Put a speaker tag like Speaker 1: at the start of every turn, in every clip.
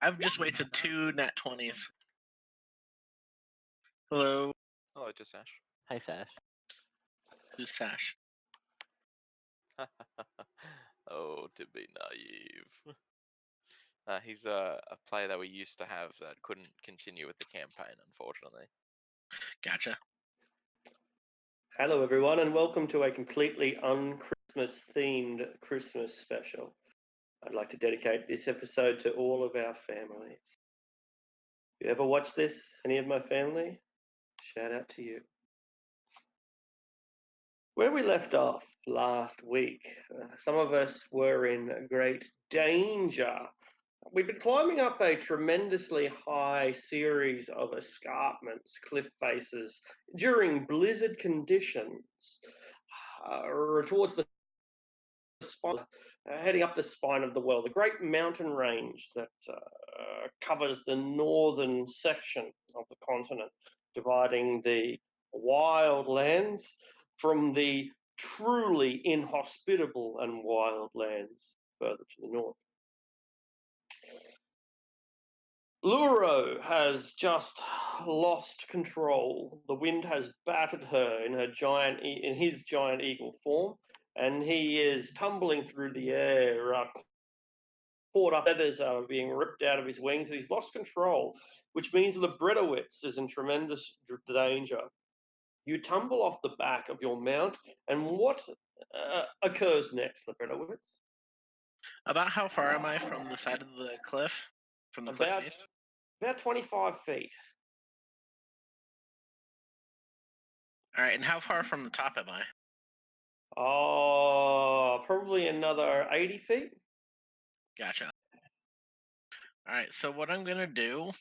Speaker 1: I've just wasted two nat 20s. Hello,
Speaker 2: Hello, just Ash.
Speaker 3: Hey, Sash.
Speaker 1: who's Sash?
Speaker 2: Oh, to be naive. He's a player that we used to have that couldn't continue with the campaign, unfortunately.
Speaker 1: Gotcha.
Speaker 4: Hello, everyone, and welcome to a completely un-Christmas themed Christmas special. I'd like to dedicate this episode to all of our families. You ever watch this? Any of my family? Shout out to you. Where we left off last week, some of us were in great danger. We've been climbing up a tremendously high series of escarpments, cliff faces, during blizzard conditions, towards the spine, heading up the spine of the world, the great mountain range that covers the northern section of the continent, dividing the wild lands from the truly inhospitable and wild lands further to the north. Luro has just lost control. The wind has battered her in his giant eagle form, and he is tumbling through the air, caught up. Feathers are being ripped out of his wings, and he's lost control, which means the Bredowitz is in tremendous danger. You tumble off the back of your mount, and what occurs next, the Bredowitz?
Speaker 1: About how far am I from the side of the cliff? From the cliff
Speaker 4: About
Speaker 1: face?
Speaker 4: about 25 feet.
Speaker 1: Alright, and how far from the top am I?
Speaker 4: Oh, probably another 80 feet.
Speaker 1: Gotcha. Alright, so what I'm gonna do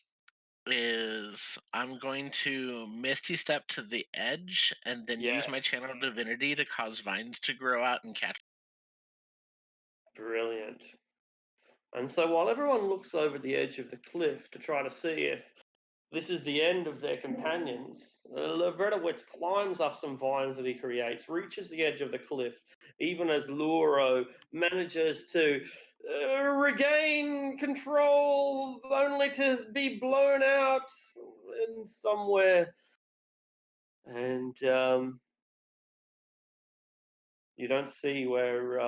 Speaker 1: is I'm going to Misty Step to the edge and then use
Speaker 4: Yeah.
Speaker 1: my Channel Divinity to cause vines to grow out and catch.
Speaker 4: Brilliant. And so while everyone looks over the edge of the cliff to try to see if this is the end of their companions, Lebredowitz climbs up some vines that he creates, reaches the edge of the cliff, even as Luro manages to regain control, only to be blown out in somewhere. And you don't see where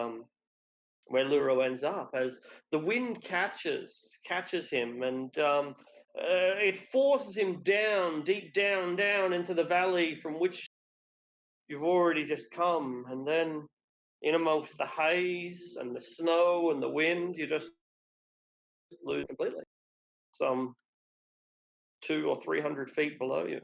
Speaker 4: Luro ends up as the wind catches him, and it forces him down, deep down, down into the valley from which you've already just come, and then in amongst the haze and the snow and the wind, you just lose completely. Some 200 or 300 feet below you.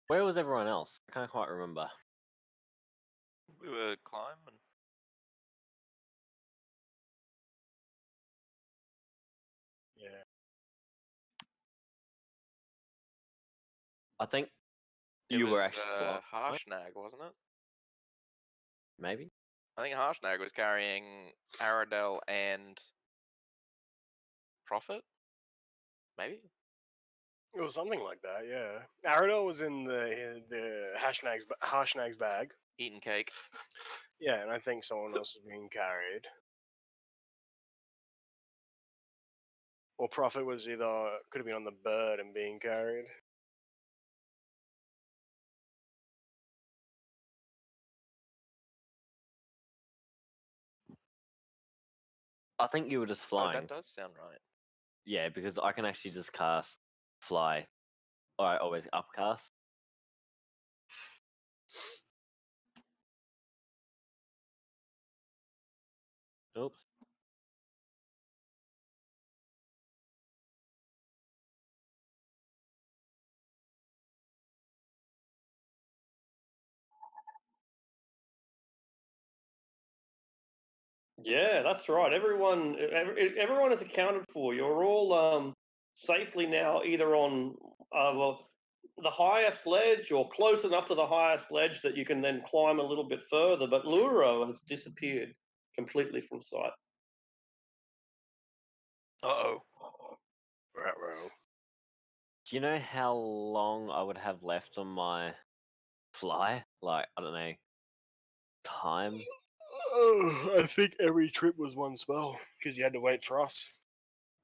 Speaker 3: Where was everyone else? I can't quite remember.
Speaker 2: We were climbing.
Speaker 5: Yeah.
Speaker 3: I think
Speaker 2: It
Speaker 3: you
Speaker 2: was
Speaker 3: were actually flying, right?
Speaker 2: Harshnag, wasn't it?
Speaker 3: Maybe.
Speaker 2: I think Harshnag was carrying Aradel and Prophet. Maybe.
Speaker 5: It was something like that, yeah. Aradel was in the Harshnag's bag.
Speaker 2: Eating cake.
Speaker 5: Yeah, and I think someone else is being carried. Or Prophet was could have been on the bird and being carried.
Speaker 3: I think you were just
Speaker 2: Oh,
Speaker 3: flying.
Speaker 2: that does sound right.
Speaker 3: Yeah, because I can actually just cast fly. Or I always upcast. Oops.
Speaker 4: Yeah, that's right. Everyone is accounted for. You're all safely now either on the highest ledge or close enough to the highest ledge that you can then climb a little bit further. But Luro has disappeared completely from sight.
Speaker 5: Uh-oh. Right,
Speaker 3: Do you know how long I would have left on my fly? Like, I don't know, time?
Speaker 5: I think every trip was one spell because you had to wait for us.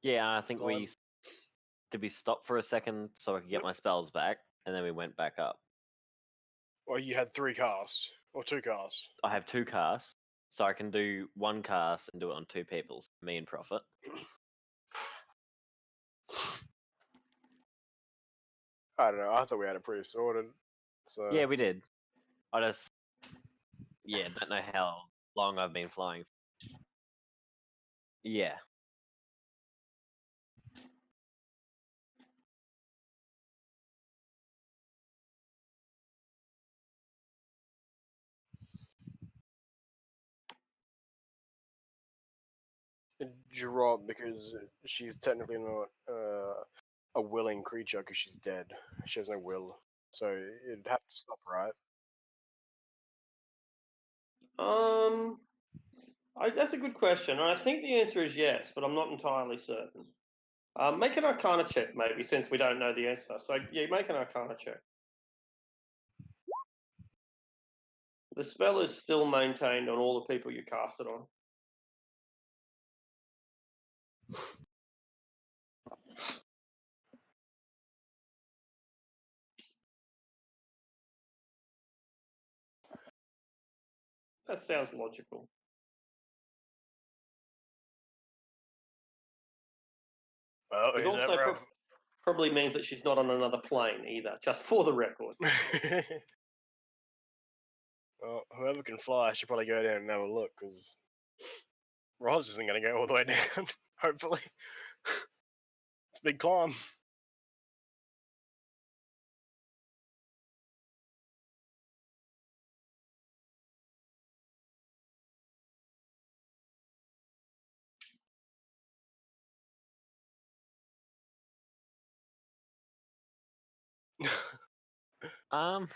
Speaker 3: Yeah, I think
Speaker 5: Time.
Speaker 3: did we stop for a second so I could get
Speaker 5: Yep.
Speaker 3: my spells back, and then we went back up.
Speaker 5: Well, you had 3 casts or 2 casts.
Speaker 3: I have 2 casts, so I can do 1 cast and do it on 2 people, me and Prophet.
Speaker 5: I don't know. I thought we had it pretty sorted. So
Speaker 3: Yeah, we did. I just, don't know how long I've been flying. Yeah.
Speaker 5: it dropped because she's technically not a willing creature because she's dead. She has no will, so it'd have to stop, right?
Speaker 4: That's a good question, and I think the answer is yes, but I'm not entirely certain. Make an Arcana check, maybe, since we don't know the answer. So yeah, make an Arcana check. The spell is still maintained on all the people you cast it on. That sounds logical.
Speaker 5: Well,
Speaker 4: It
Speaker 5: who's
Speaker 4: also
Speaker 5: that,
Speaker 4: probably means that she's not on another plane either, just for the record.
Speaker 5: Well, whoever can fly should probably go down and have a look because Roz isn't going to go all the way down. Hopefully, it's a big climb.
Speaker 3: Um,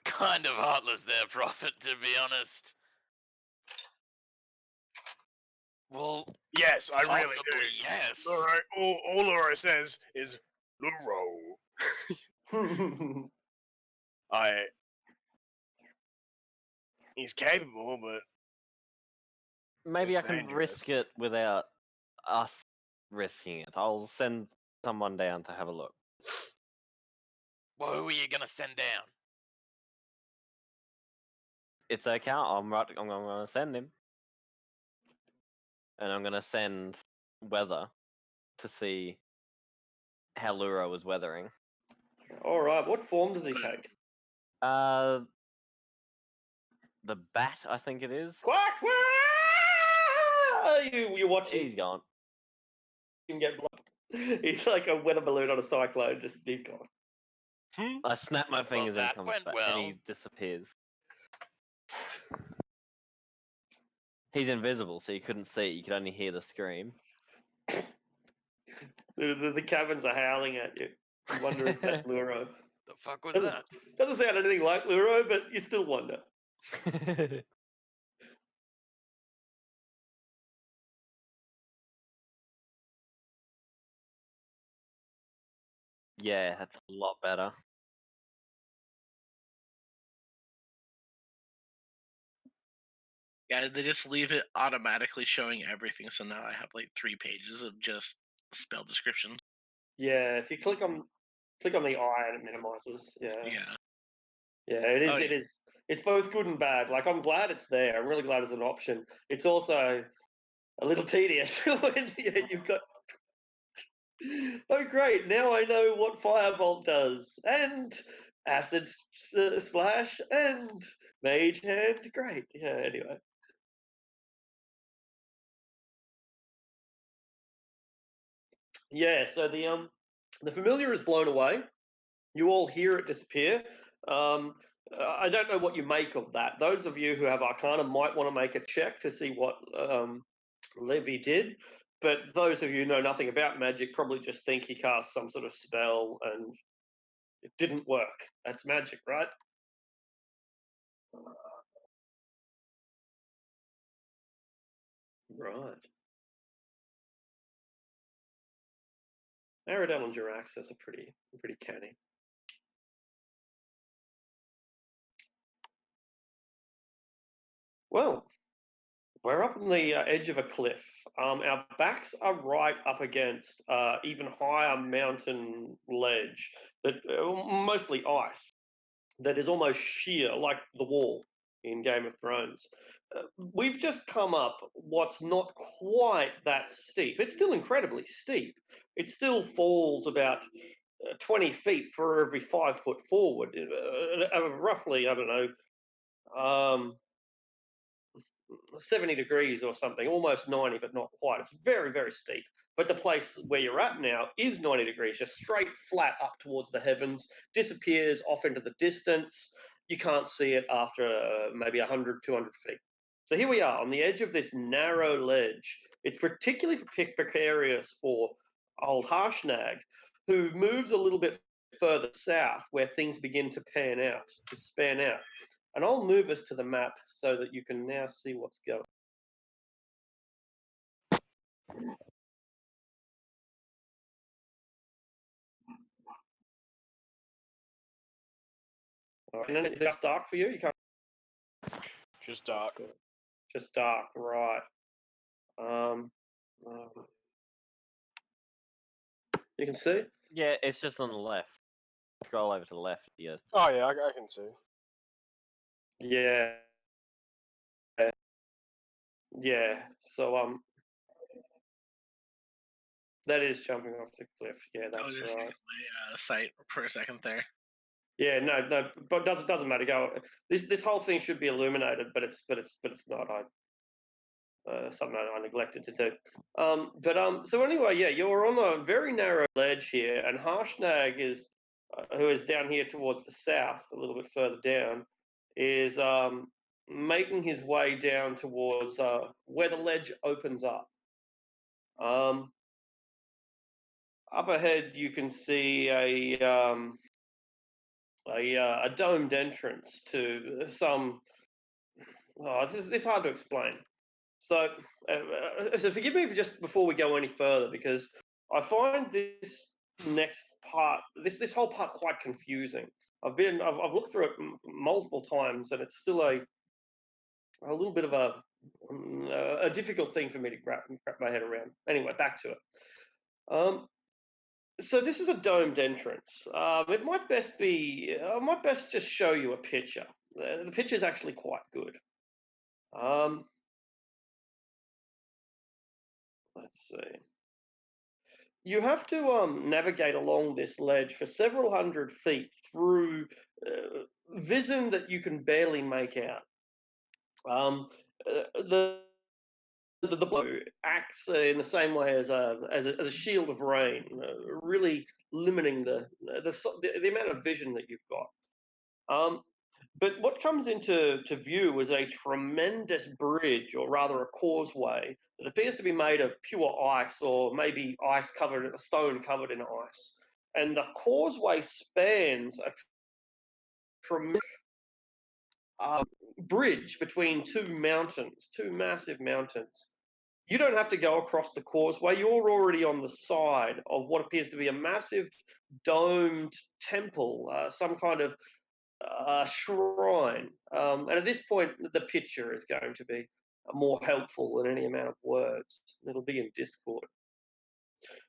Speaker 2: Kind of heartless there, Prophet, to be honest. Well,
Speaker 5: Yes, I really
Speaker 2: possibly
Speaker 5: do.
Speaker 2: yes.
Speaker 5: Luro, all Luro says is Luro. He's capable, but
Speaker 3: maybe I
Speaker 5: it's
Speaker 3: can risk
Speaker 5: dangerous.
Speaker 3: it without us risking it. I'll send someone down to have a look.
Speaker 2: Well, who are you gonna send down?
Speaker 3: It's okay. I'm gonna send him, and I'm gonna send Weather to see how Luro was weathering.
Speaker 4: All right, what form does he take?
Speaker 3: The bat, I think it is.
Speaker 4: Squawk, squawk! You watch
Speaker 3: He's gone.
Speaker 4: him get blown. He's like a weather balloon on a cyclone. Just he's gone.
Speaker 3: I snap my
Speaker 2: Well,
Speaker 3: fingers and he
Speaker 2: that
Speaker 3: comes
Speaker 2: went
Speaker 3: back,
Speaker 2: well.
Speaker 3: and he disappears. He's invisible, so you couldn't see it. You could only hear the scream.
Speaker 4: The cabins are howling at you. You wonder if that's Luro.
Speaker 2: The fuck was
Speaker 4: Doesn't,
Speaker 2: that?
Speaker 4: doesn't sound anything like Luro, but you still wonder.
Speaker 3: Yeah, that's a lot better.
Speaker 1: Yeah, they just leave it automatically showing everything. So now I have like 3 pages of just spell descriptions.
Speaker 4: Yeah, if you click on the eye and it minimizes. Yeah.
Speaker 1: Yeah.
Speaker 4: Yeah, it is.
Speaker 1: Oh,
Speaker 4: It
Speaker 1: yeah.
Speaker 4: is. It's both good and bad. Like I'm glad it's there. I'm really glad it's an option. It's also a little tedious when you've got. Oh, great! Now I know what Firebolt does, and Acid Splash, and Mage Hand. Great. Yeah. Anyway. Yeah. So the familiar is blown away. You all hear it disappear. I don't know what you make of that. Those of you who have Arcana might want to make a check to see what Levy did. But those of you who know nothing about magic probably just think he cast some sort of spell and it didn't work. That's magic, right? Right. Aerodel and Jiraxxus are pretty canny. Well, we're up on the edge of a cliff. Our backs are right up against even higher mountain ledge that mostly ice that is almost sheer, like the wall in Game of Thrones. We've just come up what's not quite that steep. It's still incredibly steep. It still falls about 20 feet for every 5 foot forward. Roughly, I don't know, 70 degrees or something, almost 90, but not quite. It's very, very steep. But the place where you're at now is 90 degrees, just straight flat up towards the heavens, disappears off into the distance. You can't see it after maybe 100, 200 feet. So here we are on the edge of this narrow ledge. It's particularly precarious for old Harshnag, who moves a little bit further south where things begin to span out. And I'll move us to the map so that you can now see what's going. All right, and then it's just dark for you. You can't.
Speaker 5: Just dark.
Speaker 4: Just dark, right? Um, you can see.
Speaker 3: Yeah, it's just on the left. Scroll over to the left. Yes.
Speaker 5: Oh yeah, I can see.
Speaker 4: Yeah. Yeah. So that is jumping off the cliff. Yeah,
Speaker 1: I was
Speaker 4: that's
Speaker 1: just
Speaker 4: right.
Speaker 1: my sight for a second there.
Speaker 4: Yeah, no, but doesn't matter. Go. This whole thing should be illuminated, but it's not. Something I neglected to do. So anyway, yeah, you're on a very narrow ledge here, and Harshnag is, who is down here towards the south, a little bit further down, is making his way down towards where the ledge opens up. Up ahead, you can see a domed entrance to some. Oh, it's hard to explain. So, so forgive me for just before we go any further, because I find this next part, this whole part, quite confusing. I've looked through it multiple times, and it's still a little bit of a difficult thing for me to wrap my head around. Anyway, back to it. So this is a domed entrance. It might best be. I might best just show you a picture. The picture is actually quite good. Let's see. You have to navigate along this ledge for several hundred feet through vision that you can barely make out. The blue acts in the same way as a shield of rain, really limiting the amount of vision that you've got. But what comes into view is a tremendous bridge, or rather a causeway, that appears to be made of pure ice, or maybe stone covered in ice. And the causeway spans a tremendous bridge between two massive mountains. You don't have to go across the causeway. You're already on the side of what appears to be a massive domed temple, some kind of shrine. And at this point, the picture is going to be more helpful than any amount of words. It'll be in Discord.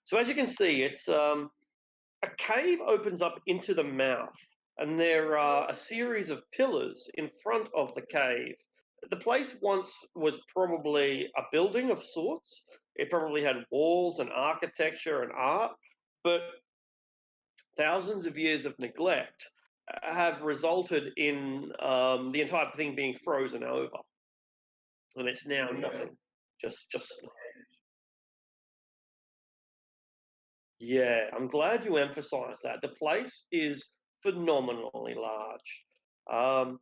Speaker 4: So as you can see, it's a cave opens up into the mouth, and there are a series of pillars in front of the cave. The place once was probably a building of sorts. It probably had walls and architecture and art, but thousands of years of neglect have resulted in the entire thing being frozen over, and it's now nothing. Just. Yeah, I'm glad you emphasised that. The place is phenomenally large. Um,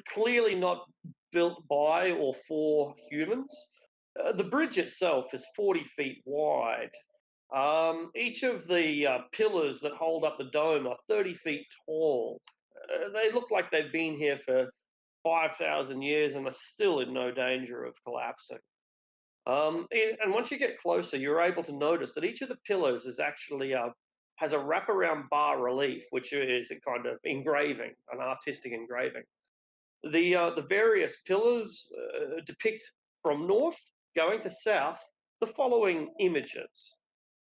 Speaker 4: Clearly not built by or for humans. The bridge itself is 40 feet wide. Each of the pillars that hold up the dome are 30 feet tall. They look like they've been here for 5,000 years and are still in no danger of collapsing. And once you get closer, you're able to notice that each of the pillars is actually has a wraparound bas relief, which is a kind of engraving, an artistic engraving. The various pillars depict from north going to south the following images.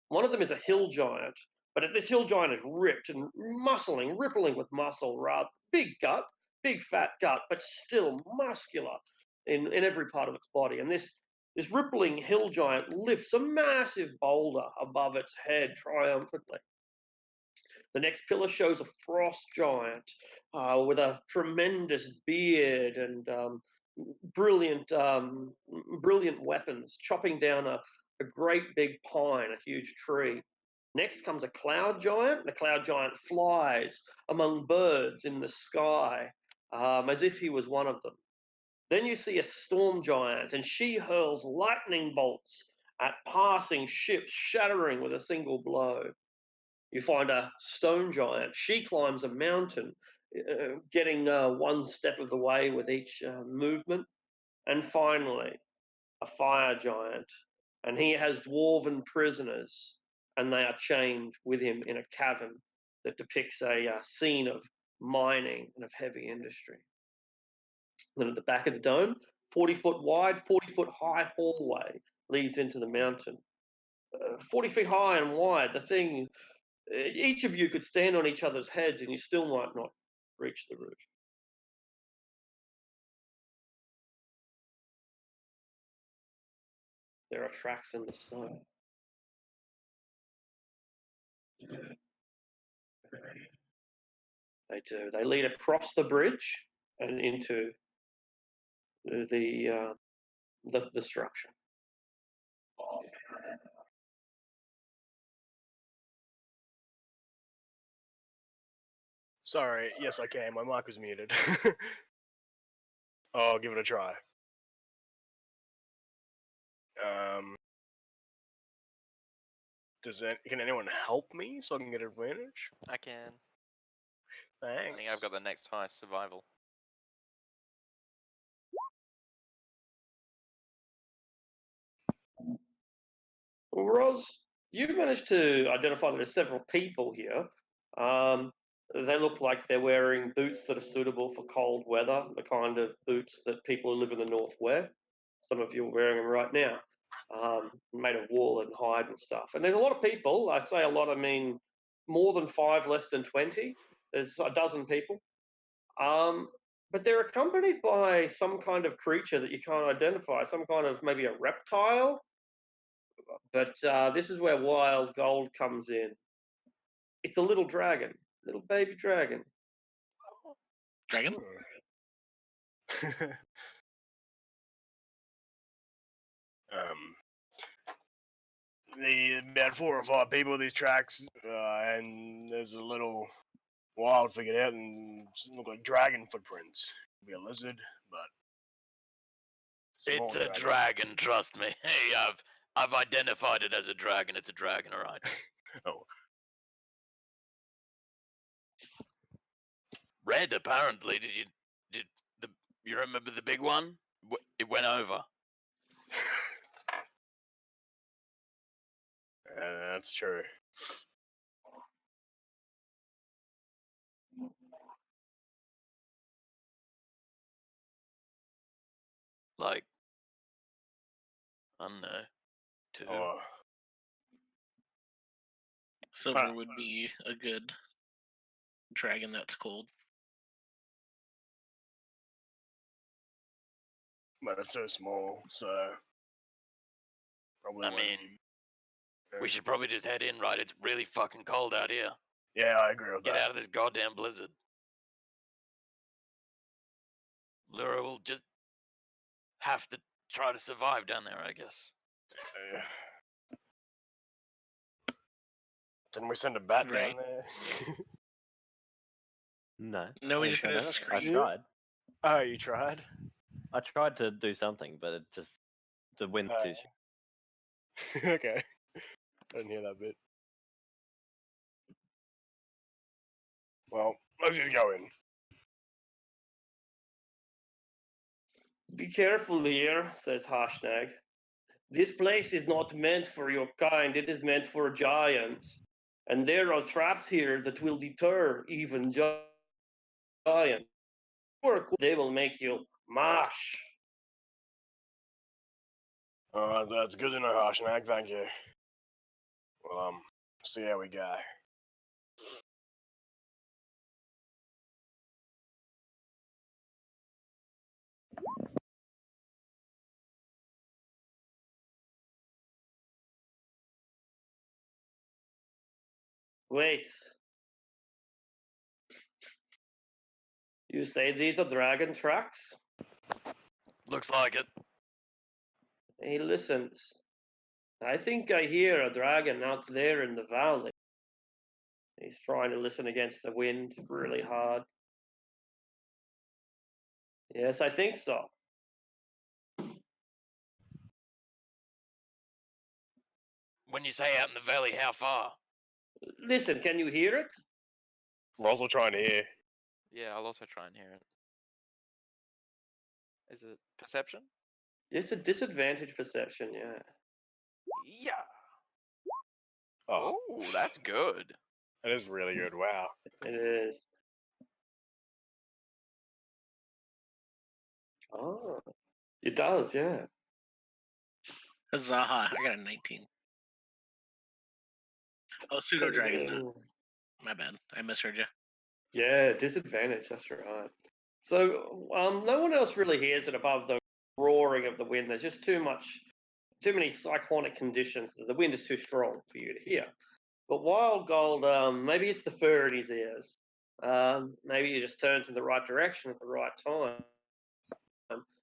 Speaker 4: One of them is a hill giant, but this hill giant is ripped and muscling, rippling with muscle, rather big gut, big fat gut, but still muscular in every part of its body. And this rippling hill giant lifts a massive boulder above its head triumphantly. The next pillar shows a frost giant with a tremendous beard and brilliant, brilliant weapons, chopping down a great big pine, a huge tree. Next comes a cloud giant. The cloud giant flies among birds in the sky as if he was one of them. Then you see a storm giant, and she hurls lightning bolts at passing ships, shattering with a single blow. You find a stone giant. She climbs a mountain, getting one step of the way with each movement. And finally, a fire giant. And he has dwarven prisoners, and they are chained with him in a cavern that depicts a scene of mining and of heavy industry. Then at the back of the dome, 40-foot wide, 40-foot high hallway leads into the mountain. 40 feet high and wide, the thing, each of you could stand on each other's heads and you still might not reach the roof. There are tracks in the snow. They do. They lead across the bridge and into the structure.
Speaker 5: Sorry, yes I can. My mic was muted. I'll give it a try. Can anyone help me so I can get advantage?
Speaker 2: I can.
Speaker 5: Thanks.
Speaker 2: I think I've got the next highest survival.
Speaker 4: Well, Roz, you've managed to identify that there's several people here. They look like they're wearing boots that are suitable for cold weather, the kind of boots that people who live in the north wear. Some of you are wearing them right now, made of wool and hide and stuff. And there's a lot of people. I say a lot, I mean more than 5, less than 20. There's a dozen people. But they're accompanied by some kind of creature that you can't identify, some kind of maybe a reptile. But this is where Wild Gold comes in. It's a little dragon, little baby dragon.
Speaker 1: Dragon?
Speaker 5: About 4 or 5 people with these tracks, and there's a little wild figured out and look like dragon footprints. Could be a lizard, but
Speaker 6: It's a dragon, trust me. Hey, I've identified it as a dragon. It's a dragon, all right.
Speaker 5: Oh,
Speaker 6: Red, apparently. You remember the big one? It went over.
Speaker 5: that's true.
Speaker 6: Like, I don't know. 2.
Speaker 5: Oh,
Speaker 1: Silver would be a good dragon that's cold.
Speaker 5: but it's so small, so probably.
Speaker 6: I
Speaker 5: won't
Speaker 6: mean,
Speaker 5: be-
Speaker 6: we should probably just head in, right? It's really fucking cold out here.
Speaker 5: Yeah, I agree with
Speaker 6: Get
Speaker 5: that.
Speaker 6: out of this goddamn blizzard. Lura will just have to try to survive down there, I guess.
Speaker 5: Uh, Didn't we send a bat
Speaker 1: Right.
Speaker 5: down there?
Speaker 3: No.
Speaker 1: No, we
Speaker 3: I
Speaker 1: just
Speaker 3: didn't
Speaker 1: gonna
Speaker 3: send anything.
Speaker 1: scream.
Speaker 3: I tried.
Speaker 5: Oh, you tried?
Speaker 3: I tried to do something, but it just the wind too.
Speaker 5: Okay. I didn't hear that bit. Well, let's just go in.
Speaker 4: Be careful here, says Harshnag. This place is not meant for your kind, it is meant for giants. And there are traps here that will deter even giants. They will make you mash.
Speaker 5: Alright, that's good to know, Harshnag, thank you. Well, see how we go.
Speaker 4: Wait. You say these are dragon tracks?
Speaker 6: Looks like it.
Speaker 4: He listens. I think I hear a dragon out there in the valley. He's trying to listen against the wind really hard. Yes, I think so.
Speaker 6: When you say out in the valley, how far?
Speaker 4: Listen, can you hear it?
Speaker 5: Roz will try and hear.
Speaker 2: Yeah, I'll also try and hear it. Is it perception?
Speaker 4: It's a disadvantage perception, yeah.
Speaker 2: Yeah.
Speaker 5: Oh,
Speaker 2: Oh, that's good.
Speaker 5: that is really good, wow.
Speaker 4: It is. Oh, it does, yeah.
Speaker 1: Zaha, I got a 19. Oh, pseudo dragon. My bad. I misheard you.
Speaker 4: Yeah, disadvantage, that's right. So no one else really hears it above the roaring of the wind. There's just too many cyclonic conditions. The wind is too strong for you to hear. But Wild Gold, maybe it's the fur in his ears. Maybe he just turns in the right direction at the right time.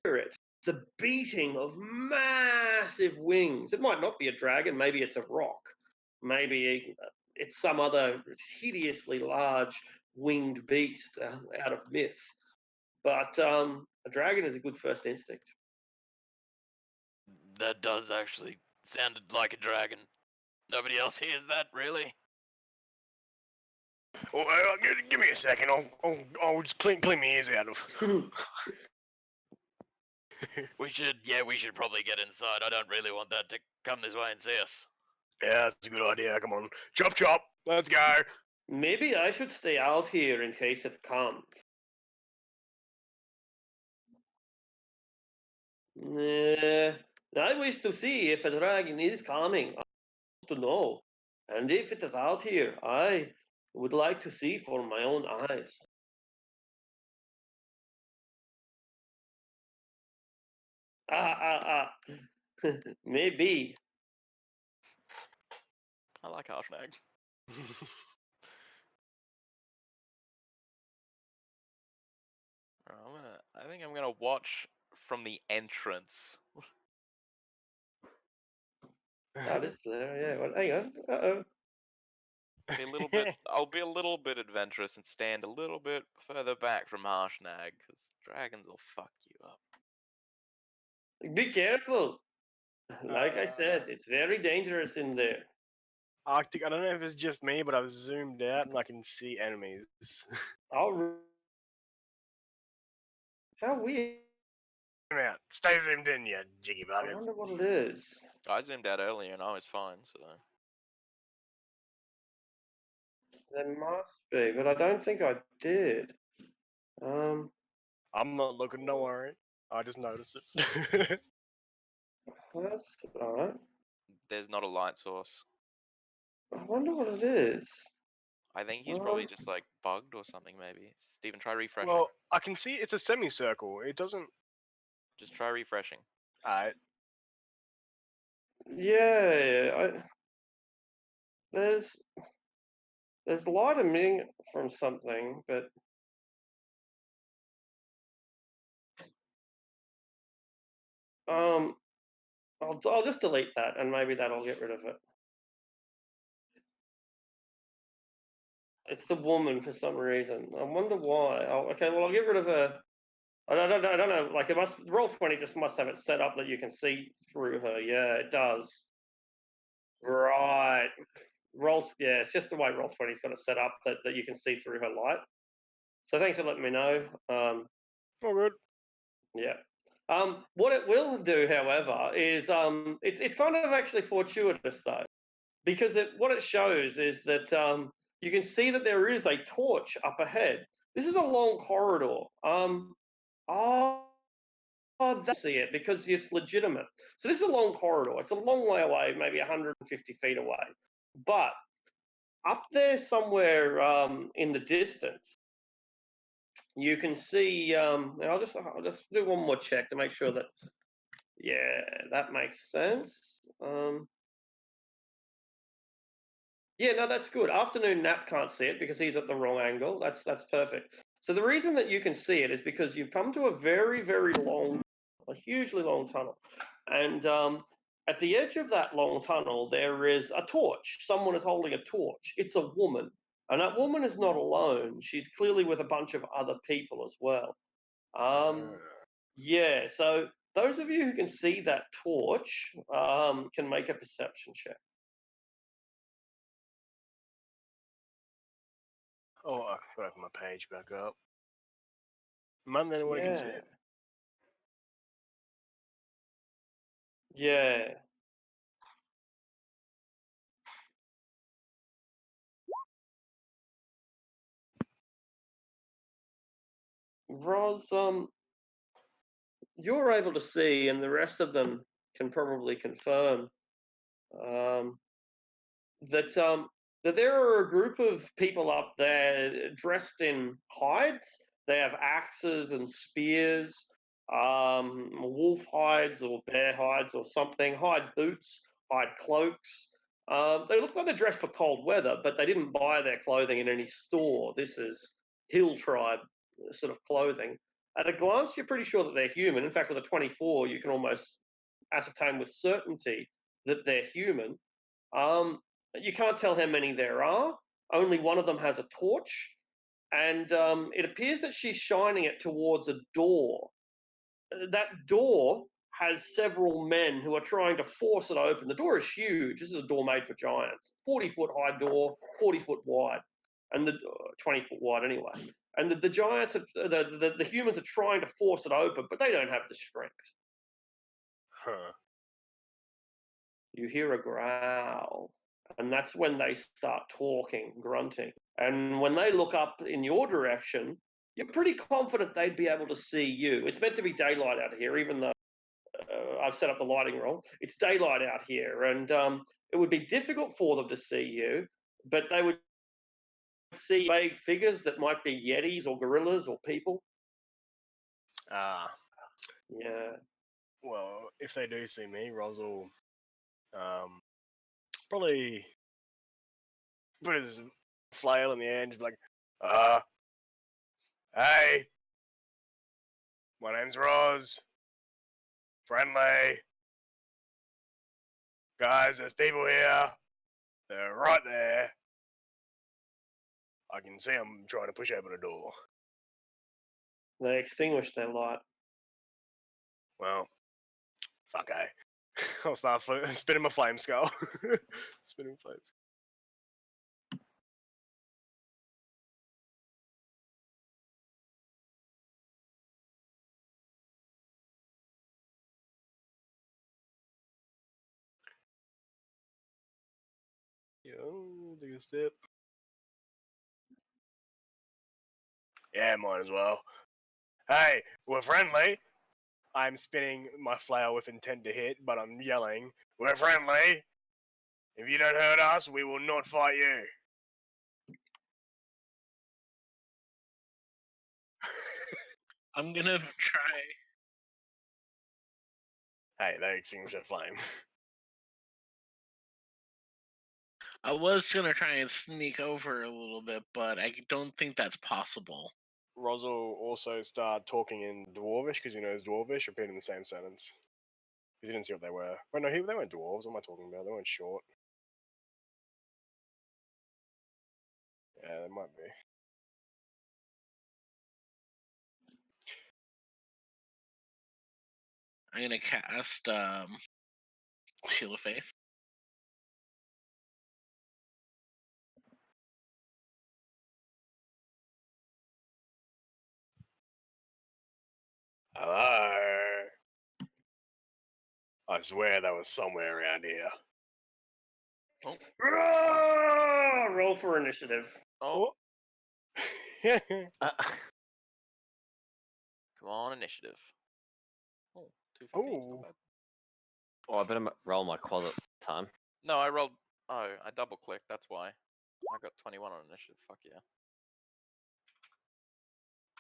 Speaker 4: Hear it. The beating of massive wings. It might not be a dragon. Maybe it's a rock. Maybe it's some other hideously large winged beast out of myth. But a dragon is a good first instinct.
Speaker 6: That does actually sounded like a dragon. Nobody else hears that, really?
Speaker 5: Oh, give me a second. I'll just clean my ears out of.
Speaker 6: We should probably get inside. I don't really want that to come this way and see us.
Speaker 5: Yeah, that's a good idea. Come on, chop chop. Let's go.
Speaker 4: Maybe I should stay out here in case it comes. I wish to see if a dragon is coming. I want to know. And if it is out here, I would like to see for my own eyes. Ah. Maybe.
Speaker 2: I like Harshnag. I think I'm gonna watch from the entrance.
Speaker 4: That is there, yeah. Well, hang on. Uh-oh.
Speaker 2: Be a little bit. I'll be a little bit adventurous and stand a little bit further back from Harshnag, because dragons will fuck you up.
Speaker 4: Be careful. Like I said, it's very dangerous in there.
Speaker 5: Arctic, I don't know if it's just me, but I've zoomed out and I can see enemies.
Speaker 4: How weird.
Speaker 5: Zoom out. Stay zoomed in, you jiggy
Speaker 4: I
Speaker 5: buggers.
Speaker 4: wonder what it is.
Speaker 2: I zoomed out earlier and I was fine, so.
Speaker 4: There must be, but I don't think I did.
Speaker 5: I'm not looking, don't worry. I just noticed it.
Speaker 4: That's alright.
Speaker 2: There's not a light source.
Speaker 4: I wonder what it is.
Speaker 2: I think he's probably
Speaker 4: Um,
Speaker 2: just like bugged or something, maybe. Steven, try refreshing.
Speaker 5: Well, I can see it's a semicircle. It doesn't.
Speaker 2: Just try refreshing.
Speaker 5: Alright.
Speaker 4: Yeah, there's light emitting from something, but I'll just delete that, and maybe that'll get rid of it. It's the woman for some reason. I wonder why. Oh, okay, well I'll get rid of her. I don't know. Like it must Roll20 just must have it set up that you can see through her. Yeah, it does. Right. Yeah, it's just the way Roll20's got it set up that you can see through her light. So thanks for letting me know.
Speaker 5: All good.
Speaker 4: Yeah. What it will do, however, is it's kind of actually fortuitous though, because what it shows is that you can see that there is a torch up ahead. This is a long corridor. Oh, that's see it because it's legitimate. So this is a long corridor. It's a long way away, maybe 150 feet away. But up there somewhere in the distance, you can see. I'll just do one more check to make sure that. Yeah, that makes sense. Yeah, no, that's good. Afternoon nap can't see it because he's at the wrong angle. That's perfect. So the reason that you can see it is because you've come to a very, very long, a hugely long tunnel, and at the edge of that long tunnel there is a torch. Someone is holding a torch. It's a woman, and that woman is not alone. She's clearly with a bunch of other people as well. Yeah. So those of you who can see that torch can make a perception check.
Speaker 5: Oh, I gotta open my page back up. Man, anyone can see
Speaker 4: Yeah.
Speaker 5: it.
Speaker 4: Yeah. Roz, you're able to see, and the rest of them can probably confirm um, that that there are a group of people up there dressed in hides. They have axes and spears, wolf hides or bear hides or something, hide boots, hide cloaks. They look like they're dressed for cold weather, but they didn't buy their clothing in any store. This is hill tribe sort of clothing. At a glance, you're pretty sure that they're human. In fact, with a 24, you can almost ascertain with certainty that they're human. Um, you can't tell how many there are. Only one of them has a torch, and it appears that she's shining it towards a door. That door has several men who are trying to force it open. The door is huge. This is a door made for giants. 40-foot high door, 40-foot wide, and the 20-foot wide anyway. And the giants, the humans are trying to force it open, but they don't have the strength.
Speaker 5: Huh.
Speaker 4: You hear a growl, and that's when they start talking, grunting. And when they look up in your direction, you're pretty confident they'd be able to see you. It's meant to be daylight out here, even though I've set up the lighting wrong. It's daylight out here, and it would be difficult for them to see you, but they would see vague figures that might be yetis or gorillas or people.
Speaker 5: Ah,
Speaker 4: Yeah.
Speaker 5: well, if they do see me, Roz will probably put his flail in the air and just be like, hey, my name's Roz. Friendly. Guys, there's people here. They're right there. I can see them trying to push open a door.
Speaker 4: They extinguished their light.
Speaker 5: Well, fuck, eh? I'll start spinning my flame skull. Spinning flames. Yo, take a step. Yeah, might as well. Hey, we're friendly. I'm spinning my flail with intent to hit, but I'm yelling, we're friendly. If you don't hurt us, we will not fight you.
Speaker 1: I'm gonna try.
Speaker 5: Hey, they extinguished that flame.
Speaker 1: I was gonna try and sneak over a little bit, but I don't think that's possible.
Speaker 5: Roz will also start talking in Dwarvish because he knows Dwarvish, repeating the same sentence. Because he didn't see what they were. Wait, no, they weren't dwarves. What am I talking about? They weren't short. Yeah, they might be.
Speaker 1: I'm gonna cast Shield of Faith.
Speaker 5: Hello. I swear that was somewhere around here.
Speaker 4: Roll for initiative.
Speaker 2: Oh,
Speaker 5: Oh.
Speaker 2: come on, initiative. Oh, 250. It's not
Speaker 5: Ooh.
Speaker 2: bad.
Speaker 3: Oh, I better roll my quad at the time.
Speaker 2: No, I rolled. Oh, I double clicked. That's why. I got 21 on initiative. Fuck yeah.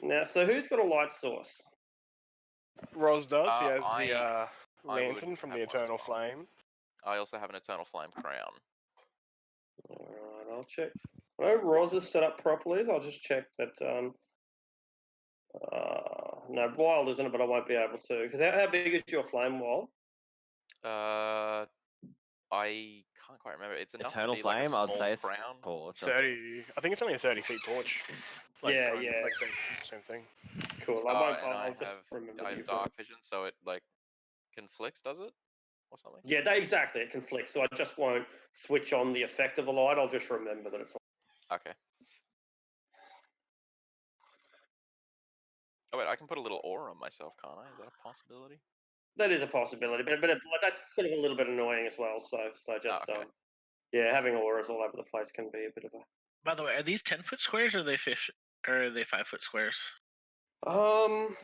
Speaker 4: Now, so who's got a light source?
Speaker 5: Roz does. He has
Speaker 2: I
Speaker 5: the
Speaker 2: would
Speaker 5: lantern from
Speaker 2: have
Speaker 5: the
Speaker 2: one as
Speaker 5: Eternal
Speaker 2: well.
Speaker 5: Flame.
Speaker 2: I also have an Eternal Flame crown.
Speaker 4: Alright, I'll check. I know Roz is set up properly, so I'll just check that. No, wild isn't it, but I won't be able to. Because how big is your flame wild?
Speaker 2: I can't quite remember. It's enough
Speaker 3: Eternal
Speaker 2: to be like a
Speaker 3: Flame,
Speaker 2: small
Speaker 3: I'd say it's
Speaker 2: crown.
Speaker 3: torch.
Speaker 5: 30. I think it's only a 30-feet torch.
Speaker 4: Yeah,
Speaker 5: going-
Speaker 4: yeah.
Speaker 5: Like same thing.
Speaker 4: Cool. I won't.
Speaker 2: And
Speaker 4: I'll
Speaker 2: I
Speaker 4: just
Speaker 2: have
Speaker 4: remember.
Speaker 2: I
Speaker 4: that
Speaker 2: have
Speaker 4: you've got
Speaker 2: dark vision, so it like conflicts, does it, or something?
Speaker 4: Yeah, exactly. It conflicts, so I just won't switch on the effect of the light. I'll just remember that it's on.
Speaker 2: Okay. Oh wait, I can put a little aura on myself, can't I? Is that a possibility?
Speaker 4: That is a possibility, but that's sort of a little bit annoying as well. So just
Speaker 2: okay.
Speaker 4: yeah, having auras all over the place can be a bit of a.
Speaker 1: By the way, are these 10-foot squares or are they 5-foot squares?
Speaker 4: Are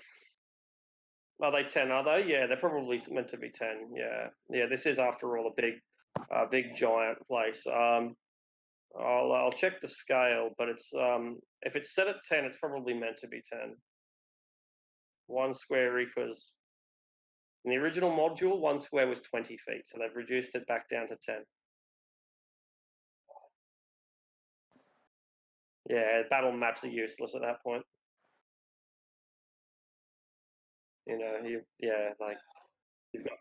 Speaker 4: they 10? Are they? Yeah, they're probably meant to be 10. Yeah, yeah. This is after all a big giant place. I'll check the scale, but it's if it's set at 10, it's probably meant to be 10. 1 square equals in the original module, 1 square was 20 feet, so they've reduced it back down to 10. Yeah, battle maps are useless at that point. You know, like you've got.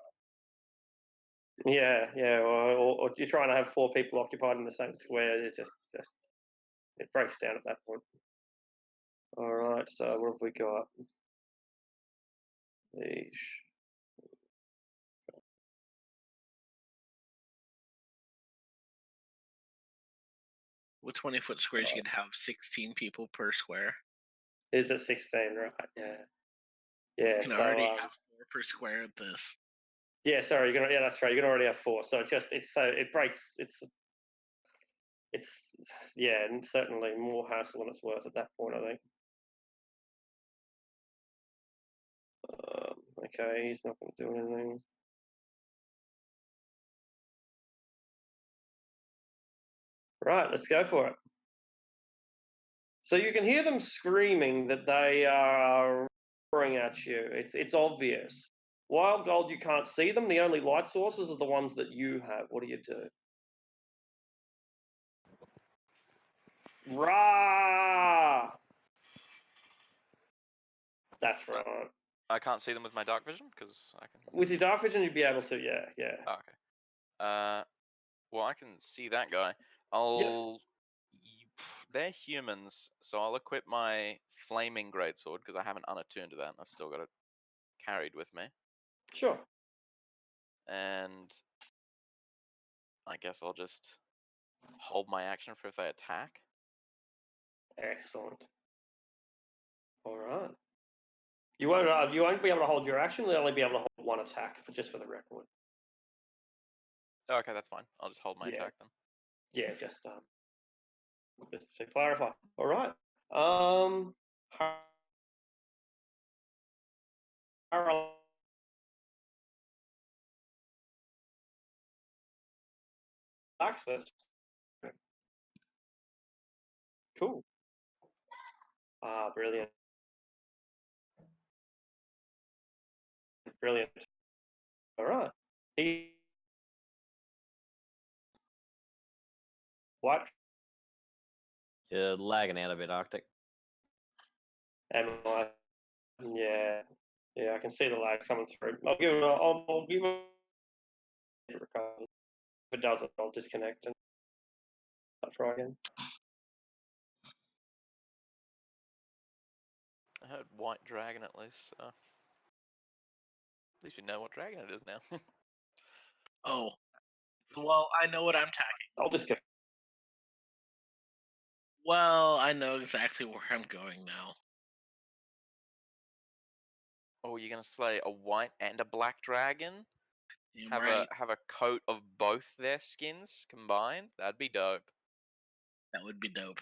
Speaker 4: Yeah, or you're trying to have 4 people occupied in the same square. It's just it breaks down at that point. All right, so what have we got?
Speaker 1: With 20-foot squares, you can have 16 people per square.
Speaker 4: Is it 16? Right? Yeah. Yeah.
Speaker 1: You can
Speaker 4: So
Speaker 1: already have 4 per square at this.
Speaker 4: yeah, sorry. Yeah, that's right. You can already have 4. So it breaks. It's yeah, and certainly more hassle than it's worth at that point, I think. Okay, he's not going to do anything. Right, let's go for it. So you can hear them screaming that they are roaring at you. It's obvious. Wild Gold, you can't see them. The only light sources are the ones that you have. What do you do? Rah! That's right.
Speaker 2: I can't see them with my dark vision because I can.
Speaker 4: With your dark vision, you'd be able to. Yeah.
Speaker 2: Oh, okay. Well, I can see that guy. I'll. They're humans, so I'll equip my flaming greatsword because I haven't unattuned to that. I've still got it carried with me,
Speaker 4: Sure.
Speaker 2: and I guess I'll just hold my action for if they attack.
Speaker 4: Excellent. All right. You won't be able to hold your action. You'll only be able to hold 1 attack just for the record.
Speaker 2: Oh, okay, that's fine. I'll just hold my
Speaker 4: Yeah.
Speaker 2: attack then.
Speaker 4: Yeah, just to clarify. All right. Access. Cool. Brilliant. Brilliant. All right. What?
Speaker 3: You're lagging out a bit, Arctic.
Speaker 4: Am I? Yeah. Yeah, I can see the lags coming through. I'll give it a recover. If it doesn't, I'll disconnect and I'll try again.
Speaker 2: I heard white dragon at least, so at least we know what dragon it is now.
Speaker 1: Oh. Well, I know what I'm attacking.
Speaker 4: I'll disconnect.
Speaker 1: Well, I know exactly where I'm going now.
Speaker 2: Oh, you're gonna slay a white and a black dragon?
Speaker 1: Damn
Speaker 2: Have
Speaker 1: right.
Speaker 2: a coat of both their skins combined. That'd be dope.
Speaker 1: That would be dope.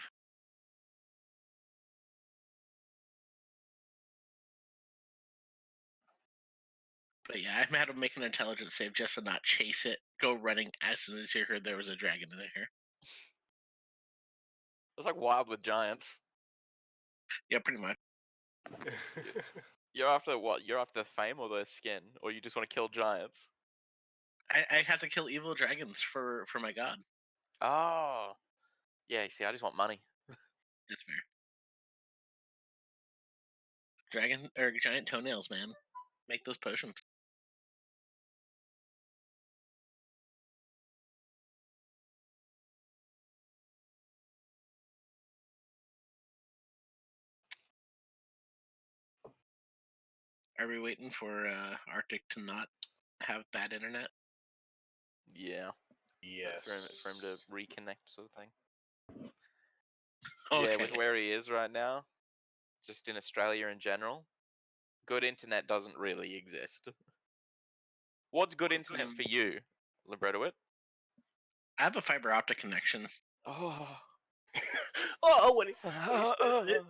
Speaker 1: But yeah, I had to make an intelligence save just to not chase it, go running as soon as you heard there was a dragon in there.
Speaker 2: It's like Wild with Giants.
Speaker 1: Yeah, pretty much.
Speaker 2: You're after what? You're after the fame or the skin, or you just want to kill giants?
Speaker 1: I had to kill evil dragons for my god.
Speaker 2: Oh, yeah. You see, I just want money.
Speaker 1: That's fair. Dragon or giant toenails, man. Make those potions. Are we waiting for Arctic to not have bad internet?
Speaker 2: Yeah.
Speaker 5: Yes.
Speaker 2: For him to reconnect, sort of thing.
Speaker 1: Okay.
Speaker 2: Yeah, with where he is right now, just in Australia in general, good internet doesn't really exist. What's good internet for you, Libretowit?
Speaker 1: I have a fiber optic connection.
Speaker 2: Oh.
Speaker 5: Oh, when he says it.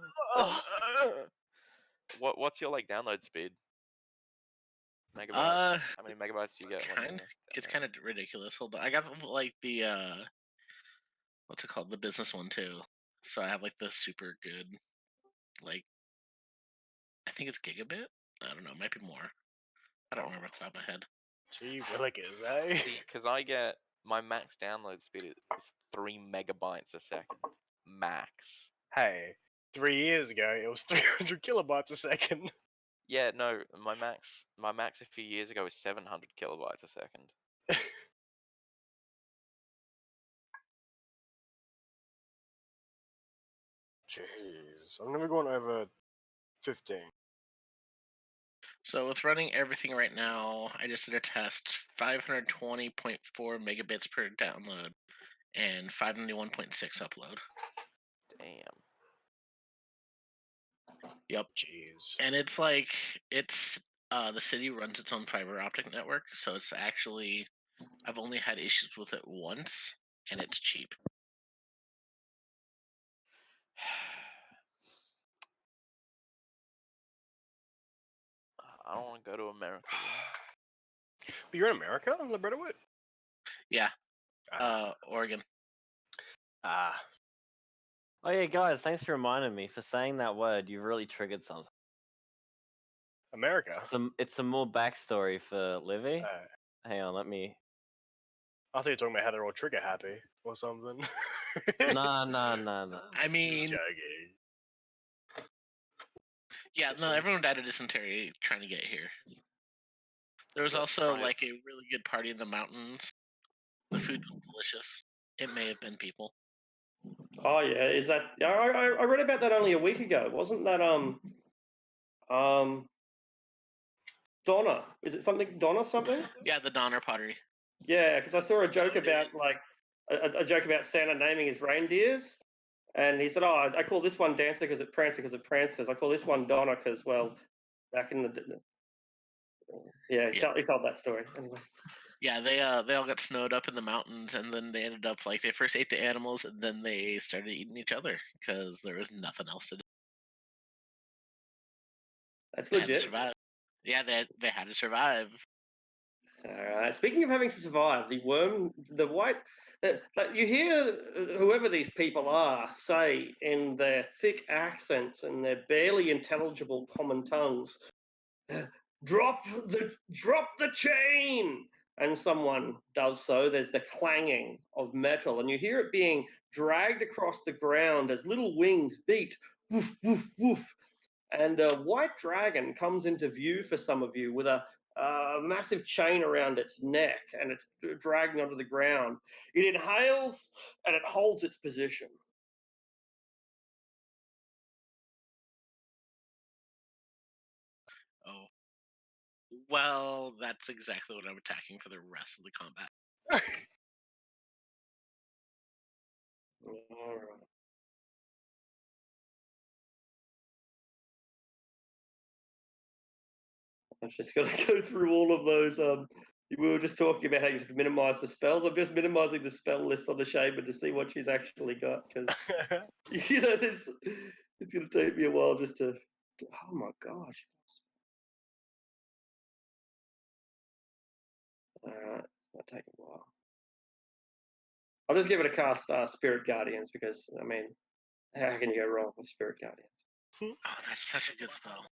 Speaker 2: What's your like download speed? Megabytes? How many megabytes do you get? when you're
Speaker 1: It's
Speaker 2: downloading?
Speaker 1: kind of ridiculous. Hold on, I got like the what's it called, the business one too. So I have like the super good, like I think it's gigabit. I don't know, it might be more. I don't remember off the top of my head.
Speaker 5: Gee willikers, eh?
Speaker 2: Because I get my max download speed is 3 megabytes a second. Max.
Speaker 5: Hey, 3 years ago it was 300 kilobytes a second.
Speaker 2: Yeah, no, my max a few years ago was 700 kilobytes a second.
Speaker 5: Jeez, I've never gone over 15.
Speaker 1: So with running everything right now, I just did a test: 520.4 megabits per download and 591.6 upload.
Speaker 2: Damn.
Speaker 1: Yep.
Speaker 5: Jeez.
Speaker 1: And it's like the city runs its own fiber optic network, so it's actually, I've only had issues with it once, and it's cheap.
Speaker 2: I don't want to go to America.
Speaker 5: But you're in America, Libretowit?
Speaker 1: Yeah,
Speaker 5: Ah.
Speaker 1: Oregon.
Speaker 5: Ah.
Speaker 3: Oh yeah, guys, thanks for reminding me. For saying that word, you really triggered something.
Speaker 5: America?
Speaker 3: It's some more backstory for Livy.
Speaker 5: Uh,
Speaker 3: Hang on, let me.
Speaker 5: I thought you were talking about how they're all trigger happy or something.
Speaker 3: Nah.
Speaker 1: I mean,
Speaker 5: Joking.
Speaker 1: yeah, no,
Speaker 5: Listen.
Speaker 1: everyone died of dysentery trying to get here. There was
Speaker 5: What,
Speaker 1: also
Speaker 5: right.
Speaker 1: like a really good party in the mountains. The food was delicious. It may have been people.
Speaker 4: Oh yeah, is that? I read about that only a week ago. Wasn't that Donna? Is it something Donna something?
Speaker 1: Yeah, the Donner Pottery.
Speaker 4: Yeah, because I saw a joke
Speaker 1: So did-
Speaker 4: about like a joke about Santa naming his reindeers, and he said, "Oh, I call this one Dancer because it prances. I call this one Donna because, well, back in the yeah, he told that story anyway."
Speaker 1: Yeah, they all got snowed up in the mountains, and then they ended up like they first ate the animals, and then they started eating each other because there was nothing else to do.
Speaker 4: That's
Speaker 1: They had to
Speaker 4: legit.
Speaker 1: survive. Yeah, they had to survive.
Speaker 4: All right. Speaking of having to survive, the white, but you hear whoever these people are say in their thick accents and their barely intelligible common tongues, drop the chain, and someone does so. There's the clanging of metal, and you hear it being dragged across the ground as little wings beat, woof woof woof, and a white dragon comes into view for some of you with a massive chain around its neck, and it's dragging onto the ground. It inhales and it holds its position.
Speaker 1: Oh, well, that's exactly what I'm attacking for the rest of the combat.
Speaker 4: All right. I've just got to go through all of those We were just talking about how you should minimize the spells. I'm just minimizing the spell list on the shaman to see what she's actually got because this it's going to take me a while just to. Oh my gosh! It's going to take a while. I'll just give it a cast Spirit Guardians because I mean, how can you go wrong with Spirit Guardians?
Speaker 1: Oh, that's such a good spell.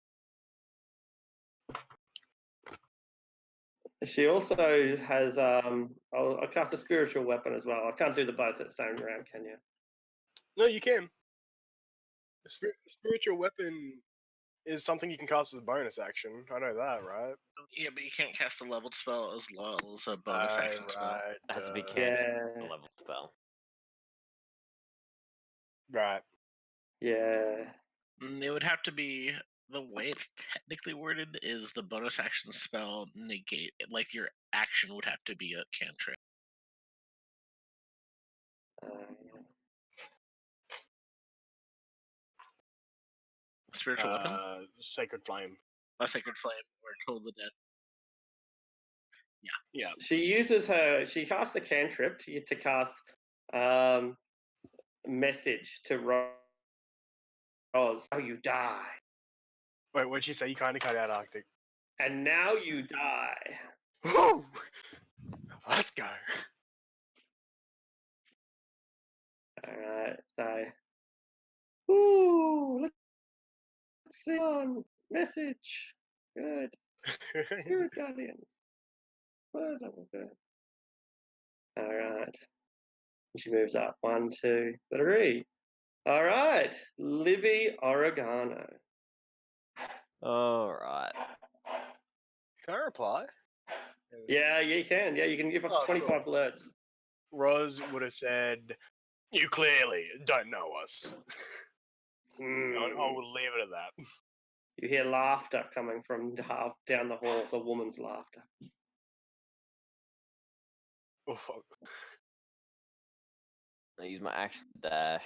Speaker 4: She also has I'll cast a spiritual weapon as well. I can't do the both at the same round, can you?
Speaker 5: No, you can. Spiritual weapon is something you can cast as a bonus action. I know that, right?
Speaker 1: Yeah, but you can't cast a leveled spell as well as a bonus action spell.
Speaker 5: Right.
Speaker 3: It has to be
Speaker 5: uh,
Speaker 3: cantrip level spell.
Speaker 5: Right.
Speaker 4: Yeah.
Speaker 1: It would have to be the way it's technically worded is the bonus action spell negate, like your action would have to be a cantrip. Spiritual weapon,
Speaker 5: Sacred Flame.
Speaker 1: a sacred flame, or Toll of the Dead.
Speaker 5: Yeah.
Speaker 4: She casts a cantrip to cast message to Roz. Now you die.
Speaker 5: Wait, what'd she say? You kind of cut out Arctic.
Speaker 4: And now you die.
Speaker 5: Woo! Let's go.
Speaker 4: Alright, so. Ooh, let's see on message. Good. Spirit Guardians. Good, good. Alright. She moves up. 1, 2, 3. Alright. Livy Oregano.
Speaker 3: Alright.
Speaker 5: Can I reply?
Speaker 4: Yeah, you can. Yeah, you can give up to
Speaker 5: Oh,
Speaker 4: 25
Speaker 5: cool.
Speaker 4: alerts.
Speaker 5: Roz would have said, "You clearly don't know us." I will leave it at that.
Speaker 4: You hear laughter coming from half down the hall. It's a woman's laughter.
Speaker 5: Oh, fuck.
Speaker 3: I use my action dash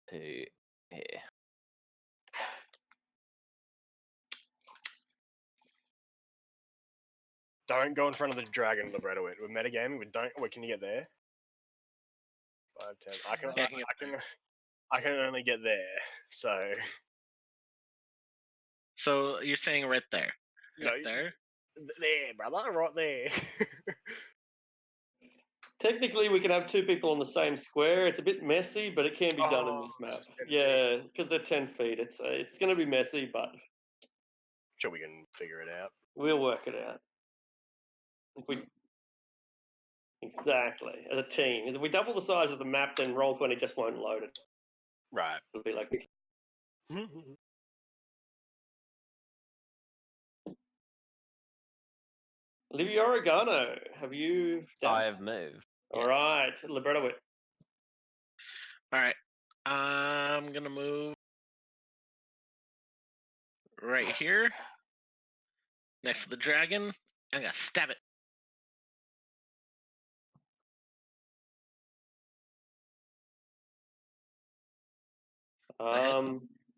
Speaker 3: to here.
Speaker 5: Don't go in front of the dragon, libretto it. We're metagaming, but don't. Wait, can you get there? 5, 10.
Speaker 1: Yeah, I can get
Speaker 5: I can only get there. So.
Speaker 1: So you're saying right there,
Speaker 5: No,
Speaker 1: right there.
Speaker 5: there, brother, right there.
Speaker 4: Technically, we can have two people on the same square. It's a bit messy, but it can be done in
Speaker 5: Oh,
Speaker 4: this map.
Speaker 5: it's 10 feet.
Speaker 4: Yeah, because they're 10 feet. It's going to be messy, but
Speaker 5: Sure, we can figure it out.
Speaker 4: we'll work it out. If we exactly as a team, if we double the size of the map, then Roll20 just won't load it.
Speaker 5: Right.
Speaker 4: It'll be like Livy Oregano. Have you?
Speaker 3: I have moved.
Speaker 4: All right, libretto it.
Speaker 1: All right, I'm gonna move right here next to the dragon. I'm gonna stab it.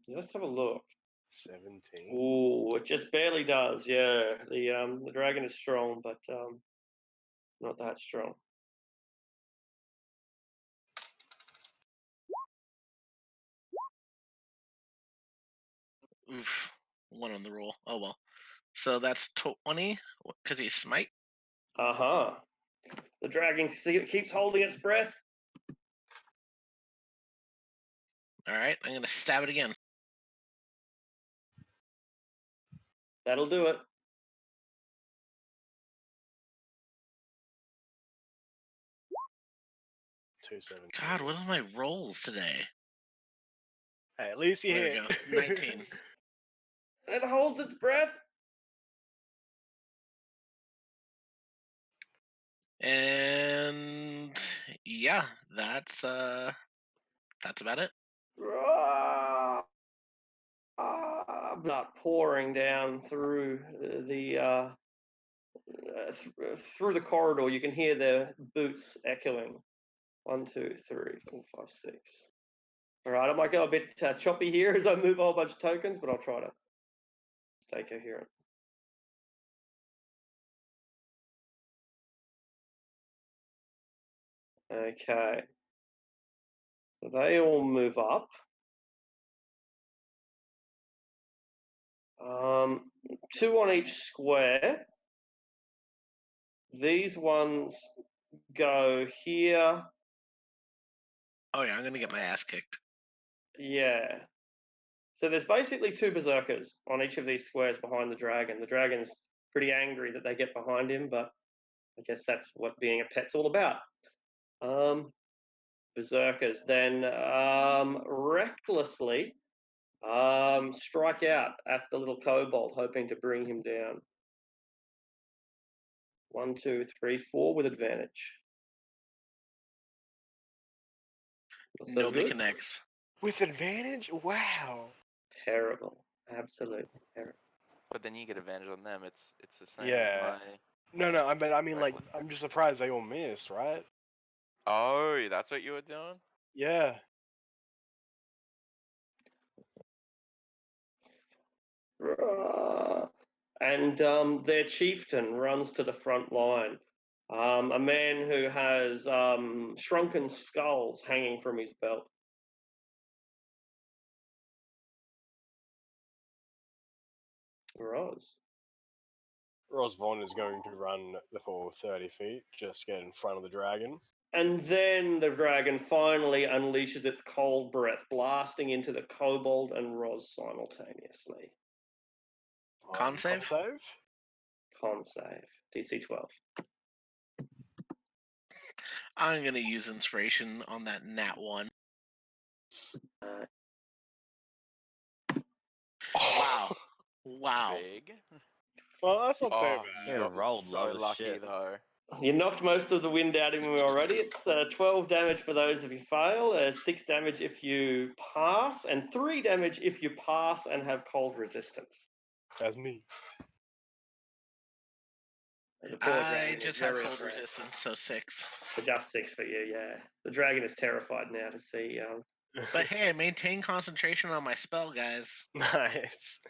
Speaker 4: Let's have a look.
Speaker 5: 17.
Speaker 4: Ooh, it just barely does. Yeah, the dragon is strong, but not that strong.
Speaker 1: Oof, 1 on the roll. Oh well. So that's 20 because he's smite.
Speaker 4: The dragon keeps holding its breath.
Speaker 1: All right, I'm gonna stab it again.
Speaker 4: That'll do it.
Speaker 1: God, what are my rolls today?
Speaker 5: Hey, at least you
Speaker 1: There
Speaker 5: hit.
Speaker 1: we go. 19.
Speaker 4: It holds its breath.
Speaker 1: And yeah, that's about it.
Speaker 4: Blood pouring down through through the corridor. You can hear their boots echoing. 1, 2, 3, 4, 5, 6. All right, I might go a bit choppy here as I move a whole bunch of tokens, but I'll try to stay coherent. Okay. So they all move up. 2 on each square. These ones go here.
Speaker 1: Oh yeah, I'm gonna get my ass kicked.
Speaker 4: Yeah. So there's basically 2 berserkers on each of these squares behind the dragon. The dragon's pretty angry that they get behind him, but I guess that's what being a pet's all about. Berserkers then recklessly strike out at the little kobold, hoping to bring him down. 1, 2, 3, 4 with advantage. Not so
Speaker 1: Nobody
Speaker 4: good.
Speaker 1: connects.
Speaker 5: With advantage? Wow.
Speaker 4: Terrible. Absolutely terrible.
Speaker 2: But then you get advantage on them. It's the same
Speaker 5: Yeah.
Speaker 2: as my.
Speaker 5: No, I mean, like,
Speaker 2: Reckless.
Speaker 5: I'm just surprised they all missed, right?
Speaker 2: Oh, that's what you were doing?
Speaker 5: Yeah.
Speaker 4: And their chieftain runs to the front line. A man who has shrunken skulls hanging from his belt. Roz.
Speaker 5: Rosvon is going to run the full 30 feet, just get in front of the dragon.
Speaker 4: And then the dragon finally unleashes its cold breath, blasting into the kobold and Roz simultaneously.
Speaker 1: Con save?
Speaker 4: Con save. DC 12.
Speaker 1: I'm gonna use inspiration on that nat 1.
Speaker 4: Uh,
Speaker 1: Wow. Wow.
Speaker 2: Big.
Speaker 5: Well, that's not too
Speaker 2: Oh,
Speaker 5: bad.
Speaker 2: you
Speaker 3: Yeah,
Speaker 2: got
Speaker 3: rolled
Speaker 2: so
Speaker 3: low as
Speaker 2: lucky
Speaker 3: shit.
Speaker 2: though.
Speaker 4: You knocked most of the wind out of me already. It's 12 damage for those of you fail, 6 damage if you pass, and 3 damage if you pass and have cold resistance.
Speaker 5: That's me.
Speaker 4: The poor
Speaker 1: I
Speaker 4: dragon is
Speaker 1: just have
Speaker 4: very
Speaker 1: cold
Speaker 4: afraid.
Speaker 1: resistance, so 6.
Speaker 4: So just 6 for you, yeah. The dragon is terrified now to see.
Speaker 1: But hey, I maintain concentration on my spell, guys.
Speaker 5: Nice.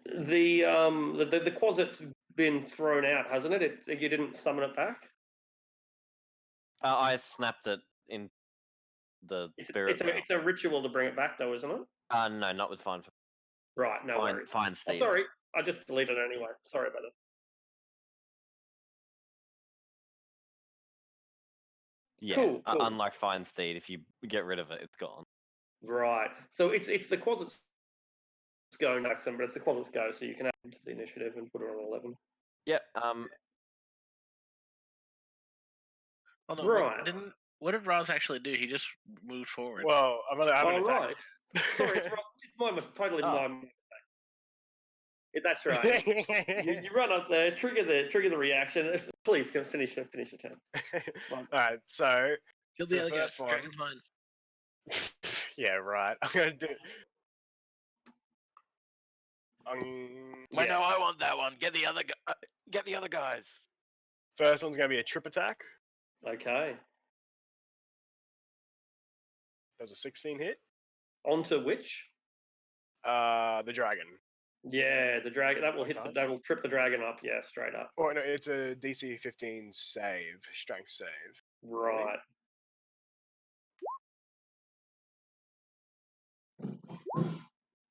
Speaker 4: The Quasit's been thrown out, hasn't it? You didn't summon it back?
Speaker 3: I snapped it in the spirit realm.
Speaker 4: It's a ritual to bring it back, though, isn't it?
Speaker 3: No, not with fine.
Speaker 4: Right, no worries.
Speaker 3: Fine
Speaker 4: Oh,
Speaker 3: Thief.
Speaker 4: sorry, I just deleted it anyway. Sorry about it.
Speaker 3: Yeah,
Speaker 4: Cool, cool.
Speaker 3: unlike Fine Steed, if you get rid of it, it's gone.
Speaker 4: Right. So it's the Quasit's go next, but it's the Quasit's go, so you can add it to the initiative and put it on 11.
Speaker 3: Yep.
Speaker 1: Hold on,
Speaker 4: Right.
Speaker 1: what did Roz actually do? He just moved forward.
Speaker 5: Well, I'm gonna have an
Speaker 4: Oh,
Speaker 5: attack.
Speaker 4: right. Sorry, it's my mistake. Totally
Speaker 3: Oh.
Speaker 4: my mistake. Yeah, that's right. you run up there, trigger the reaction. Please go finish your turn.
Speaker 5: Alright, so
Speaker 1: Kill the
Speaker 5: the
Speaker 1: other guy.
Speaker 5: first one-
Speaker 1: Dragon's mine.
Speaker 5: yeah, right. I'm gonna do.
Speaker 6: Wait,
Speaker 5: Yeah.
Speaker 6: no, I want that one. Get the other get the other guys.
Speaker 5: First one's gonna be a trip attack.
Speaker 4: Okay.
Speaker 5: That was a 16 hit.
Speaker 4: Onto which?
Speaker 5: The dragon.
Speaker 4: Yeah, the dragon. That will hit.
Speaker 5: Does?
Speaker 4: That will trip the dragon up. Yeah, straight up.
Speaker 5: Oh no, it's a DC 15 save, strength save.
Speaker 4: Right.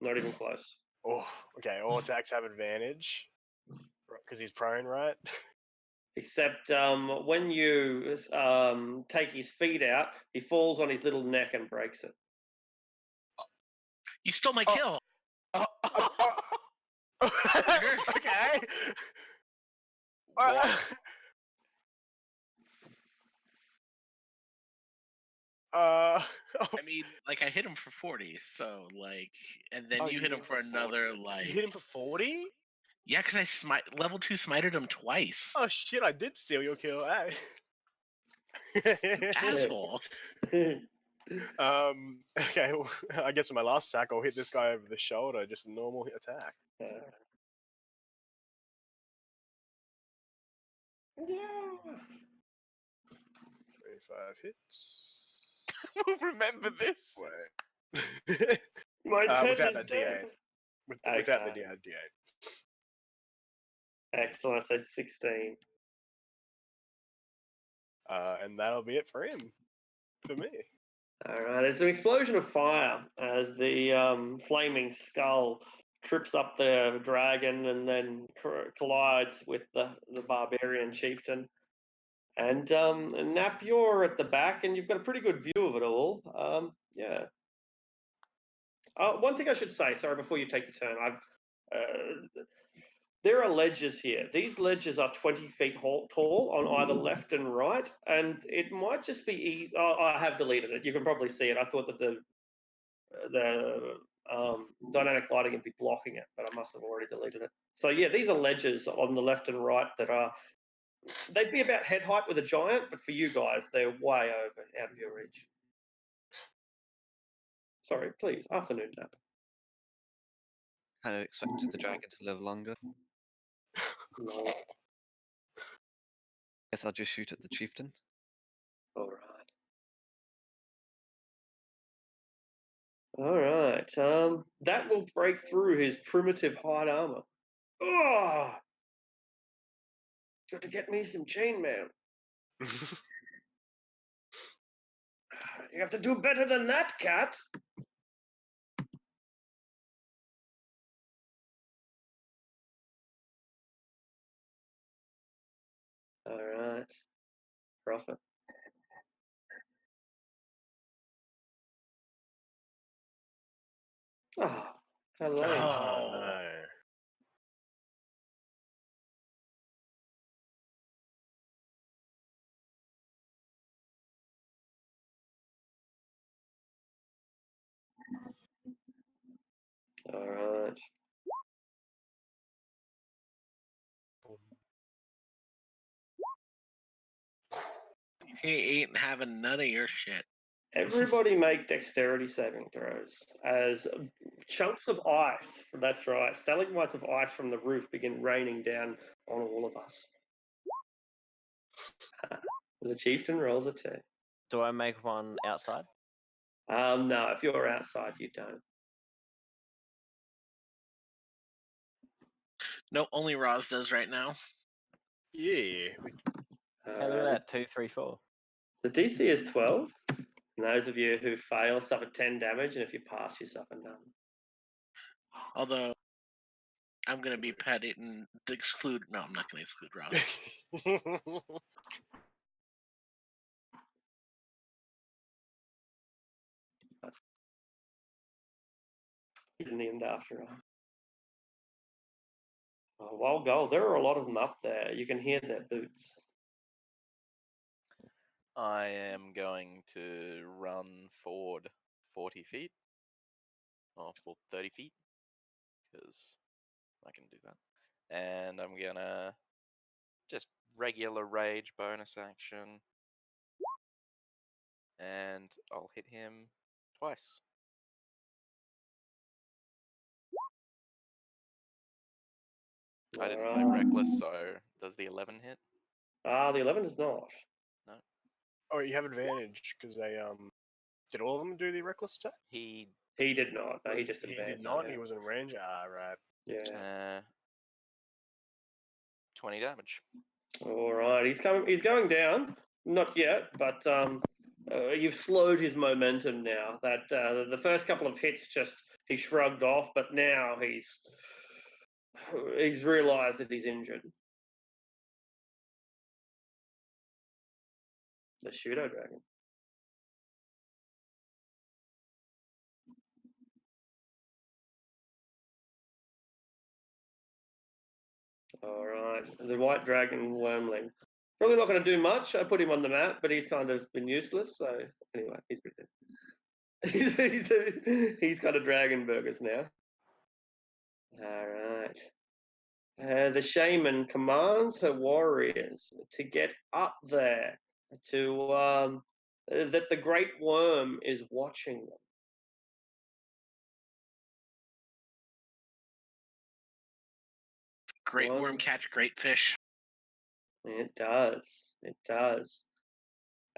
Speaker 4: Not even close.
Speaker 5: Oh, okay. All attacks have advantage because he's prone, right?
Speaker 4: Except when you take his feet out, he falls on his little neck and breaks it.
Speaker 1: You stole my
Speaker 5: Oh.
Speaker 1: kill.
Speaker 5: Okay.
Speaker 2: What?
Speaker 5: I
Speaker 1: I mean, like I hit him for 40, so like, and then
Speaker 2: Oh,
Speaker 1: you
Speaker 2: you
Speaker 1: hit
Speaker 2: hit
Speaker 1: him
Speaker 2: him
Speaker 1: for
Speaker 2: for 40.
Speaker 1: another
Speaker 5: you
Speaker 1: like.
Speaker 5: hit him for 40?
Speaker 1: Yeah, because I level 2 smited him twice.
Speaker 5: Oh shit! I did steal your kill.
Speaker 1: Asshole.
Speaker 5: Okay. Well, I guess in my last attack, I'll hit this guy over the shoulder. Just a normal attack.
Speaker 4: Yeah.
Speaker 5: 25 hits.
Speaker 2: We'll remember this.
Speaker 5: Wait.
Speaker 4: My pet
Speaker 5: without
Speaker 4: is
Speaker 5: that
Speaker 4: dead.
Speaker 5: D8. Without the
Speaker 4: Okay.
Speaker 5: D8.
Speaker 4: Excellent. So 16.
Speaker 5: and that'll be it for him. For me.
Speaker 4: All right, there's an explosion of fire as the flaming skull trips up the dragon and then collides with the barbarian chieftain. And Nap, you're at the back, and you've got a pretty good view of it all. Yeah. One thing I should say, sorry, before you take your turn, there are ledges here. These ledges are 20 feet tall on either left and right, and it might just be. I have deleted it. You can probably see it. I thought that the dynamic lighting would be blocking it, but I must have already deleted it. So yeah, these are ledges on the left and right that are. They'd be about head height with a giant, but for you guys, they're way over out of your reach. Sorry, please, afternoon nap.
Speaker 7: Kind of expected the dragon to live longer.
Speaker 4: No.
Speaker 7: Guess I'll just shoot at the chieftain.
Speaker 4: All right. All right. That will break through his primitive hide armor. Oh! Got to get me some chainmail. You have to do better than that, cat. All right. Profit. Ah, hello.
Speaker 1: Oh.
Speaker 4: All right.
Speaker 1: He ain't having none of your shit.
Speaker 4: Everybody make dexterity saving throws as chunks of ice, that's right, stalagmites of ice from the roof begin raining down on all of us. The chieftain rolls a 10.
Speaker 3: Do I make one outside?
Speaker 4: No, if you're outside, you don't.
Speaker 1: No, only Roz does right now.
Speaker 5: Yeah.
Speaker 3: Hey, look at that, 2, 3, 4.
Speaker 4: The DC is 12. And those of you who fail suffer 10 damage, and if you pass, you suffer none.
Speaker 1: Although, I'm going to be petty and exclude. No, I'm not going to exclude Roz.
Speaker 4: Named after her. Oh, wild gold. There are a lot of them up there. You can hear their boots.
Speaker 2: I am going to run forward 40 feet. Or well, 30 feet. Because I can do that. And I'm gonna just regular rage bonus action. And I'll hit him twice. I didn't say reckless, so does the 11 hit?
Speaker 4: The 11 does not.
Speaker 5: Oh, you have advantage because they did all of them do the reckless attack?
Speaker 2: He
Speaker 4: He did not. No, he just
Speaker 5: He
Speaker 4: advanced.
Speaker 5: did not.
Speaker 4: Yeah.
Speaker 5: He was in range. Ah, right.
Speaker 4: Yeah.
Speaker 2: 20 damage.
Speaker 4: All right. He's going down. Not yet, but you've slowed his momentum now. That the first couple of hits he shrugged off, but now he's realised that he's injured. The pseudo dragon. All right, the white dragon wormling. Probably not going to do much. I put him on the map, but he's kind of been useless. So anyway, he's pretty dead. he's got a dragon burgers now. All right. The shaman commands her warriors to get up there to that the great worm is watching them.
Speaker 1: Great worm catch great fish.
Speaker 4: It does. It does.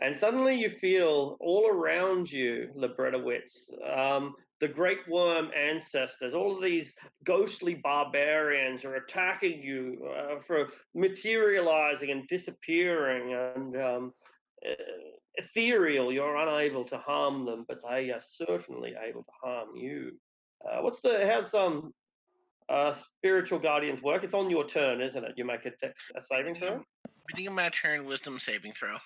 Speaker 4: And suddenly you feel all around you, Libretowitz, the great worm ancestors, all of these ghostly barbarians are attacking you for materializing and disappearing. And ethereal. You're unable to harm them, but they are certainly able to harm you. How's spiritual guardians work? It's on your turn, isn't it? You make a saving throw.
Speaker 1: Beginning of my turn, wisdom saving throw.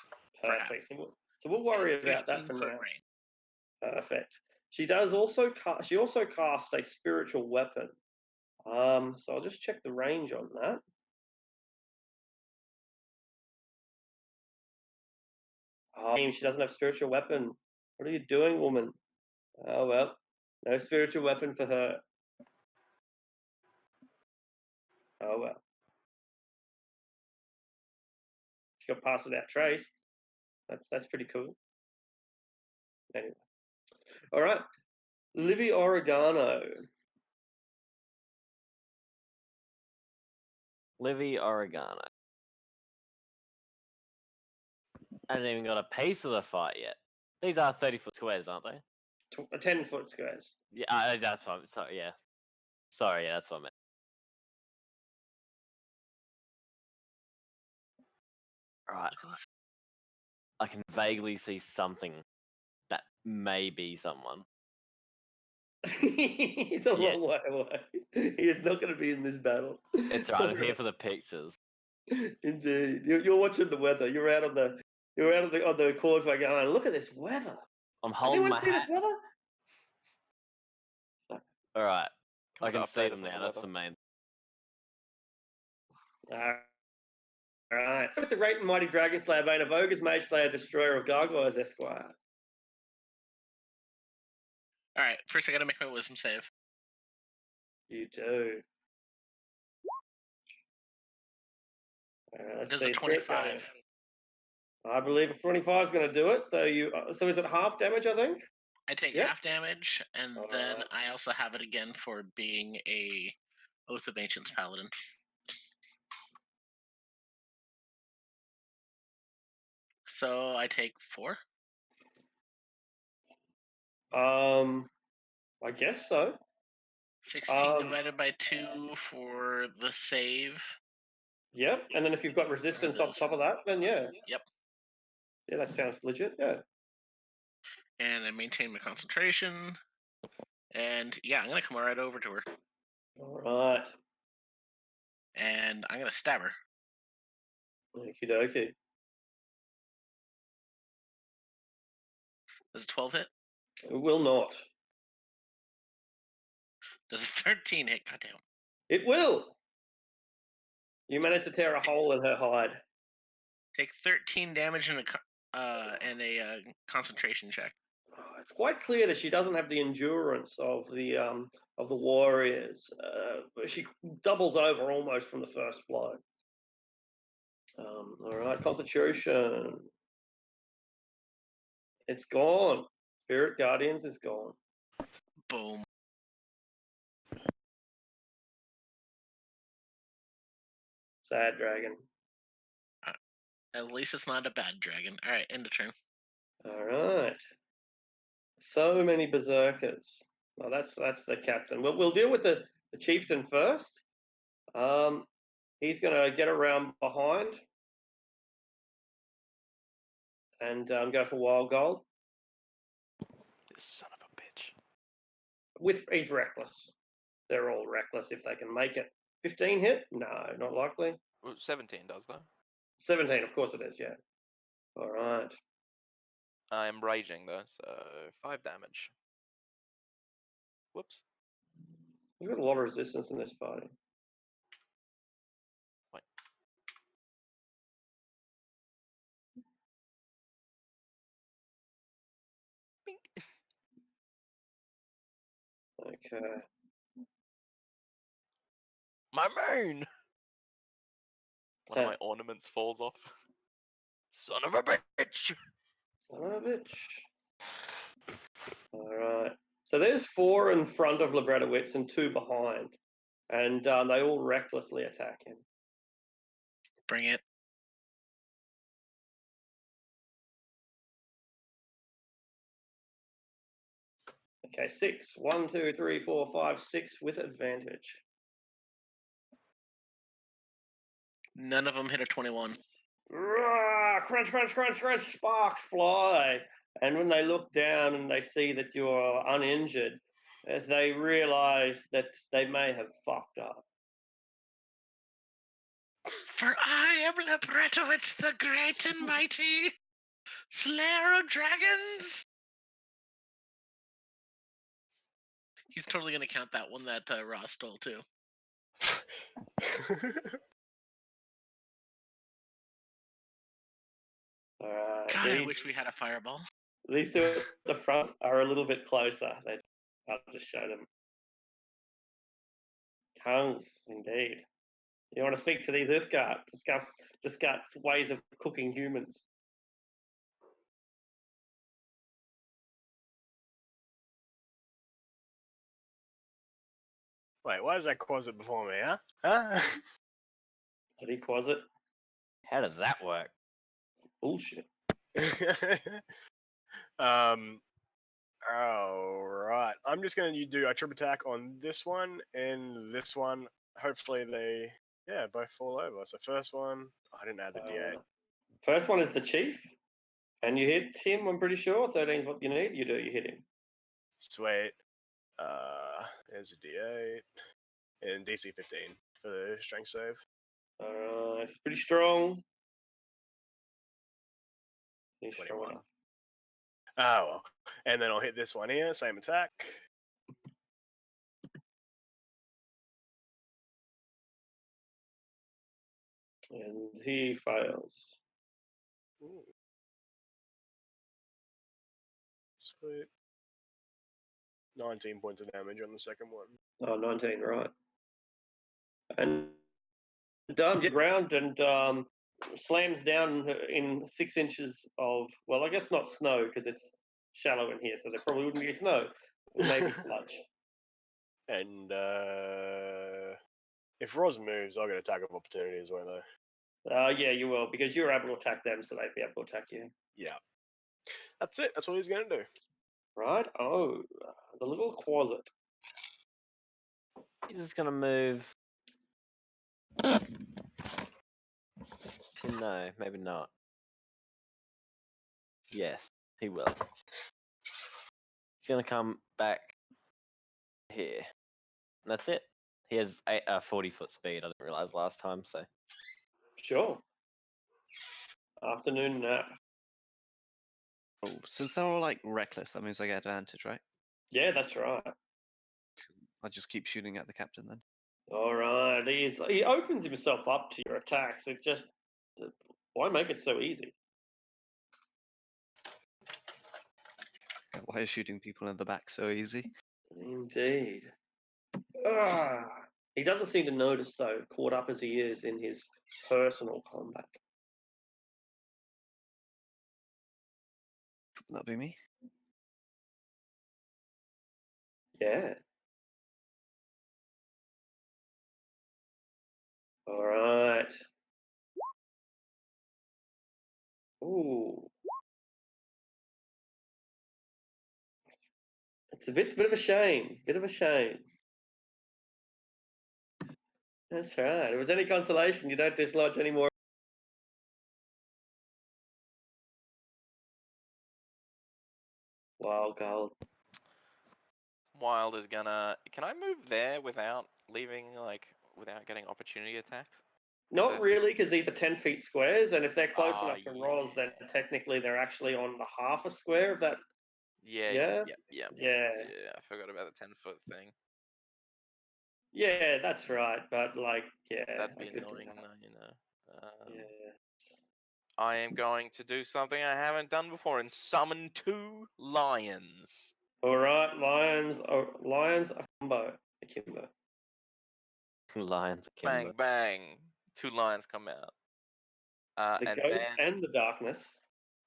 Speaker 1: for half.
Speaker 4: Perfect. So we'll worry
Speaker 1: And
Speaker 4: about that for
Speaker 1: 15-foot
Speaker 4: now.
Speaker 1: range.
Speaker 4: Perfect. She does also she also casts a spiritual weapon. So I'll just check the range on that. She doesn't have spiritual weapon. What are you doing, woman? Oh well, no spiritual weapon for her. Oh well. She got past without trace. That's pretty cool. Anyway. All right. Livy Oregano.
Speaker 3: Livy Oregano. Hasn't even got a piece of the fight yet. These are 30-foot squares, aren't they?
Speaker 4: 10-foot squares.
Speaker 3: Yeah, that's what I'm sorry. Yeah, sorry. Yeah, that's what I meant. Right. I can vaguely see something that may be someone.
Speaker 4: He's a
Speaker 3: Yeah.
Speaker 4: long way away. He is not going to be in this battle.
Speaker 3: It's right. I'm here for the pictures.
Speaker 4: Indeed, you're watching the weather. You're out on the causeway going. Look at this weather.
Speaker 3: I'm
Speaker 4: Does
Speaker 3: holding
Speaker 4: anyone
Speaker 3: my
Speaker 4: see
Speaker 3: hat.
Speaker 4: this weather?
Speaker 3: All right.
Speaker 2: Come
Speaker 3: I
Speaker 2: on,
Speaker 3: can see
Speaker 2: update
Speaker 3: them
Speaker 2: us on
Speaker 3: now.
Speaker 2: the
Speaker 3: That's
Speaker 2: weather.
Speaker 3: the main.
Speaker 4: All right. With the great and mighty Dragon Slayer, Bane of Ogres, Mage Slayer, Destroyer of Gargoyles, Esquire.
Speaker 1: All right, first I gotta make my wisdom save.
Speaker 4: You do. Let's
Speaker 1: Does
Speaker 4: see,
Speaker 1: a
Speaker 4: Spirit
Speaker 1: 25.
Speaker 4: Guardians. I believe a 25 is going to do it. So so is it half damage? I think.
Speaker 1: I take
Speaker 4: Yep.
Speaker 1: half damage, and then
Speaker 4: Alright.
Speaker 1: I also have it again for being a Oath of Ancients paladin. So I take 4.
Speaker 4: I guess so.
Speaker 1: 16 divided by 2 for the save.
Speaker 4: Yep. And then if you've got resistance on top of that, then yeah.
Speaker 1: Yep.
Speaker 4: Yeah, that sounds legit. Yeah.
Speaker 1: And I maintain my concentration. And yeah, I'm gonna come right over to her.
Speaker 4: All right.
Speaker 1: And I'm gonna stab her.
Speaker 4: Okie dokie.
Speaker 1: Does a 12 hit?
Speaker 4: It will not.
Speaker 1: Does a 13 hit? Goddamn.
Speaker 4: It will. You managed to tear a hole in her hide.
Speaker 1: Take 13 damage and a concentration check.
Speaker 4: It's quite clear that she doesn't have the endurance of the warriors. She doubles over almost from the first blow. All right, Constitution. It's gone. Spirit Guardians is gone.
Speaker 1: Boom.
Speaker 4: Sad dragon.
Speaker 1: At least it's not a bad dragon. All right, end of turn.
Speaker 4: All right. So many berserkers. Well, that's the captain. We'll deal with the chieftain first. He's going to get around behind and go for wild gold.
Speaker 2: This son of a bitch.
Speaker 4: He's reckless. They're all reckless if they can make it. 15 hit? No, not likely.
Speaker 2: Well, 17 does though.
Speaker 4: 17, of course it is. Yeah. All right.
Speaker 2: I'm raging though, so 5 damage. Whoops.
Speaker 4: We've got a lot of resistance in this party.
Speaker 2: Wait. Bink.
Speaker 4: Okay.
Speaker 2: My moon! One of my ornaments falls off. Son of a bitch!
Speaker 4: Son of a bitch. All right. So there's 4 in front of Libretowitz and 2 behind. And they all recklessly attack him.
Speaker 1: Bring it.
Speaker 4: Okay, 6. 1, 2, 3, 4, 5, 6 with advantage.
Speaker 1: None of them hit a 21.
Speaker 4: crunch, crunch, crunch, crunch, sparks fly. And when they look down and they see that you are uninjured, they realize that they may have fucked up.
Speaker 1: For I am Lebretowitz, the great and mighty Slayer of Dragons. He's totally gonna count that one that Ross stole too. God, I wish we had a fireball.
Speaker 4: These two at the front are a little bit closer. I'll just show them. Tongues, indeed. You want to speak to these Uthgard? Discuss ways of cooking humans.
Speaker 5: Wait, why is that closet before me, huh? Huh?
Speaker 4: Bloody closet.
Speaker 3: How does that work?
Speaker 4: Bullshit.
Speaker 5: Alright. I'm just going to do a trip attack on this one and this one. Hopefully they, both fall over. So first one, I didn't add the D8.
Speaker 4: First one is the chief, and you hit him. I'm pretty sure 13 is what you need. You do. You hit him.
Speaker 5: Sweet. There's a D8 and DC 15 for the strength save.
Speaker 4: Alright, it's pretty strong. He's strong
Speaker 5: 21.
Speaker 4: enough.
Speaker 5: Oh well. And then I'll hit this one here, same attack.
Speaker 4: And he fails.
Speaker 5: Ooh. Sweet. 19 points of damage on the second one.
Speaker 4: Oh, 19, right. And Dom gets ground and slams down in 6 inches of, well, I guess not snow because it's shallow in here, so there probably wouldn't be snow. Maybe sludge.
Speaker 5: And if Roz moves, I'll get attack of opportunity as well, though.
Speaker 4: Yeah, you will, because you're able to attack them, so they'd be able to attack you.
Speaker 5: Yeah. That's it. That's what he's going to do.
Speaker 4: Right? Oh, the little closet.
Speaker 3: He's just gonna move. No, maybe not. Yes, he will. He's gonna come back here. And that's it. He has 40-foot speed. I didn't realize last time, so.
Speaker 4: Sure. Afternoon nap.
Speaker 7: Oh, since they're all like reckless, that means I get advantage, right?
Speaker 4: Yeah, that's right.
Speaker 7: I just keep shooting at the captain then.
Speaker 4: All right. He opens himself up to your attacks. It's just, why make it so easy?
Speaker 7: Why is shooting people in the back so easy?
Speaker 4: Indeed. He doesn't seem to notice, though, caught up as he is in his personal combat.
Speaker 7: That'd be me.
Speaker 4: Yeah. All right. Ooh. It's a bit of a shame. Bit of a shame. That's right. If it was any consolation, you don't dislodge any more. Wild gold.
Speaker 2: Wild is gonna. Can I move there without leaving, without getting opportunity attacked?
Speaker 4: Not
Speaker 2: There's-
Speaker 4: really, because these are 10 feet squares, and if they're close
Speaker 2: Ah,
Speaker 4: enough to Roz, then technically they're actually on the half a square of that.
Speaker 2: Yeah.
Speaker 4: Yeah?
Speaker 2: Yeah.
Speaker 4: Yeah.
Speaker 2: Yeah. I forgot about the 10-foot thing.
Speaker 4: Yeah, that's right. But, yeah.
Speaker 2: That'd
Speaker 4: I
Speaker 2: be
Speaker 4: could do
Speaker 2: annoying,
Speaker 4: that.
Speaker 2: though, you know.
Speaker 4: Yeah.
Speaker 2: I am going to do something I haven't done before and summon 2 lions.
Speaker 4: All right, lions akimbo. Akimbo.
Speaker 3: Lions
Speaker 2: Bang,
Speaker 3: akimbo.
Speaker 2: bang. 2 lions come out.
Speaker 4: The
Speaker 2: And
Speaker 4: ghost
Speaker 2: then
Speaker 4: and the darkness.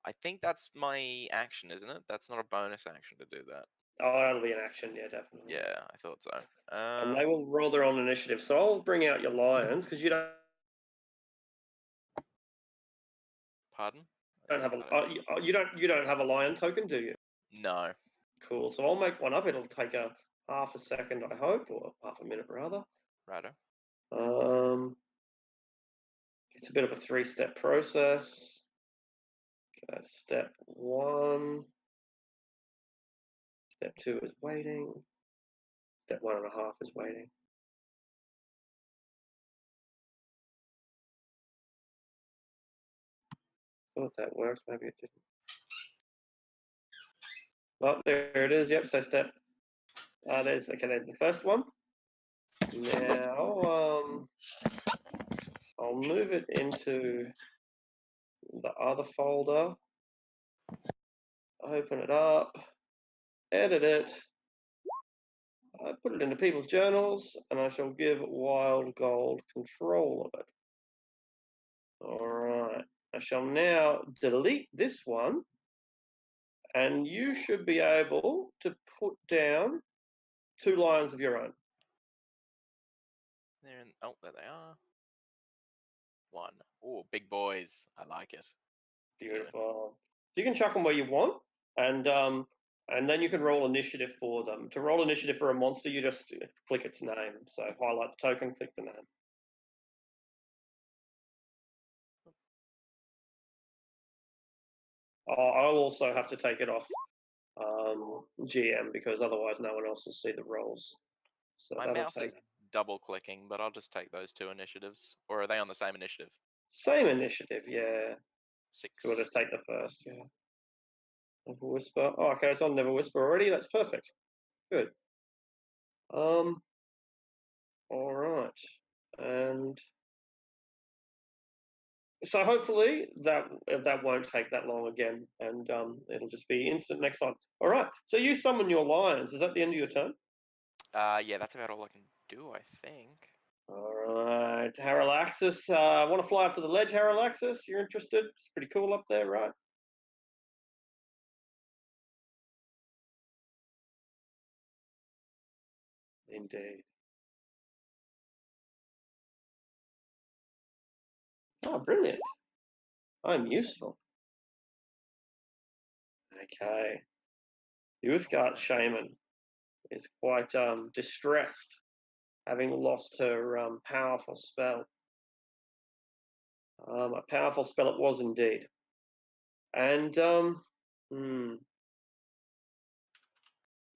Speaker 2: I think that's my action, isn't it? That's not a bonus action to do that.
Speaker 4: Oh, that'll be an action, yeah, definitely.
Speaker 2: Yeah, I thought so.
Speaker 4: And they will roll their own initiative. So I'll bring out your lions because you don't
Speaker 2: Pardon?
Speaker 4: have a you don't have a lion token, do you?
Speaker 2: No.
Speaker 4: Cool. So I'll make one up. It'll take a half a second, I hope, or half a minute rather.
Speaker 2: Righto.
Speaker 4: It's a bit of a 3-step process. That's step 1. Step 2 is waiting. Step 1.5 is waiting. Thought that worked. Maybe it didn't. Oh, there it is. Yep. So step. There's the first one. Now, I'll move it into the other folder. Open it up. Edit it. I put it into people's journals, and I shall give Wild Gold control of it. All right. I shall now delete this one, and you should be able to put down 2 lines of your own.
Speaker 2: Oh, there they are. 1. Oh, big boys. I like it.
Speaker 4: Beautiful. So you can chuck them where you want, and then you can roll initiative for them. To roll initiative for a monster, you just click its name. So highlight the token, click the name. I'll also have to take it off GM because otherwise no one else will see the rolls. So
Speaker 2: My
Speaker 4: that'll
Speaker 2: mouse
Speaker 4: take
Speaker 2: is double clicking, but I'll just take those 2 initiatives. Or are they on the same initiative?
Speaker 4: same initiative, yeah.
Speaker 2: 6.
Speaker 4: So we'll just take the first, yeah. Never Whisper. Oh, okay, it's on Never Whisper already. That's perfect. Good. All right, and so hopefully that won't take that long again, and it'll just be instant next time. All right. So you summon your lions. Is that the end of your turn?
Speaker 2: Yeah, that's about all I can do, I think.
Speaker 4: All right, Haralaxis. Want to fly up to the ledge, Haralaxis? You're interested? It's pretty cool up there, right? Indeed. Oh, brilliant. I'm useful. Okay. Uthgard Shaman is quite distressed, having lost her powerful spell. A powerful spell it was indeed. And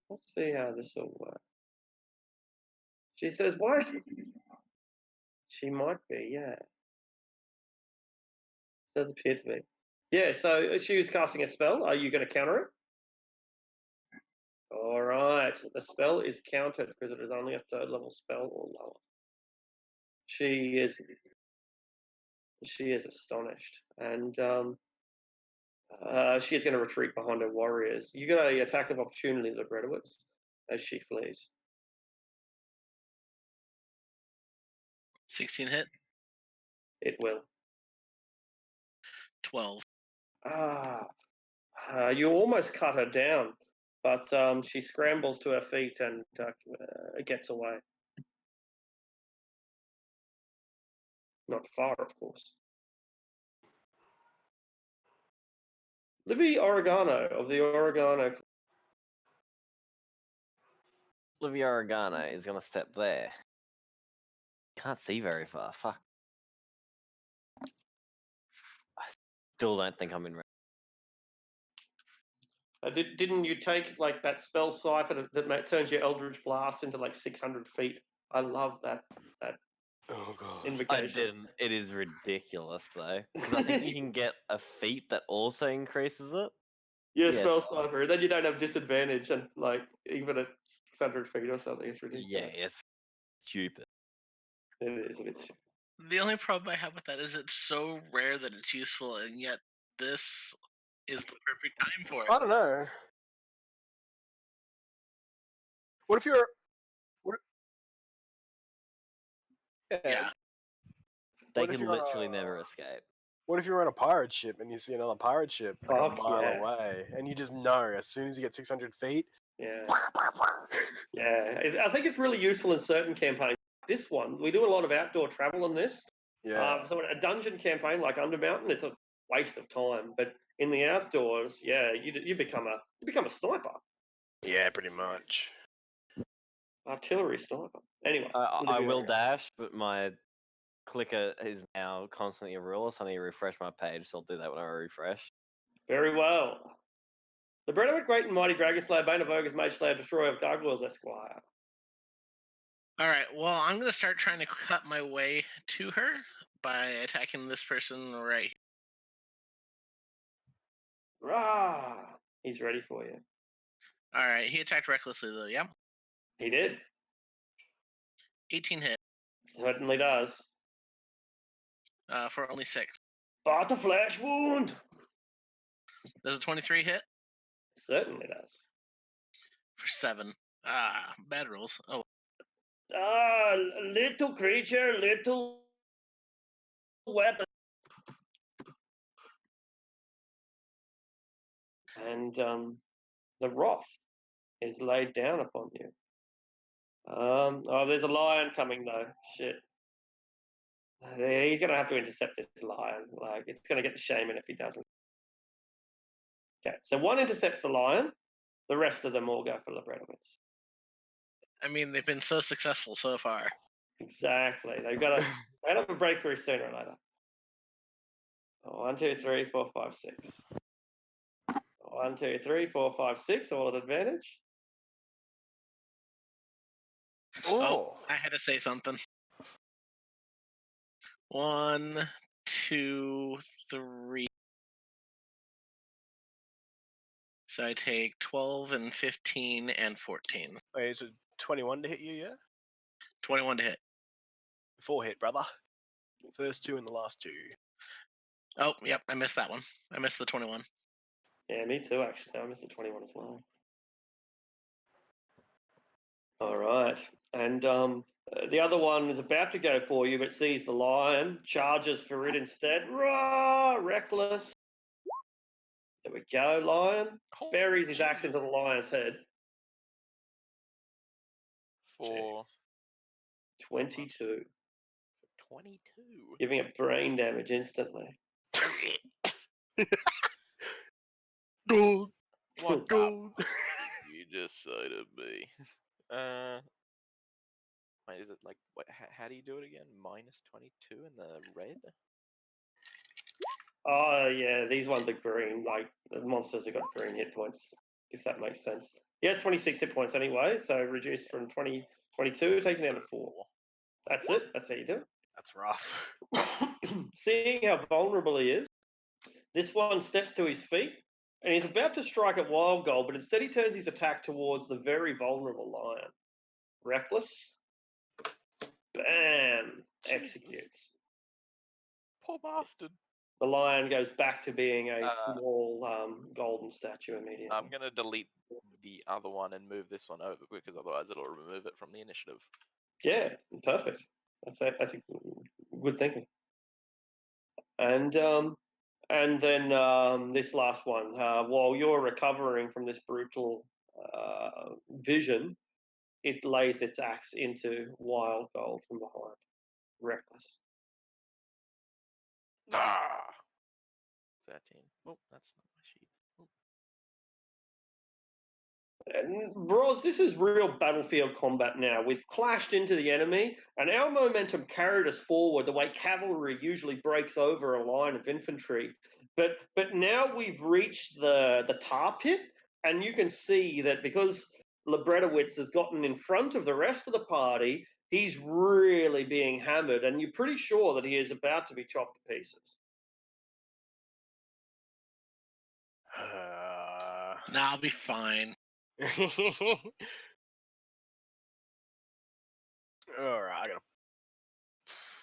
Speaker 4: let's see how this will work. She says, "Why?" She might be, yeah. Does appear to be. Yeah. So she was casting a spell. Are you going to counter it? All right. The spell is countered because it is only a 3rd level spell or lower. She is astonished, and she is going to retreat behind her warriors. You get an attack of opportunity, Libretowitz, as she flees.
Speaker 1: 16 hit.
Speaker 4: It will.
Speaker 1: 12.
Speaker 4: You almost cut her down, but she scrambles to her feet and gets away. Not far, of course. Livy Oregano of the Oregano.
Speaker 3: Livy Oregano is going to step there. Can't see very far. Fuck. I still don't think I'm in range.
Speaker 4: Didn't you take like that spell cipher that turns your Eldritch Blast into like 600 feet? I love that
Speaker 5: Oh god.
Speaker 4: invocation.
Speaker 3: I didn't. It is ridiculous though, because I think you can get a feat that also increases it.
Speaker 4: Yeah,
Speaker 3: Yes.
Speaker 4: spell sniper. Then you don't have disadvantage, and like even at 600 feet or something, it's
Speaker 3: Yeah,
Speaker 4: ridiculous.
Speaker 3: it's stupid.
Speaker 4: It is a bit stupid.
Speaker 1: The only problem I have with that is it's so rare that it's useful, and yet this is the perfect time for
Speaker 5: I
Speaker 1: it.
Speaker 5: don't know. What if you're? What?
Speaker 1: Yeah.
Speaker 3: They
Speaker 5: What if
Speaker 3: can
Speaker 5: you're on
Speaker 3: literally
Speaker 5: a-
Speaker 3: never escape.
Speaker 5: What if you're on a pirate ship and you see another pirate ship like
Speaker 4: Fuck
Speaker 5: a mile
Speaker 4: yes.
Speaker 5: away, and you just know as soon as you get 600 feet,
Speaker 4: Yeah, yeah. I think it's really useful in certain campaigns. This one, we do a lot of outdoor travel in this.
Speaker 5: yeah,
Speaker 4: So a dungeon campaign like Undermountain, it's a waste of time. But in the outdoors, yeah, you become a sniper,
Speaker 5: yeah, pretty much.
Speaker 4: artillery sniper. Anyway,
Speaker 3: I will dash, but my clicker is now constantly a ruler, so I need to refresh my page. So I'll do that when I refresh.
Speaker 4: Very well. The Brennewick Great and Mighty Dragon Slayer, Bane of Ogres, Mage Slayer, Destroyer of Gargoyles, Esquire.
Speaker 1: All right. Well, I'm gonna start trying to cut my way to her by attacking this person right.
Speaker 4: Rah! He's ready for you.
Speaker 1: All right. He attacked recklessly though. Yeah.
Speaker 4: He did.
Speaker 1: 18 hit
Speaker 4: Certainly does.
Speaker 1: for only 6.
Speaker 4: But a flesh wound.
Speaker 1: There's a 23 hit
Speaker 4: Certainly does.
Speaker 1: for 7. Ah, bad rolls. Oh,
Speaker 4: Ah, little creature, little weapon. And the wrath is laid down upon you. Oh, there's a lion coming though. Shit. He's gonna have to intercept this lion. Like, it's gonna get the shaman if he doesn't. Okay, so one intercepts the lion. The rest of them all go for Libretowitz.
Speaker 1: I mean, they've been so successful so far.
Speaker 4: Exactly. They've got to have a breakthrough sooner or later. 1, 2, 3, 4, 5, 6. 1, 2, 3, 4, 5, 6, all at advantage.
Speaker 1: Oh, I had to say something. 1, 2, 3. So I take 12 and 15 and 14.
Speaker 5: Wait, is it 21 to hit you, yeah?
Speaker 1: 21 to hit.
Speaker 5: 4 hit, brother. First 2 and the last 2.
Speaker 1: Oh, yep, I missed that one. I missed the 21.
Speaker 4: Yeah, me too, actually. I missed the 21 as well. All right. And the other one is about to go for you, but sees the lion, charges for it instead. Rah! Reckless. There we go, lion.
Speaker 2: Oh,
Speaker 4: Buries his axe
Speaker 2: Jesus.
Speaker 4: into the lion's head.
Speaker 2: For
Speaker 5: Jeez.
Speaker 4: 22.
Speaker 2: 22.
Speaker 4: Giving it brain damage instantly.
Speaker 5: Gold.
Speaker 2: What
Speaker 5: Gold.
Speaker 2: you decided me. Wait, is it like what? How do you do it again? Minus 22 in the red?
Speaker 4: Oh, yeah, these ones are green. Like, the monsters have got green hit points, if that makes sense. He has 26 hit points anyway, so reduced from 22, takes him down to 4. That's it. That's how you do it.
Speaker 5: That's rough.
Speaker 4: Seeing how vulnerable he is, this one steps to his feet and he's about to strike at Wild Gold, but instead he turns his attack towards the very vulnerable lion. Reckless. Bam! Executes.
Speaker 2: Poor bastard.
Speaker 4: The lion goes back to being a
Speaker 2: Uh,
Speaker 4: small golden statue immediately.
Speaker 2: I'm gonna delete the other one and move this one over because otherwise it'll remove it from the initiative.
Speaker 4: Yeah, perfect. That's a good thinking. And then this last one, while you're recovering from this brutal vision, it lays its axe into Wild Gold from behind. Reckless.
Speaker 2: Ah! 13. Oh, that's not my sheet. Oh.
Speaker 4: And Bros, this is real battlefield combat now. We've clashed into the enemy, and our momentum carried us forward the way cavalry usually breaks over a line of infantry. But now we've reached the tar pit, and you can see that because Libretowitz has gotten in front of the rest of the party, he's really being hammered, and you're pretty sure that he is about to be chopped to pieces.
Speaker 1: Nah, I'll be fine.
Speaker 5: Alright, I gotta.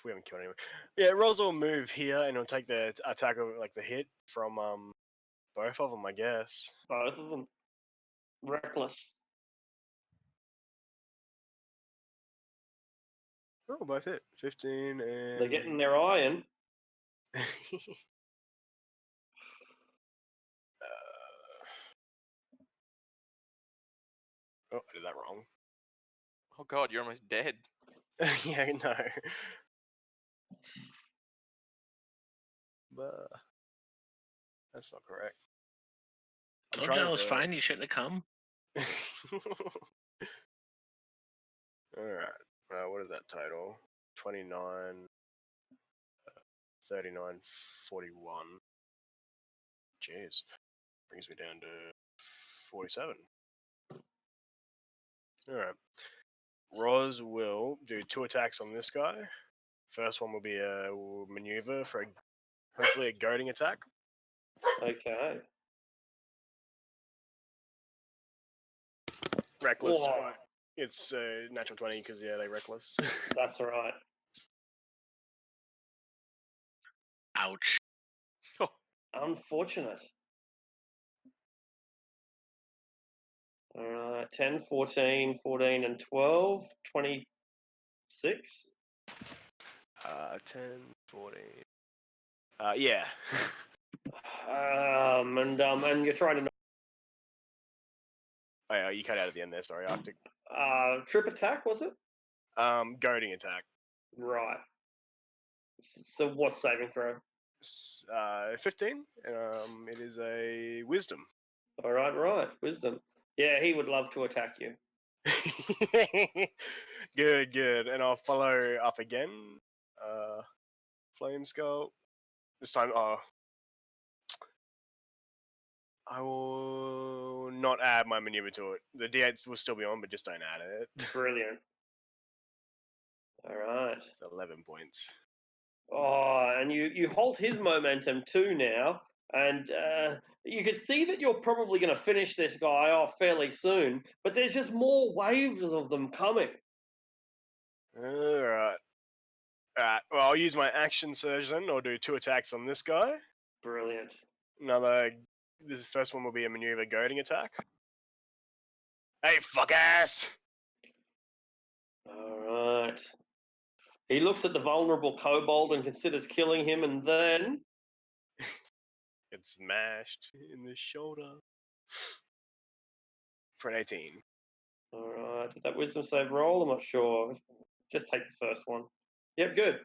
Speaker 5: We haven't killed anyone. Yeah, Roz will move here and he'll take the attack of like the hit from both of them, I guess.
Speaker 4: Both of them. Reckless.
Speaker 5: Oh, both hit. 15 and.
Speaker 4: They're getting their iron.
Speaker 5: Oh, I did that wrong.
Speaker 2: Oh god, you're almost dead.
Speaker 5: Yeah, I know. But that's not correct.
Speaker 1: Told you I was fine. You shouldn't have come.
Speaker 5: Alright. What is that title? 29, 39, 41. Jeez. Brings me down to 47. Alright. Roz will do 2 attacks on this guy. First one will be a maneuver for hopefully a goading attack.
Speaker 4: Okay.
Speaker 5: Reckless.
Speaker 4: Whoa.
Speaker 5: It's natural 20 because they reckless.
Speaker 4: That's all right.
Speaker 1: Ouch.
Speaker 4: Unfortunate. All right. 10, 14, 14, and 12. 26.
Speaker 5: 10, 14. Yeah.
Speaker 4: And you're trying to
Speaker 5: Oh, yeah, you cut out at the end there. Sorry, Arctic.
Speaker 4: trip attack, was it?
Speaker 5: Goading attack.
Speaker 4: Right. So what's saving throw?
Speaker 5: 15. It is a wisdom.
Speaker 4: All right. Wisdom. Yeah, he would love to attack you.
Speaker 5: Good. And I'll follow up again. Flame Skull. This time, I will not add my maneuver to it. The D8s will still be on, but just don't add it.
Speaker 4: Brilliant. All right.
Speaker 5: It's 11 points.
Speaker 4: Oh, and you hold his momentum too now, and you can see that you're probably going to finish this guy off fairly soon. But there's just more waves of them coming.
Speaker 5: Alright. Well, I'll use my action surge then. I'll do 2 attacks on this guy.
Speaker 4: Brilliant.
Speaker 5: This first one will be a maneuver goading attack. Hey, fuck ass!
Speaker 4: All right. He looks at the vulnerable kobold and considers killing him, and then
Speaker 5: It's smashed in the shoulder. For an 18.
Speaker 4: all right. Did that wisdom save roll? I'm not sure. Just take the first one. Yep, good.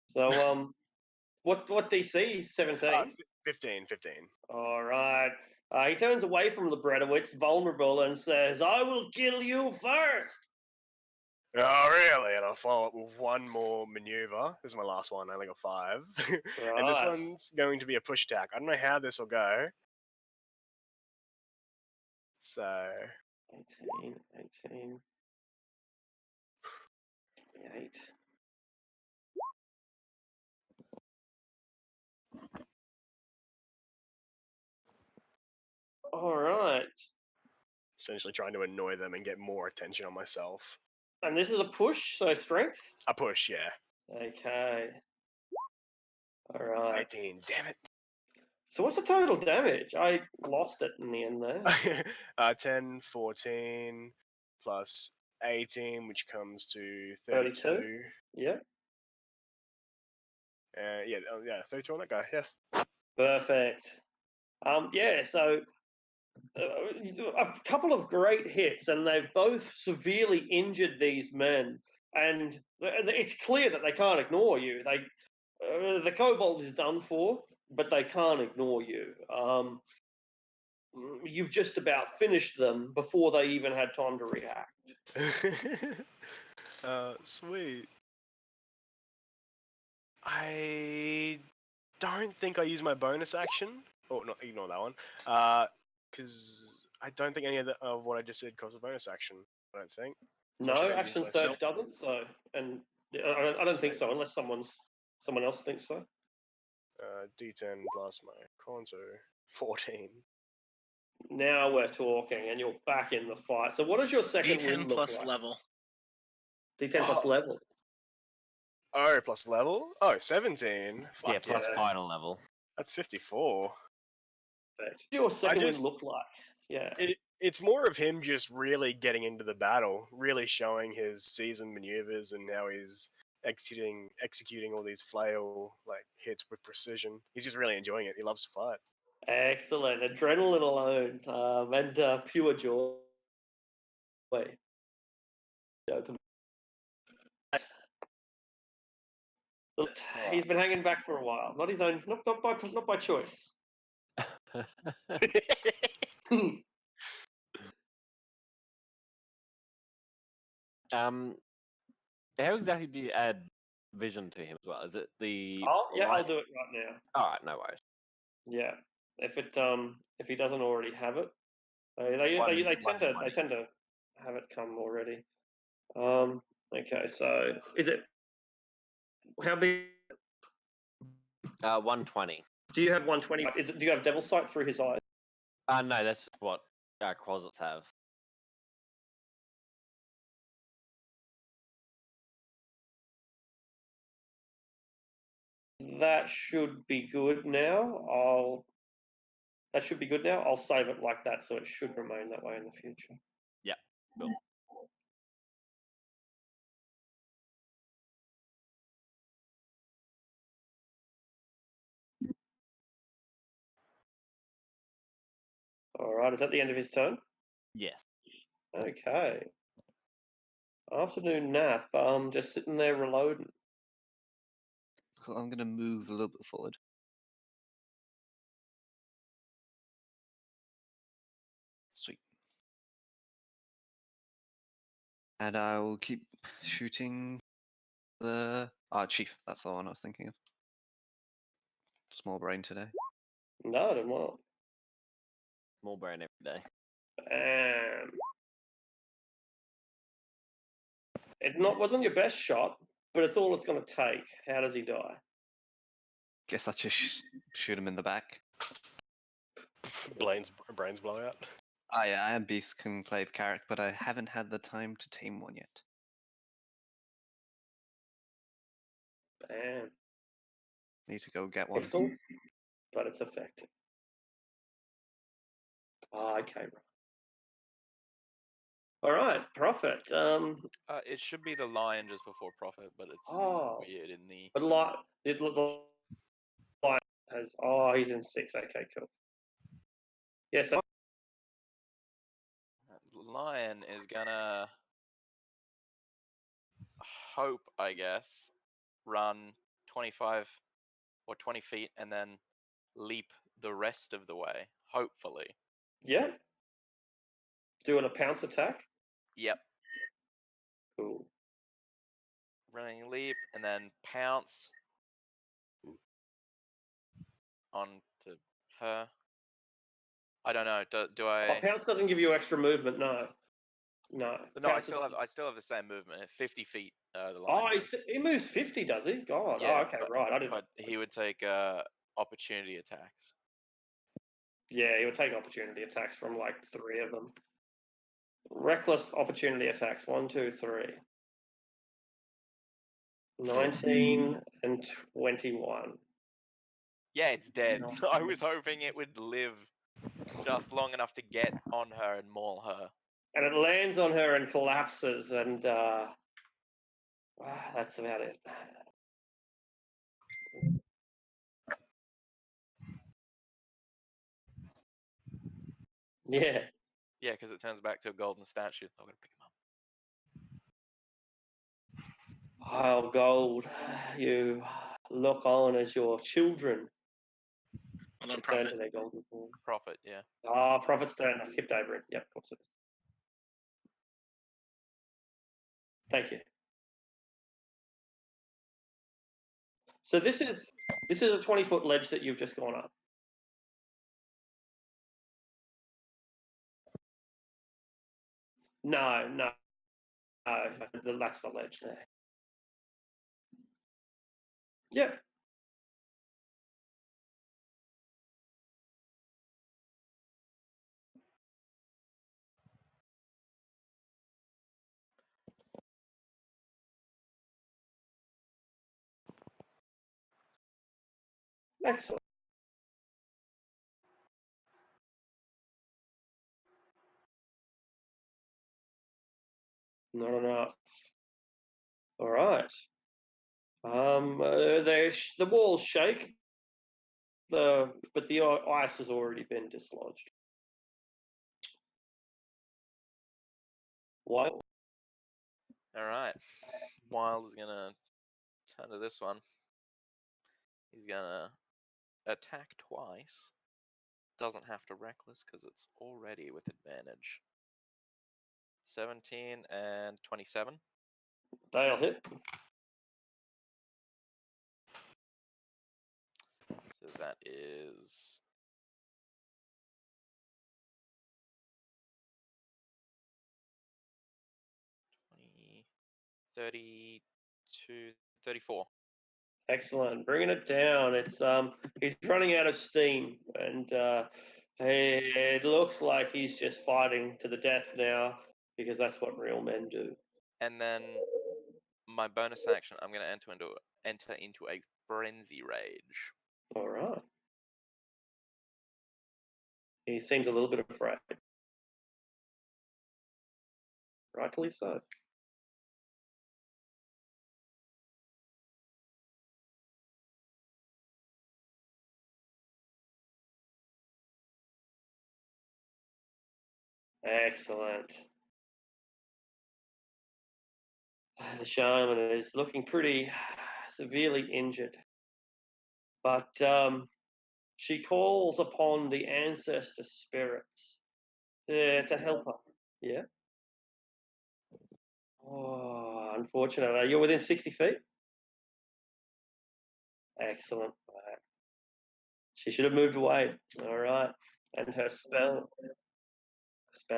Speaker 4: So what DC? 17.
Speaker 5: 15.
Speaker 4: All right. He turns away from the Bredowitz, vulnerable, and says, "I will kill you first."
Speaker 5: Oh, really? And I'll follow up with one more maneuver. This is my last one. I only got 5. And this
Speaker 4: Right.
Speaker 5: one's going to be a push attack. I don't know how this will go. So,
Speaker 4: 18, 8. All right.
Speaker 5: essentially trying to annoy them and get more attention on myself.
Speaker 4: And this is a push, so strength?
Speaker 5: A push, yeah.
Speaker 4: Okay. All right.
Speaker 5: 18, damn it.
Speaker 4: So what's the total damage? I lost it in the end there.
Speaker 5: 10, 14, plus 18, which comes to
Speaker 4: 32?
Speaker 5: 32.
Speaker 4: Yeah.
Speaker 5: Yeah, 32 on that guy, yeah.
Speaker 4: Perfect. Yeah, so a couple of great hits, and they've both severely injured these men. And it's clear that they can't ignore you. The kobold is done for, but they can't ignore you. You've just about finished them before they even had time to react.
Speaker 5: Sweet. I don't think I use my bonus action. Oh, no, ignore that one. Because I don't think any of what I just did costs a bonus action. I don't think. So I should
Speaker 4: No,
Speaker 5: be
Speaker 4: action
Speaker 5: useless.
Speaker 4: surge doesn't. So, and I don't think so, unless someone else thinks so.
Speaker 5: D10 plus my con, so 14.
Speaker 4: Now we're talking, and you're back in the fight. So, what does your second
Speaker 1: D10
Speaker 4: win look
Speaker 1: plus
Speaker 4: like?
Speaker 1: level.
Speaker 4: D10 plus
Speaker 5: Oh.
Speaker 4: level.
Speaker 5: Oh, plus level? Oh, 17. Fuck
Speaker 3: Yeah, plus
Speaker 4: yeah.
Speaker 3: final level.
Speaker 5: That's 54.
Speaker 4: Perfect. What does your second
Speaker 5: just-
Speaker 4: win look like? Yeah.
Speaker 5: It's more of him just really getting into the battle, really showing his seasoned maneuvers and how he's executing all these flail hits with precision. He's just really enjoying it. He loves to fight.
Speaker 4: Excellent. Adrenaline alone, and pure joy. Open. Look, he's been hanging back for a while. Not his own. Not by choice.
Speaker 3: How exactly do you add vision to him as well? Is it the
Speaker 4: Oh, yeah,
Speaker 3: right?
Speaker 4: I'll do it right now.
Speaker 3: All right, no worries.
Speaker 4: Yeah. if he doesn't already have it. They tend to have it come already. Okay, so is it how big?
Speaker 3: 120.
Speaker 4: Do you have 120? Is it? Do you have Devil Sight through his eyes?
Speaker 3: No, that's just what closets have.
Speaker 4: That should be good now. That should be good now. I'll save it like that, so it should remain that way in the future.
Speaker 3: Yeah, cool.
Speaker 4: All right, is that the end of his turn?
Speaker 3: Yes.
Speaker 4: Okay. Afternoon nap. Just sitting there reloading.
Speaker 7: Cool, I'm gonna move a little bit forward. Sweet. And I will keep shooting the chief. That's the one I was thinking of. Small brain today.
Speaker 4: No, then well.
Speaker 3: Small brain every day.
Speaker 4: It wasn't your best shot, but it's all it's going to take. How does he die?
Speaker 7: Guess I just shoot him in the back.
Speaker 5: brains blow out.
Speaker 7: Ah, yeah, I am Beast Conclave Carrick, but I haven't had the time to tame one yet.
Speaker 4: Bam.
Speaker 7: Need to go get one.
Speaker 4: Pistol, but it's effective. Okay, right. All right, Prophet.
Speaker 2: It should be the lion just before Prophet, but it's weird in the.
Speaker 4: But the lion has. Oh, he's in 6. Okay, cool. Yes.
Speaker 2: The lion is gonna hope, I guess, run 25 or 20 feet and then leap the rest of the way. Hopefully.
Speaker 4: Yeah. Doing a pounce attack.
Speaker 2: Yep.
Speaker 4: Cool.
Speaker 2: Running leap and then pounce onto her. I don't know. Do I?
Speaker 4: Pounce doesn't give you extra movement. No.
Speaker 2: No,
Speaker 4: Pounce
Speaker 2: I still have the same movement. 50 feet. The
Speaker 4: Oh,
Speaker 2: line.
Speaker 4: he moves 50, does he? God.
Speaker 2: Yeah,
Speaker 4: oh, okay, right. I didn't.
Speaker 2: But he would take opportunity attacks.
Speaker 4: Yeah, he would take opportunity attacks from like 3 of them. Reckless opportunity attacks. 1, 2, 3. 19 and 21.
Speaker 2: Yeah, it's dead. I was hoping it would live just long enough to get on her and maul her.
Speaker 4: And it lands on her and collapses, and that's about it. Yeah.
Speaker 2: Yeah, because it turns back to a golden statue. I'm gonna pick him up.
Speaker 4: Oh, gold. You look on as your children
Speaker 1: Well done,
Speaker 4: return to
Speaker 1: Prophet.
Speaker 4: their golden form.
Speaker 2: Prophet, yeah.
Speaker 4: Prophet's turn. I skipped over it. Yep, of course it is. Thank you. So this is a 20-foot ledge that you've just gone up. No, that's the ledge there. Yep. Excellent. Not enough. All right. The walls shake. But the ice has already been dislodged. Wild.
Speaker 2: All right. Wild is gonna turn to this one. He's gonna attack twice. Doesn't have to reckless because it's already with advantage. 17 and 27.
Speaker 4: They'll hit.
Speaker 2: So that is 32, 34.
Speaker 4: Excellent, bringing it down. It's he's running out of steam, and it looks like he's just fighting to the death now because that's what real men do.
Speaker 2: And then my bonus action, I'm going to enter into a frenzy rage.
Speaker 4: All right. He seems a little bit afraid. Rightly so. Excellent. The shaman is looking pretty severely injured, but she calls upon the ancestor spirits to help her. Yeah. Oh, unfortunately, you're within 60 feet. Excellent. She should have moved away. All right, and her spell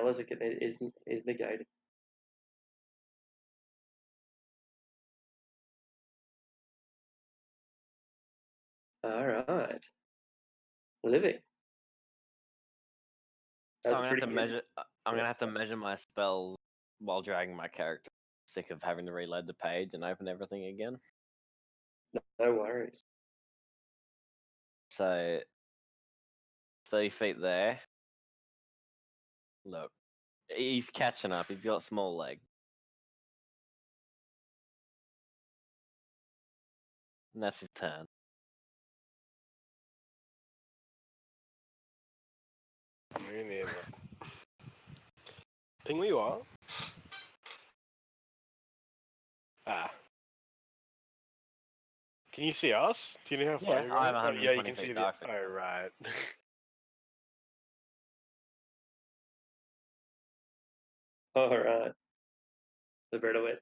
Speaker 4: is negated. All right, Livy.
Speaker 3: So
Speaker 4: That was
Speaker 3: I'm
Speaker 4: a
Speaker 3: gonna have
Speaker 4: pretty
Speaker 3: to
Speaker 4: good-
Speaker 3: measure. I'm gonna have to
Speaker 4: sorry.
Speaker 3: measure my spells while dragging my character. Sick of having to reload the page and open everything again.
Speaker 4: No worries.
Speaker 3: So 30 feet there. Look, he's catching up. He's got small leg. And that's his turn.
Speaker 5: Me neither. Ping where you are. Ah. Can you see us? Do you know how far
Speaker 3: Yeah,
Speaker 5: you're
Speaker 3: I'm
Speaker 5: going? Oh, yeah, you
Speaker 3: 120
Speaker 5: can see
Speaker 3: feet
Speaker 5: the.
Speaker 3: dark.
Speaker 5: Oh, right.
Speaker 4: All right. The bird away.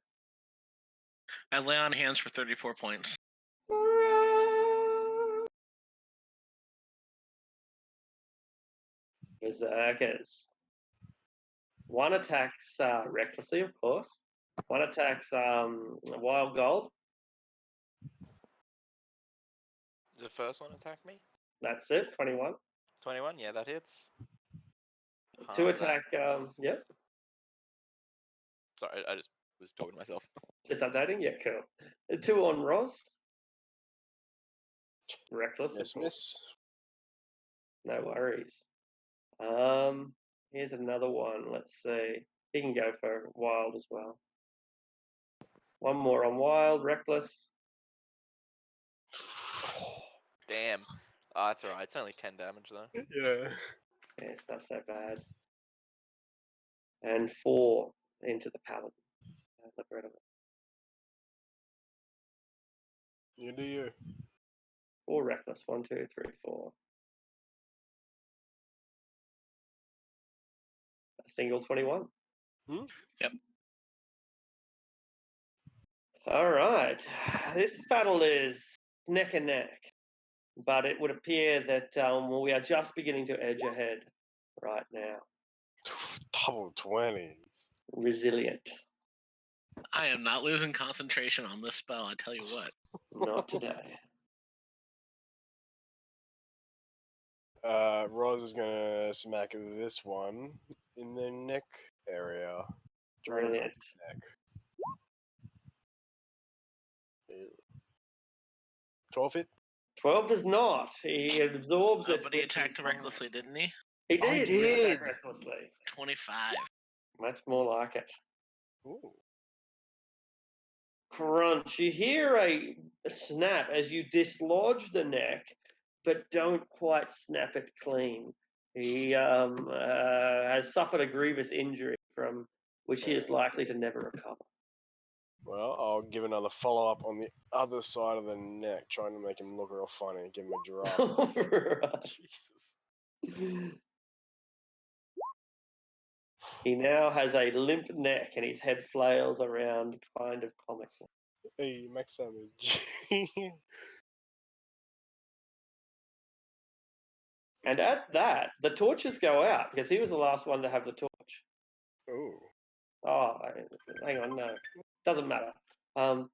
Speaker 1: I lay on hands for 34 points.
Speaker 4: Berserkers. One attacks recklessly, of course. One attacks wild gold.
Speaker 2: Does the first one attack me?
Speaker 4: That's it. 21.
Speaker 2: 21, yeah, that hits.
Speaker 4: Two
Speaker 2: Half that.
Speaker 4: attack. Yep.
Speaker 2: Sorry, I just was talking to myself.
Speaker 4: Just updating. Yeah, cool. Two on Roz. Reckless.
Speaker 5: Miss,
Speaker 4: of course.
Speaker 5: miss.
Speaker 4: No worries. Here's another one. Let's see. He can go for wild as well. One more on wild, reckless.
Speaker 2: Damn. Oh, that's alright. It's only 10 damage though.
Speaker 5: Yeah.
Speaker 4: Yes, not so bad. And 4 into the paladin. Liberator.
Speaker 5: You do you.
Speaker 4: 4 reckless. 1, 2, 3, 4. A single 21.
Speaker 5: Hmm?
Speaker 1: Yep.
Speaker 4: All right. This battle is neck and neck, but it would appear that we are just beginning to edge ahead right now.
Speaker 5: Double 20s.
Speaker 4: Resilient.
Speaker 1: I am not losing concentration on this spell, I tell you what.
Speaker 4: Not today.
Speaker 5: Rose is gonna smack this one in the neck area. Trying to break
Speaker 4: Brilliant.
Speaker 5: his neck. 12 hit?
Speaker 4: 12 does not. He absorbs it.
Speaker 1: But he
Speaker 4: with his
Speaker 1: attacked
Speaker 4: mind.
Speaker 1: recklessly, didn't he?
Speaker 4: He
Speaker 5: Oh, he
Speaker 4: did.
Speaker 5: did.
Speaker 4: Attack recklessly.
Speaker 1: 25.
Speaker 4: That's more like it.
Speaker 5: Ooh.
Speaker 4: Crunch. You hear a snap as you dislodge the neck, but don't quite snap it clean. He has suffered a grievous injury from which he is likely to never recover.
Speaker 5: Well, I'll give another follow up on the other side of the neck, trying to make him look real funny. Give him a giraffe.
Speaker 4: Right.
Speaker 2: Jesus.
Speaker 4: He now has a limp neck and his head flails around kind of comically.
Speaker 5: Hey, max damage.
Speaker 4: And at that, the torches go out because he was the last one to have the torch.
Speaker 5: Ooh.
Speaker 4: Oh, hang on, no, doesn't matter. I'm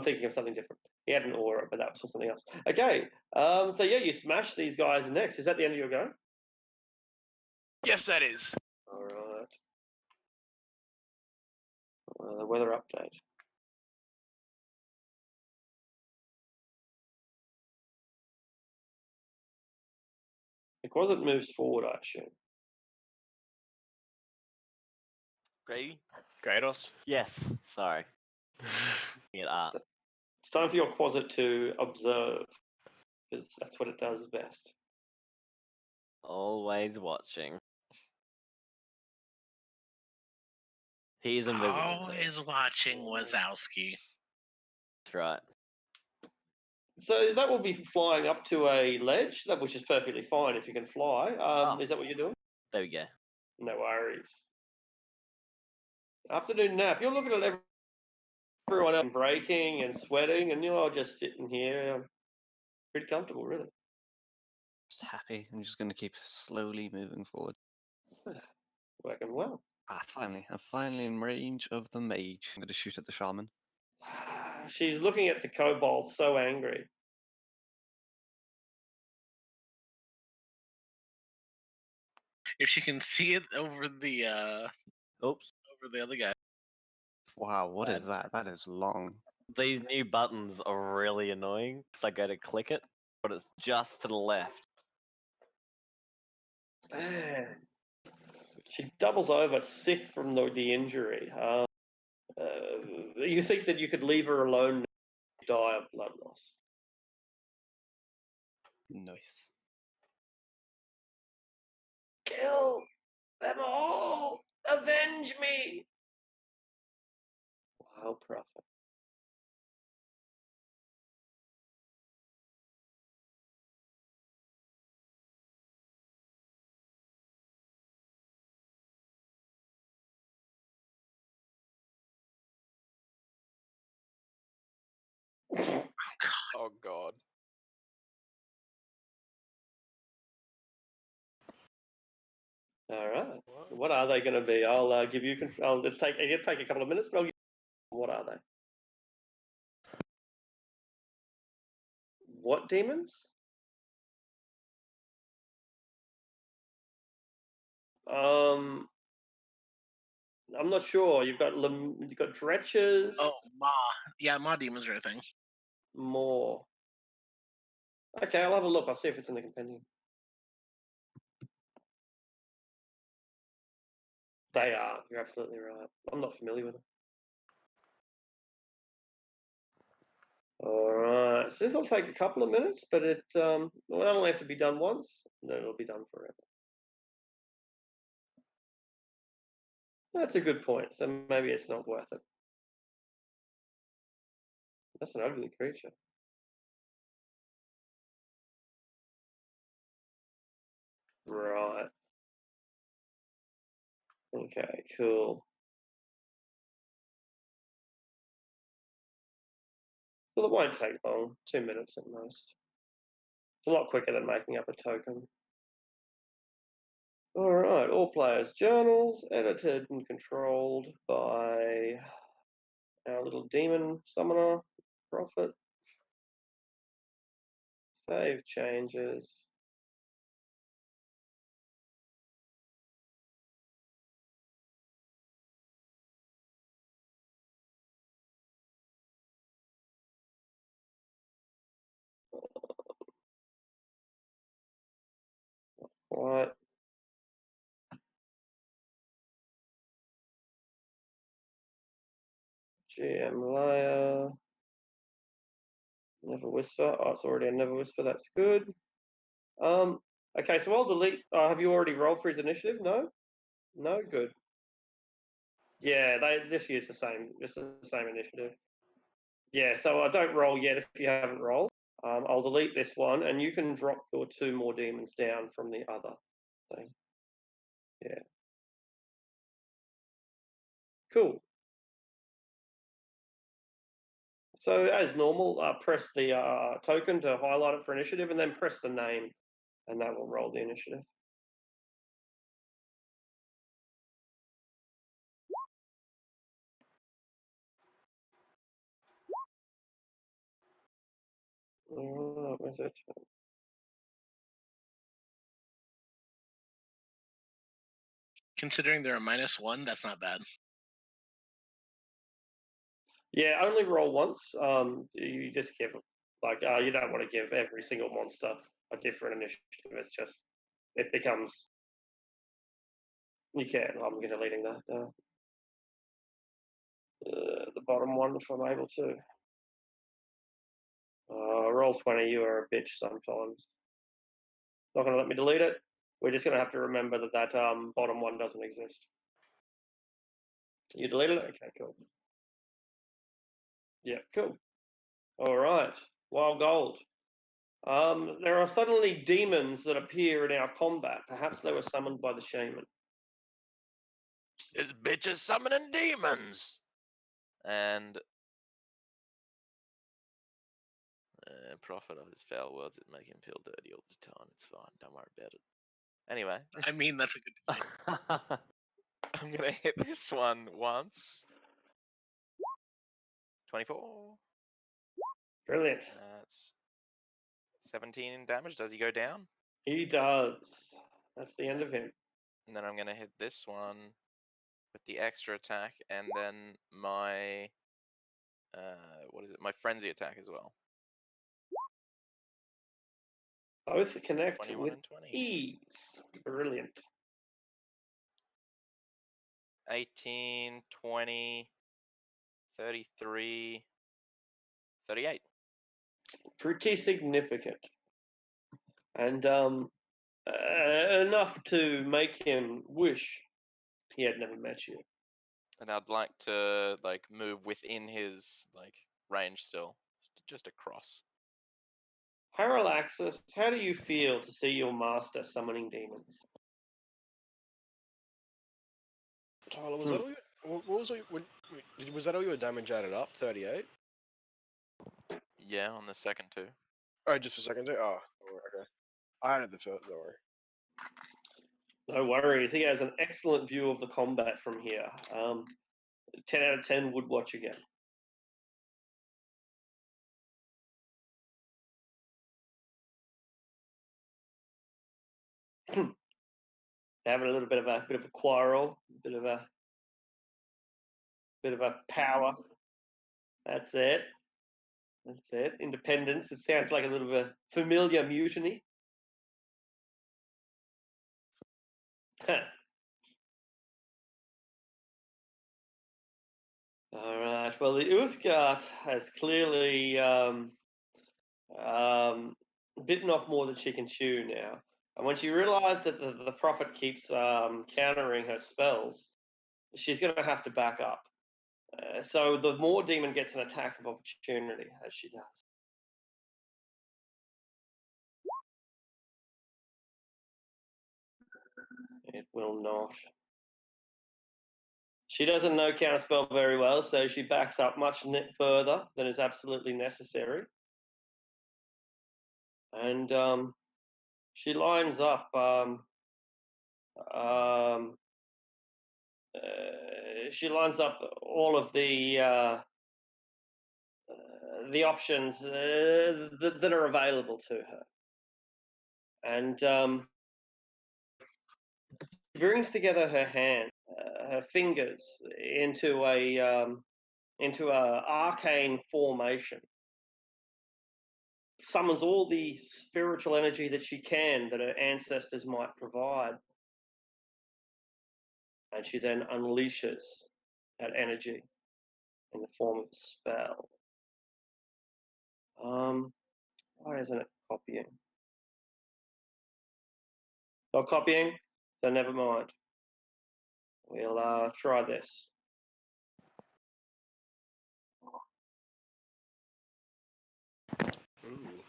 Speaker 4: thinking of something different. He had an aura, but that was for something else. Okay, so yeah, you smash these guys next. Is that the end of your go?
Speaker 5: Yes, that is.
Speaker 4: All right. The weather update. The closet moves forward, I assume.
Speaker 6: Gravy.
Speaker 5: Kratos.
Speaker 3: Yes. Sorry. Get up.
Speaker 4: So it's time for your closet to observe, because that's what it does best.
Speaker 3: Always watching. He's invisible. too.
Speaker 1: Always watching Wazowski.
Speaker 3: That's right.
Speaker 4: So that will be flying up to a ledge, which is perfectly fine if you can fly. Is that what you're doing?
Speaker 3: There we go.
Speaker 4: No worries. Afternoon nap. You're looking at everyone else breaking and sweating, and you're just sitting here, pretty comfortable, really.
Speaker 7: Just happy. I'm just going to keep slowly moving forward.
Speaker 4: Working well.
Speaker 7: I'm finally in range of the mage. I'm going to shoot at the shaman.
Speaker 4: She's looking at the kobold, so angry.
Speaker 1: If she can see it over the
Speaker 3: Oops.
Speaker 1: other guy.
Speaker 7: Wow, what is
Speaker 3: Bad.
Speaker 7: that? That is long.
Speaker 3: These new buttons are really annoying because I go to click it, but it's just to the left.
Speaker 4: Man. She doubles over, sick from the injury. You think that you could leave her alone and die of blood loss?
Speaker 7: Nice.
Speaker 4: Kill them all! Avenge me! Wild prophet.
Speaker 2: Oh god.
Speaker 4: All right. What are they going to be? I'll give you. I'll take a couple of minutes, but I'll give. What are they? What demons? I'm not sure. You've got dretchers.
Speaker 1: Oh, Ma. Yeah, Ma demons are a thing.
Speaker 4: More. Okay, I'll have a look. I'll see if it's in the compendium. They are. You're absolutely right. I'm not familiar with them. All right. So this will take a couple of minutes, but it will only have to be done once, and then it'll be done forever. That's a good point. So maybe it's not worth it. That's an ugly creature. Right. Okay, cool. Well, it won't take long, 2 minutes at most. It's a lot quicker than making up a token. All right, all players' journals, edited and controlled by our little demon summoner, Prophet. Save changes. Right. GM layer. Never Whisper. Oh, it's already a Never Whisper. That's good. Okay, so I'll delete. Have you already rolled for his initiative? No? No? Good. Yeah, they just use the same initiative. Yeah, so I don't roll yet if you haven't rolled. I'll delete this one, and you can drop your 2 more demons down from the other thing. Yeah. Cool. So as normal, press the token to highlight it for initiative, and then press the name, and that will roll the initiative. Where's it?
Speaker 1: Considering they're a -1, that's not bad.
Speaker 4: Yeah, only roll once. You just give you don't want to give every single monster a different initiative. It's just it becomes you can. I'm going to leading that the bottom one if I'm able to. Roll 20. You are a bitch sometimes. Not going to let me delete it. We're just going to have to remember that bottom one doesn't exist. You deleted it? Okay, cool. Yeah, cool. All right. Wild gold. There are suddenly demons that appear in our combat. Perhaps they were summoned by the shaman.
Speaker 6: This bitch is summoning demons.
Speaker 2: And profit of his foul words that make him feel dirty all the time. It's fine. Don't worry about it. Anyway,
Speaker 1: I mean, that's a good point.
Speaker 2: I'm gonna hit this one once. 24.
Speaker 4: Brilliant.
Speaker 2: That's 17 damage. Does he go down?
Speaker 4: He does. That's the end of him.
Speaker 2: And then I'm gonna hit this one with the extra attack, and then my what is it? My frenzy attack as well.
Speaker 4: Both connect
Speaker 2: 21
Speaker 4: with
Speaker 2: and 20.
Speaker 4: ease. Brilliant.
Speaker 2: 18, 20, 33, 38.
Speaker 4: Pretty significant. And enough to make him wish he had never met you.
Speaker 2: And I'd like to like move within his like range still, just across.
Speaker 4: Parallaxis, how do you feel to see your master summoning demons?
Speaker 5: Tyler, was that all? What was was that all your damage added up? 38.
Speaker 2: Yeah, on the second two.
Speaker 5: Oh, just for a second too. Oh, okay. I added the first. Don't worry.
Speaker 4: No worries. He has an excellent view of the combat from here. 10 out of 10 would watch again. Having a little bit of a quarrel, bit of a power. That's it. That's it. Independence. It sounds like a little bit of a familiar mutiny. All right. Well, the Uthgard has clearly bitten off more than she can chew now. And when she realized that the prophet keeps countering her spells, she's going to have to back up. So the more demon gets an attack of opportunity, as she does. It will not. She doesn't know counterspell very well, so she backs up much further than is absolutely necessary. And she lines up she lines up all of the options that are available to her, and brings together her hand, her fingers into a arcane formation. Summons all the spiritual energy that she can that her ancestors might provide. And she then unleashes that energy in the form of a spell. Why isn't it copying? Not copying, so never mind. We'll try this.
Speaker 5: Ooh.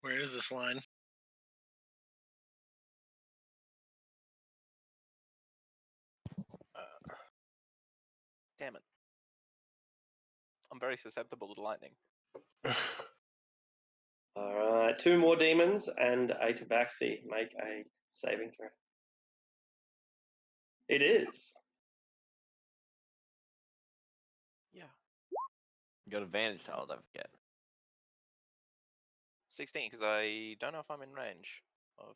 Speaker 1: Where is this line?
Speaker 2: Damn it. I'm very susceptible to lightning.
Speaker 4: All right, 2 more demons and a tabaxi. Make a saving throw. It is.
Speaker 3: You got advantage, I'll don't forget.
Speaker 2: 16, because I don't know if I'm in range of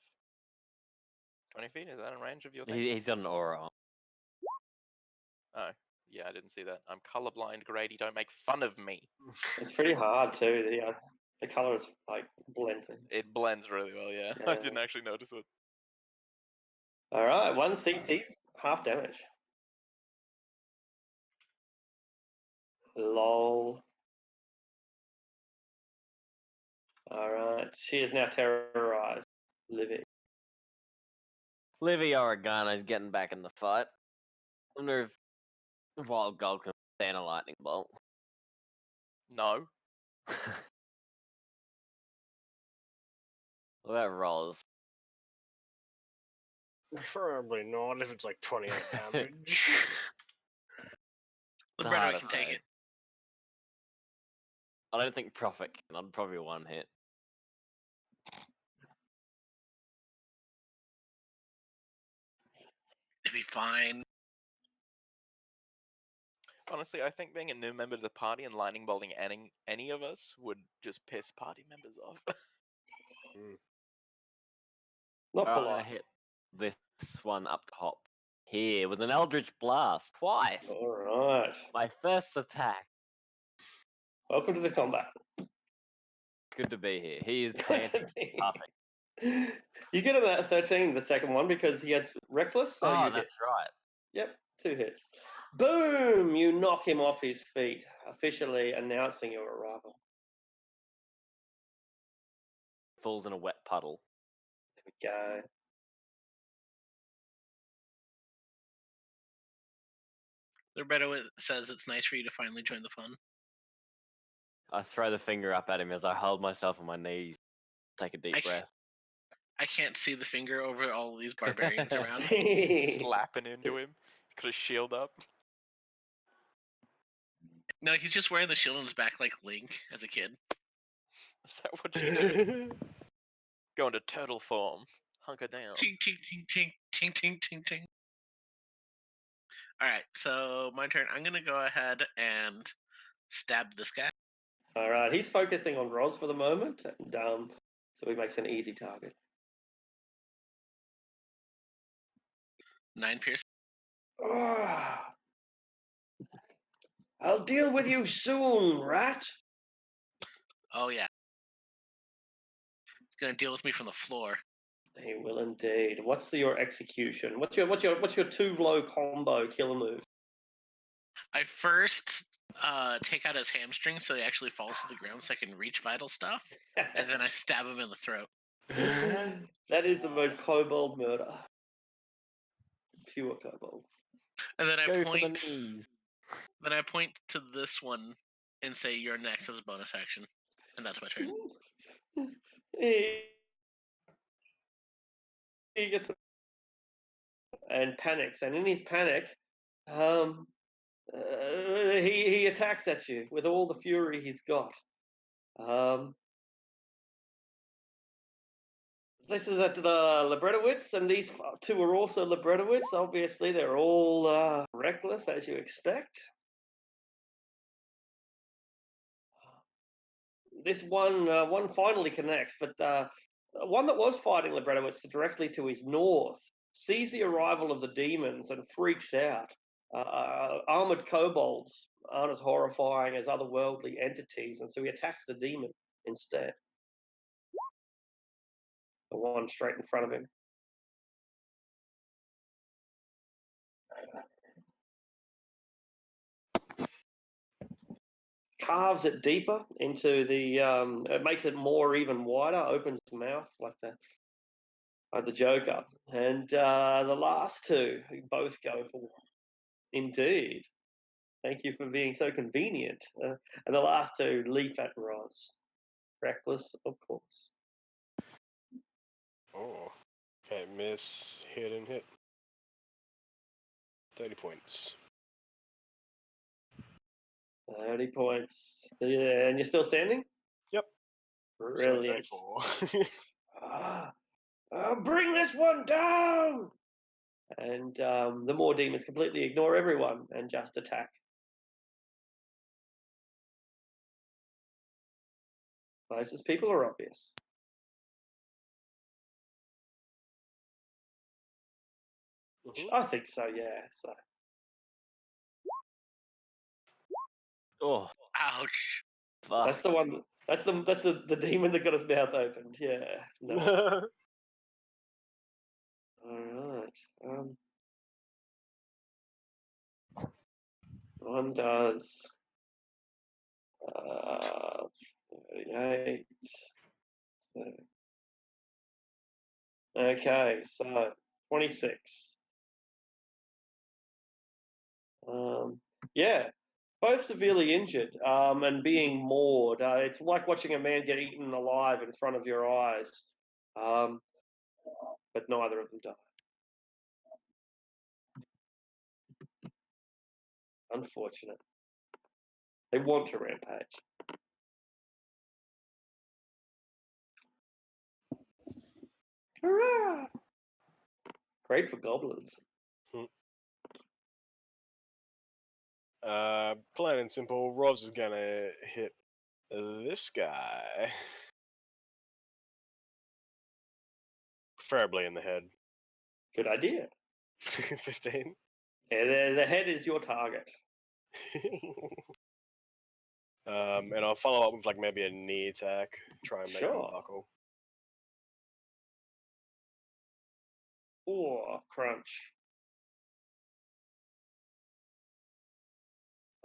Speaker 2: 20 feet. Is that in range of your thing?
Speaker 3: He's got an aura on.
Speaker 2: Oh, yeah, I didn't see that. I'm colorblind, Grady. Don't make fun of me.
Speaker 4: It's pretty hard too. The color is like blends in.
Speaker 2: It blends really well, yeah. I
Speaker 4: Yeah.
Speaker 2: didn't actually notice it.
Speaker 4: All right, 1 CC's half damage. Lol. All right, she is now terrorized. Living.
Speaker 3: Livy Oregano is getting back in the fight. Wonder if Wild Gold can stand a lightning bolt.
Speaker 2: No.
Speaker 3: What about rolls?
Speaker 5: Preferably not if it's like 28 damage.
Speaker 1: The
Speaker 3: It's
Speaker 1: Breno
Speaker 3: hard
Speaker 1: can
Speaker 3: to
Speaker 1: take
Speaker 3: say.
Speaker 1: it.
Speaker 3: I don't think Prophet can. I'd probably one hit.
Speaker 1: It'd be fine.
Speaker 2: Honestly, I think being a new member of the party and lightning bolting any of us would just piss party members off.
Speaker 4: Not
Speaker 3: Alright, I'm
Speaker 4: polite.
Speaker 3: gonna hit this one up top here with an Eldritch Blast twice.
Speaker 4: All right.
Speaker 3: My first attack.
Speaker 4: Welcome to the combat.
Speaker 3: Good to be here. He is
Speaker 4: Good
Speaker 3: panting.
Speaker 4: to be.
Speaker 3: Perfect.
Speaker 4: You get him at 13, the second one, because he has reckless. So
Speaker 3: Oh,
Speaker 4: you
Speaker 3: that's right.
Speaker 4: Yep, 2 hits. Boom! You knock him off his feet, officially announcing your arrival.
Speaker 3: Falls in a wet puddle.
Speaker 4: There we go.
Speaker 1: Roberto says it's nice for you to finally join the fun.
Speaker 3: I throw the finger up at him as I hold myself on my knees. Take a deep
Speaker 1: I c-
Speaker 3: breath.
Speaker 1: I can't see the finger over all of these barbarians around.
Speaker 2: Slapping into him. Got his shield up.
Speaker 1: No, he's just wearing the shield on his back like Link as a kid.
Speaker 2: Is that what you do? Go into turtle form. Hunker down.
Speaker 1: Ting ting ting ting ting ting ting ting. All right, so my turn. I'm gonna go ahead and stab this guy.
Speaker 4: All right, he's focusing on Roz for the moment, and so he makes an easy target.
Speaker 1: 9 pierce.
Speaker 4: Ah. I'll deal with you soon, rat.
Speaker 1: Oh yeah, it's gonna deal with me from the floor.
Speaker 4: He will indeed. What's your execution? What's your 2-blow combo kill move?
Speaker 1: I first take out his hamstring so he actually falls to the ground so I can reach vital stuff, and then I stab him in the throat.
Speaker 4: That is the most kobold murder. Pure kobold.
Speaker 1: And then I
Speaker 3: Go for the
Speaker 1: point.
Speaker 3: knees.
Speaker 1: Then I point to this one and say, "You're next" as a bonus action, and that's my turn.
Speaker 4: He gets and panics, and in his panic, he attacks at you with all the fury he's got. This is at the Libretowitz, and these 2 are also Libretowitz. Obviously, they're all reckless, as you expect. This one finally connects, but one that was fighting Libretowitz directly to his north sees the arrival of the demons and freaks out. Armored kobolds aren't as horrifying as otherworldly entities, and so he attacks the demon instead. The one straight in front of him. Carves it deeper into the. It makes it more even wider. Opens the mouth like the Joker, and the last 2 both go for. Indeed. Thank you for being so convenient. And the last 2 leap at Roz. Reckless, of course.
Speaker 5: Oh. Okay, miss, hit, and hit. 30 points.
Speaker 4: 30 points. Yeah, and you're still standing?
Speaker 5: Yep.
Speaker 4: Brilliant.
Speaker 5: So 34.
Speaker 4: Bring this one down! And the more demons completely ignore everyone and just attack. Closest people are obvious.
Speaker 5: Mhm.
Speaker 4: I think so, yeah. So
Speaker 3: Oh,
Speaker 1: Ouch.
Speaker 3: fuck.
Speaker 4: that's the one. That's the demon that got his mouth opened. Yeah. No. All right. One does 38. So, okay, so 26. Yeah, both severely injured and being mauled. It's like watching a man get eaten alive in front of your eyes, um, but neither of them die. Unfortunate. They want to rampage. Hurrah! Great for goblins.
Speaker 5: Plain and simple, Ros is gonna hit this guy. Preferably in the head.
Speaker 4: Good idea.
Speaker 5: 15.
Speaker 4: Yeah, the head is your target.
Speaker 5: And I'll follow up with like maybe a knee attack. Try and make him
Speaker 4: Sure.
Speaker 5: buckle.
Speaker 4: Oh, crunch.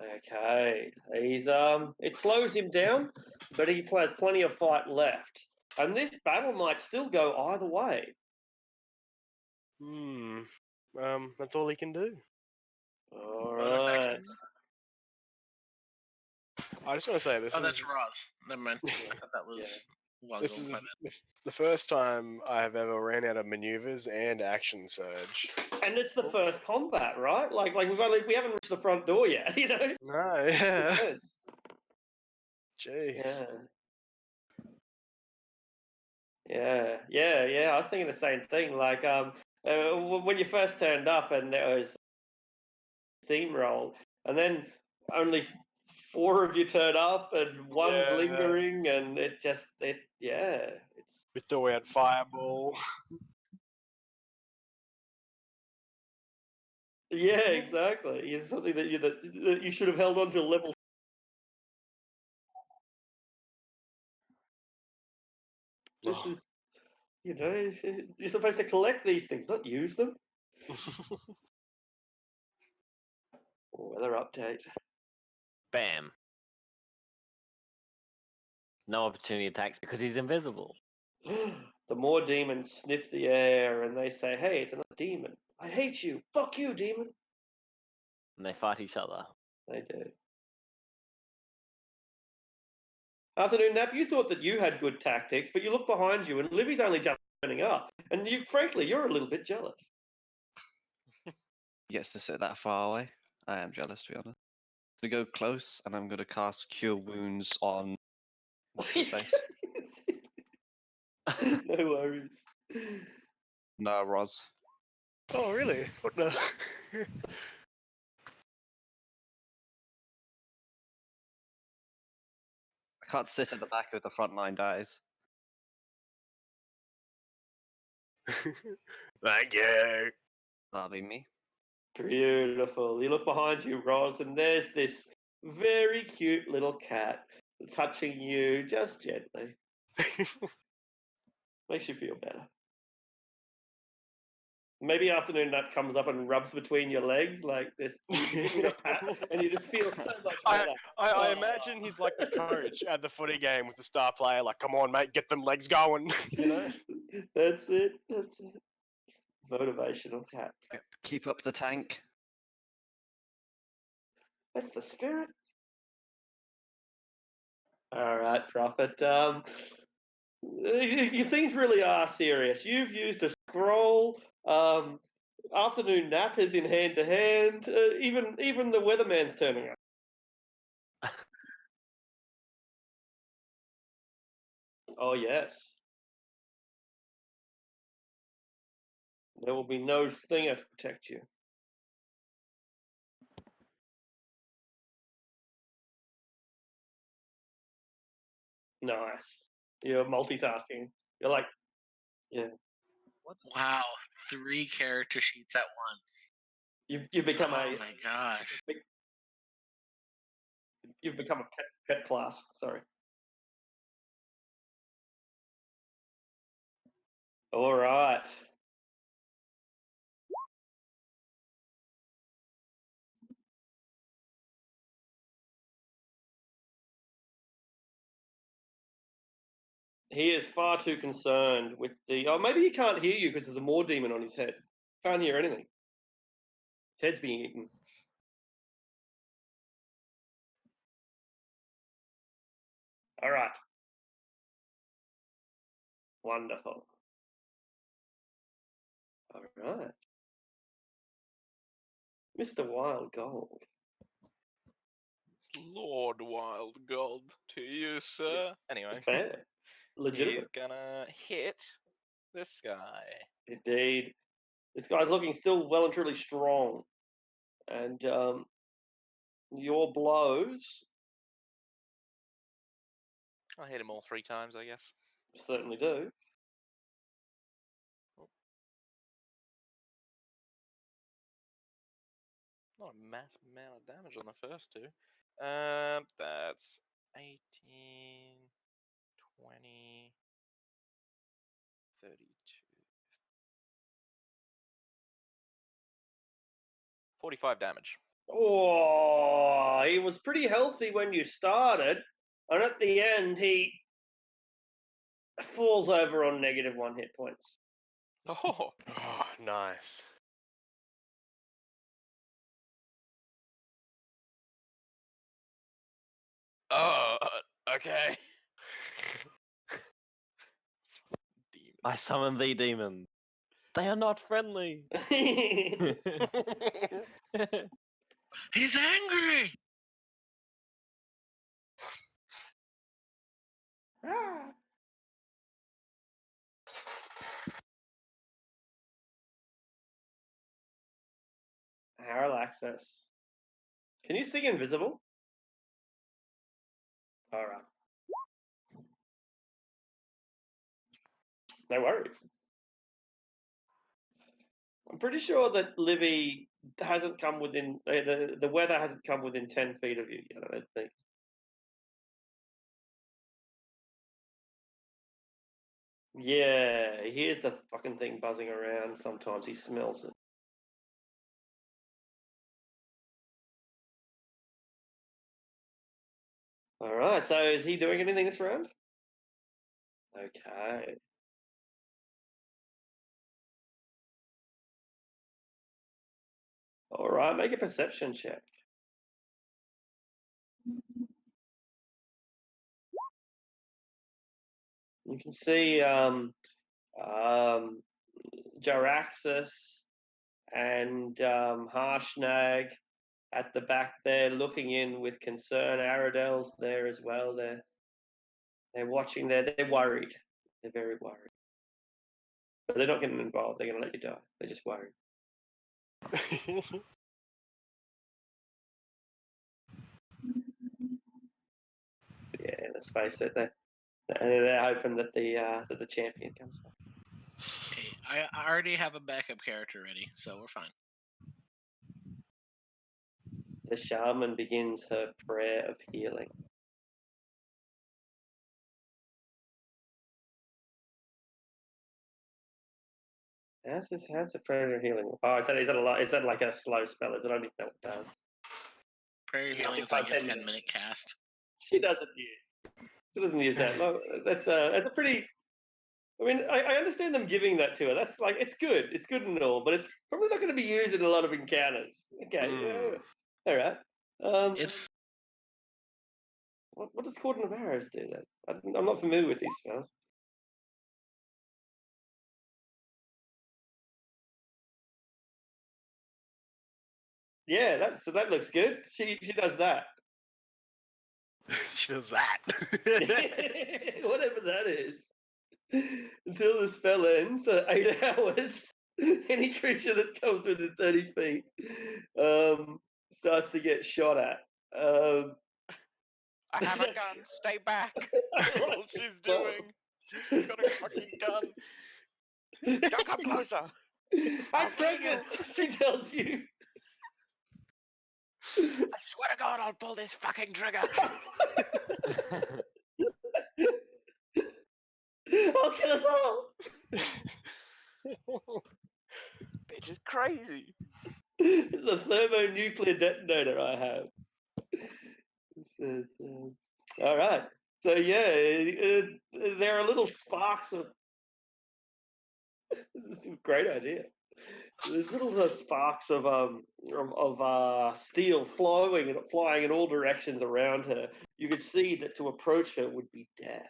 Speaker 4: Okay, he's it slows him down, but he has plenty of fight left, and this battle might still go either way.
Speaker 5: That's all he can do.
Speaker 4: All
Speaker 1: Bonus
Speaker 4: right.
Speaker 1: action.
Speaker 5: I just want to say this
Speaker 1: Oh,
Speaker 5: is
Speaker 1: that's Roz. Never mind. I thought that was
Speaker 5: this
Speaker 1: Woggle.
Speaker 5: is
Speaker 1: My bad.
Speaker 5: the first time I have ever ran out of maneuvers and action surge.
Speaker 4: And it's the first combat, right? Like we haven't reached the front door yet, you know?
Speaker 5: No,
Speaker 4: Makes
Speaker 5: yeah.
Speaker 4: sense.
Speaker 5: Jeez.
Speaker 4: Yeah. Yeah. I was thinking the same thing. Like, when you first turned up and there was steamroll, and then only 4 of you turn up, and one's
Speaker 5: Yeah.
Speaker 4: lingering, and it's
Speaker 5: We thought we had fireball.
Speaker 4: yeah, exactly. It's something that you should have held on to level. This
Speaker 5: Oh.
Speaker 4: is, you're supposed to collect these things, not use them. Weather update.
Speaker 3: Bam. No opportunity attacks because he's invisible.
Speaker 4: The more demons sniff the air and they say, "Hey, it's another demon. I hate you. Fuck you, demon."
Speaker 3: And they fight each other.
Speaker 4: They do. Afternoon Nap, you thought that you had good tactics, but you look behind you and Libby's only just turning up. And frankly, you're a little bit jealous.
Speaker 7: He gets to sit that far away. I am jealous, to be honest. To go close, and I'm gonna cast Cure Wounds on what's his face?
Speaker 4: No worries.
Speaker 7: No, Roz.
Speaker 5: Oh, really? What the?
Speaker 7: I can't sit at the back if the front line dies.
Speaker 5: Thank you.
Speaker 7: That'll be me.
Speaker 4: Beautiful. You look behind you, Roz, and there's this very cute little cat touching you just gently. Makes you feel better. Maybe Afternoon Nap comes up and rubs between your legs like this, giving you a pat, and you just feel so much better.
Speaker 5: I imagine he's like the coach at the footy game with the star player, like, come on, mate, get them legs going. You know?
Speaker 4: That's it. Motivational cat.
Speaker 7: Keep up the tank.
Speaker 4: That's the spirit. All right, Prophet. Things really are serious. You've used a scroll. Afternoon Nap is in hand to hand. Even the weatherman's turning up. Oh yes. There will be no stinger to protect you. Nice. You're multitasking. You're like,
Speaker 1: Wow, 3 character sheets at once.
Speaker 4: you've become
Speaker 1: Oh my gosh.
Speaker 4: you've become a pet class. Sorry. All right. He is far too concerned with the. Oh, maybe he can't hear you because there's a more demon on his head. Can't hear anything. His head's being eaten. All right. Wonderful. All right. Mr. Wild Gold.
Speaker 2: Lord Wild Gold to you, sir. Anyway,
Speaker 4: Fair.
Speaker 2: he's
Speaker 4: Legitimate.
Speaker 2: gonna hit this guy.
Speaker 4: Indeed. This guy's looking still well and truly strong. And your blows
Speaker 2: I'll hit him all 3 times, I guess.
Speaker 4: certainly do.
Speaker 2: Not a massive amount of damage on the first 2. That's 18, 20, 32, 45 damage.
Speaker 4: Oh, he was pretty healthy when you started. And at the end, he falls over on -1 hit points.
Speaker 2: Oh,
Speaker 5: Oh, nice.
Speaker 6: Oh, okay.
Speaker 2: demon.
Speaker 3: I summon thee, demon. They are not friendly.
Speaker 1: He's angry.
Speaker 4: Harrell access. Can you see invisible? All right. No worries. I'm pretty sure that Livy hasn't come within the weather hasn't come within 10 feet of you. You know, I don't think. Yeah, he hears the fucking thing buzzing around. Sometimes he smells it. All right. So is he doing anything this round? Okay. All right. Make a perception check. You can see Jaraxus and Harshnag at the back there looking in with concern. Aradel's there as well. They're watching there. They're worried. They're very worried. But they're not getting involved. They're going to let you die. They're just worried. Yeah, let's face it. They're hoping that the champion comes back.
Speaker 1: Hey, I already have a backup character ready, so we're fine.
Speaker 4: The shaman begins her prayer of healing. How's the prayer of healing? Oh, is that like a slow spell? Is it? I don't even know what it does.
Speaker 1: Prayer
Speaker 4: Yeah,
Speaker 1: healing
Speaker 4: it's
Speaker 1: is like
Speaker 4: like
Speaker 1: a
Speaker 4: 10 minutes.
Speaker 1: 10-minute cast.
Speaker 4: She doesn't use that. No, that's a pretty. I mean, I understand them giving that to her. That's like it's good. It's good and all, but it's probably not going to be used in a lot of encounters. Okay, all right.
Speaker 1: It's
Speaker 4: What does Cordon of Arrows do then? I'm not familiar with these spells. Yeah, that looks good. She does that.
Speaker 5: She does that.
Speaker 4: Whatever that is. Until the spell ends for 8 hours, any creature that comes within 30 feet starts to get shot at.
Speaker 2: I have a gun. Stay back. That's all she's doing. She's got a fucking gun. Don't come closer.
Speaker 4: I'm
Speaker 2: I'll kill you.
Speaker 4: pregnant. She tells you.
Speaker 2: I swear to God, I'll pull this fucking trigger.
Speaker 4: I'll kill us all.
Speaker 2: Bitch is crazy.
Speaker 4: It's a thermonuclear detonator I have. It says, all right. So yeah, there are little sparks of. This is a great idea. There's little sparks of steel flying in all directions around her. You could see that to approach her would be death,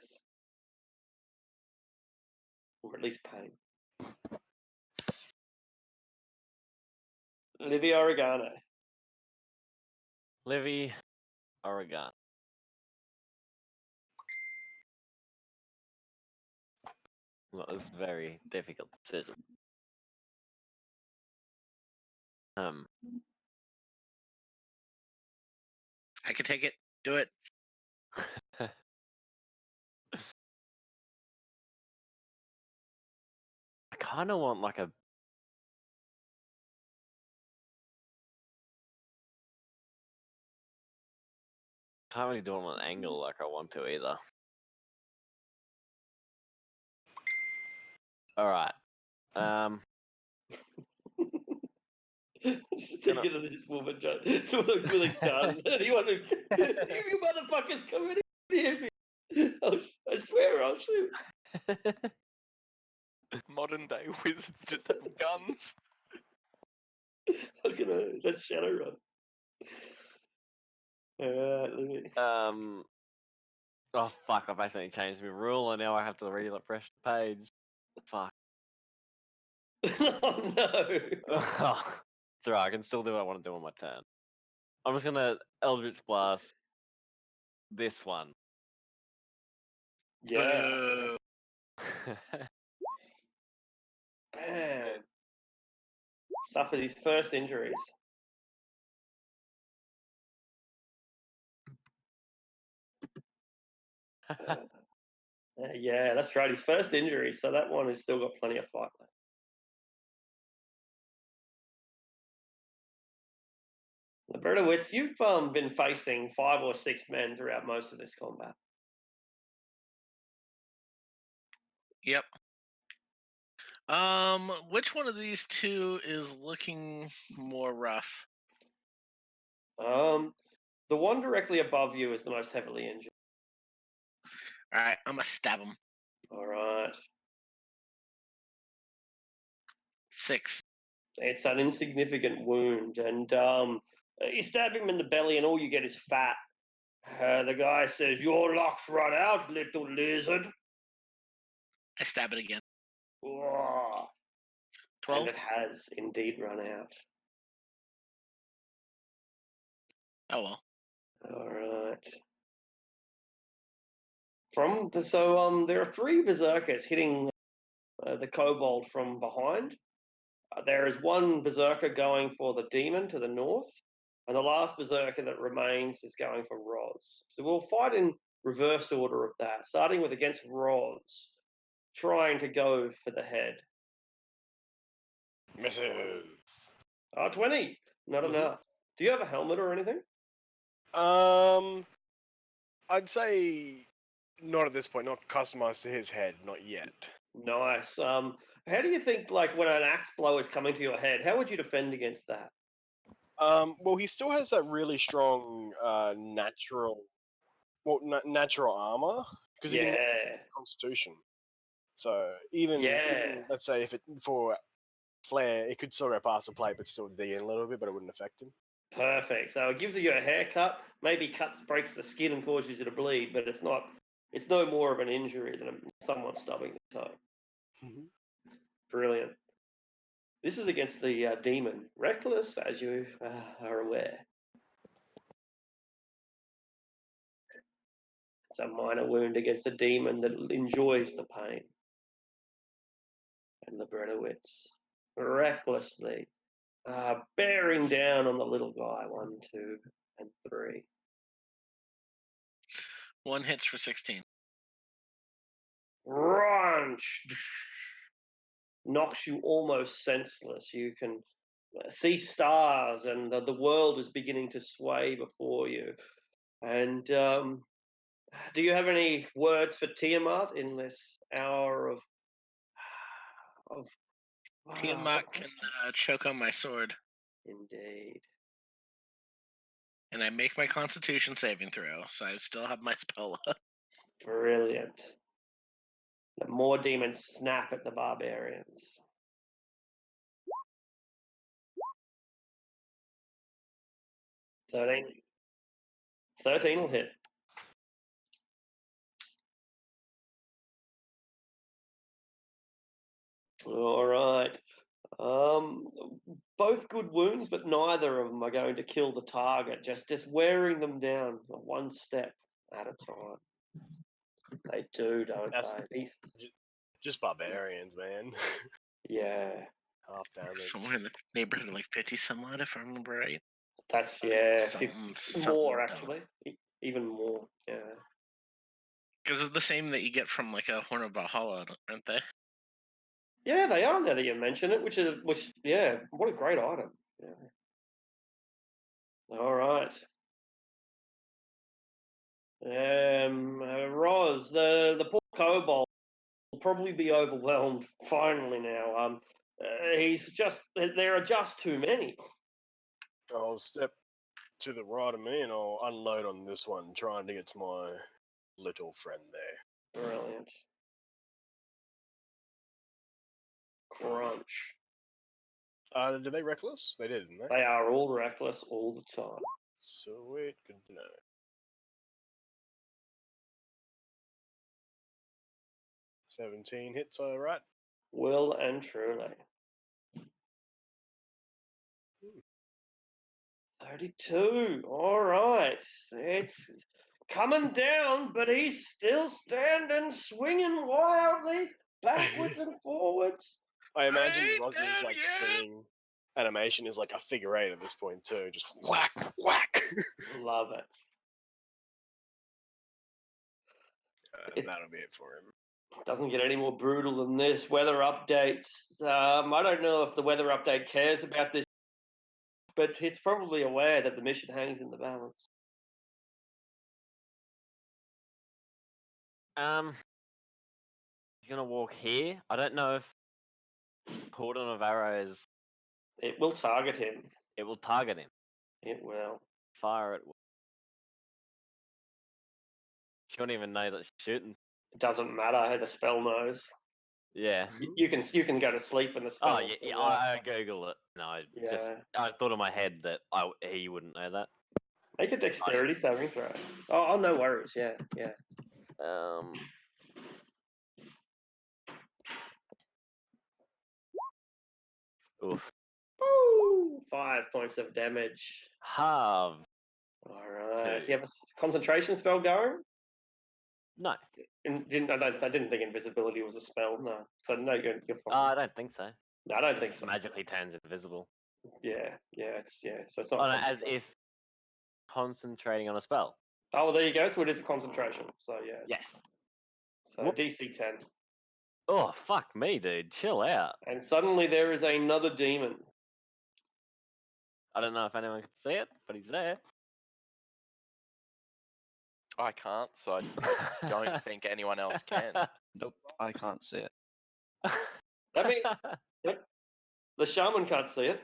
Speaker 4: or at least pain. Livy Oregano.
Speaker 3: Livy, Oregon. Well, it's a very difficult decision.
Speaker 1: I can take it. Do it.
Speaker 3: I kind of want like a. Can't really do it on an angle like I want to either. All right.
Speaker 4: Just thinking of this woman with a gun. Anyone who, you motherfuckers come in here, me. I swear I'll shoot.
Speaker 2: Modern day wizards just have guns.
Speaker 4: Let's Shadowrun. Alright, let me.
Speaker 3: Oh fuck! I've accidentally changed my rule, and now I have to refresh the page. Fuck.
Speaker 4: Oh no.
Speaker 3: It's alright. I can still do what I want to do on my turn. I'm just gonna Eldritch Blast this one.
Speaker 4: Yeah.
Speaker 1: Boo.
Speaker 4: Bam. Suffered his first injuries. Yeah, that's right. His first injury, so that one has still got plenty of fight left. Bertowitz, you've been facing 5 or 6 men throughout most of this combat.
Speaker 1: Yep. Which one of these two is looking more rough?
Speaker 4: The one directly above you is the most heavily injured.
Speaker 1: All right, I'm gonna stab him.
Speaker 4: All right.
Speaker 1: 6.
Speaker 4: It's an insignificant wound, and you stab him in the belly, and all you get is fat. The guy says, "Your luck's run out, little lizard."
Speaker 1: I stab it again.
Speaker 4: Whoa.
Speaker 1: 12.
Speaker 4: And it has indeed run out.
Speaker 1: Oh well.
Speaker 4: All right. There are 3 berserkers hitting the kobold from behind. There is one berserker going for the demon to the north, and the last berserker that remains is going for Roz. So we'll fight in reverse order of that, starting with against Roz, trying to go for the head.
Speaker 5: Misses.
Speaker 4: 20, not
Speaker 5: Mhm.
Speaker 4: enough. Do you have a helmet or anything?
Speaker 5: I'd say not at this point. Not customized to his head. Not yet.
Speaker 4: Nice. How do you think, like, when an axe blow is coming to your head, how would you defend against that?
Speaker 5: Well, he still has that really strong natural armor because he can
Speaker 4: Yeah.
Speaker 5: Constitution. So even
Speaker 4: Yeah.
Speaker 5: let's say if it for flare, it could still go past the plate, but still dig in a little bit, but it wouldn't affect him.
Speaker 4: Perfect. So it gives you a haircut, maybe breaks the skin and causes you to bleed, but it's no more of an injury than someone stubbing the toe.
Speaker 5: Mhm.
Speaker 4: Brilliant. This is against the demon. Reckless, as you are aware. It's a minor wound against a demon that enjoys the pain. And the Bredowitz, recklessly, bearing down on the little guy. 1, 2, and 3.
Speaker 1: One hits for 16.
Speaker 4: Crunch! Knocks you almost senseless. You can see stars, and the world is beginning to sway before you. And do you have any words for Tiamat in this hour of
Speaker 1: Tiamat
Speaker 4: good
Speaker 1: can
Speaker 4: question.
Speaker 1: choke on my sword,
Speaker 4: Indeed.
Speaker 1: and I make my Constitution saving throw, so I still have my spell up.
Speaker 4: Brilliant. The more demons snap at the barbarians. 13. 13 will hit. All right. Both good wounds, but neither of them are going to kill the target. Just wearing them down one step at a time. They do, don't
Speaker 5: That's-
Speaker 4: they? These,
Speaker 5: Just barbarians, man.
Speaker 4: yeah.
Speaker 5: Half damage.
Speaker 1: Somewhere in the neighborhood of like 50 some odd, if I remember right.
Speaker 4: That's yeah.
Speaker 1: Something
Speaker 4: More
Speaker 1: dumb.
Speaker 4: actually. Even more. Yeah.
Speaker 1: Because it's the same that you get from like a Horn of Valhalla, aren't they?
Speaker 4: Yeah, they are now that you mention it, which yeah, what a great item. Yeah. All right. Roz, the poor kobold will probably be overwhelmed finally now. There are just too many.
Speaker 5: I'll step to the right of me and I'll unload on this one, trying to get to my little friend there.
Speaker 4: Brilliant. Crunch.
Speaker 5: Did they reckless? They did, didn't they?
Speaker 4: They are all reckless all the time.
Speaker 5: Sweet, good to know. $17 hits, alright.
Speaker 4: Will and truly. 32. All right. It's coming down, but he's still standing, swinging wildly backwards and forwards.
Speaker 5: I imagine
Speaker 1: Right,
Speaker 5: Roz's
Speaker 1: hell
Speaker 5: like
Speaker 1: yeah.
Speaker 5: swinging animation is like a figure eight at this point too, just whack, whack.
Speaker 4: Love it.
Speaker 5: That'll be it for him.
Speaker 4: Doesn't get any more brutal than this. Weather updates. I don't know if the weather update cares about this, but it's probably aware that the mission hangs in the balance.
Speaker 3: He's gonna walk here. I don't know if Cordon of Arrows.
Speaker 4: It will target him.
Speaker 3: It will target him.
Speaker 4: It will.
Speaker 3: Fire it. She won't even know that she's shooting.
Speaker 4: It doesn't matter. The spell knows.
Speaker 3: Yeah.
Speaker 4: You can go to sleep and the spell.
Speaker 3: Oh yeah. I Google it. No, I thought in my head that he wouldn't know that.
Speaker 4: Make a dexterity saving throw. Oh, no worries. Yeah.
Speaker 3: Oof.
Speaker 4: Woo! 5 points of damage.
Speaker 3: Halve.
Speaker 4: All right.
Speaker 3: Two.
Speaker 4: Do you have a concentration spell going?
Speaker 3: No.
Speaker 4: I didn't think invisibility was a spell. No. So no, you're fine.
Speaker 3: I don't think so.
Speaker 4: No, I don't think so.
Speaker 3: Magically turns invisible.
Speaker 4: Yeah. So it's not.
Speaker 3: Oh no, as
Speaker 4: concentration.
Speaker 3: if concentrating on a spell.
Speaker 4: Oh, well, there you go. So it is a concentration. So yeah.
Speaker 3: Yes.
Speaker 4: So
Speaker 3: Whoop.
Speaker 4: DC 10.
Speaker 3: Oh fuck me, dude. Chill out.
Speaker 4: And suddenly there is another demon.
Speaker 3: I don't know if anyone can see it, but he's there.
Speaker 2: I can't, so I don't think anyone else can.
Speaker 7: Nope, I can't see it.
Speaker 4: That means the shaman can't see it.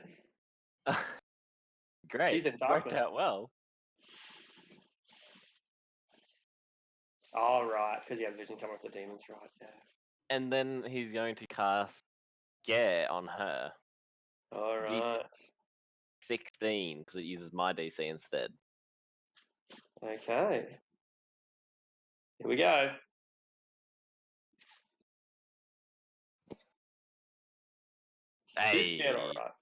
Speaker 3: Great.
Speaker 4: She's in
Speaker 3: Worked
Speaker 4: darkness.
Speaker 3: out well.
Speaker 4: All right, because he has vision coming off the demons, right? Yeah.
Speaker 3: And then he's going to cast Scare on her.
Speaker 4: All right.
Speaker 3: 16, because it uses my DC instead.
Speaker 4: Okay. Here we go. She's scared, all right.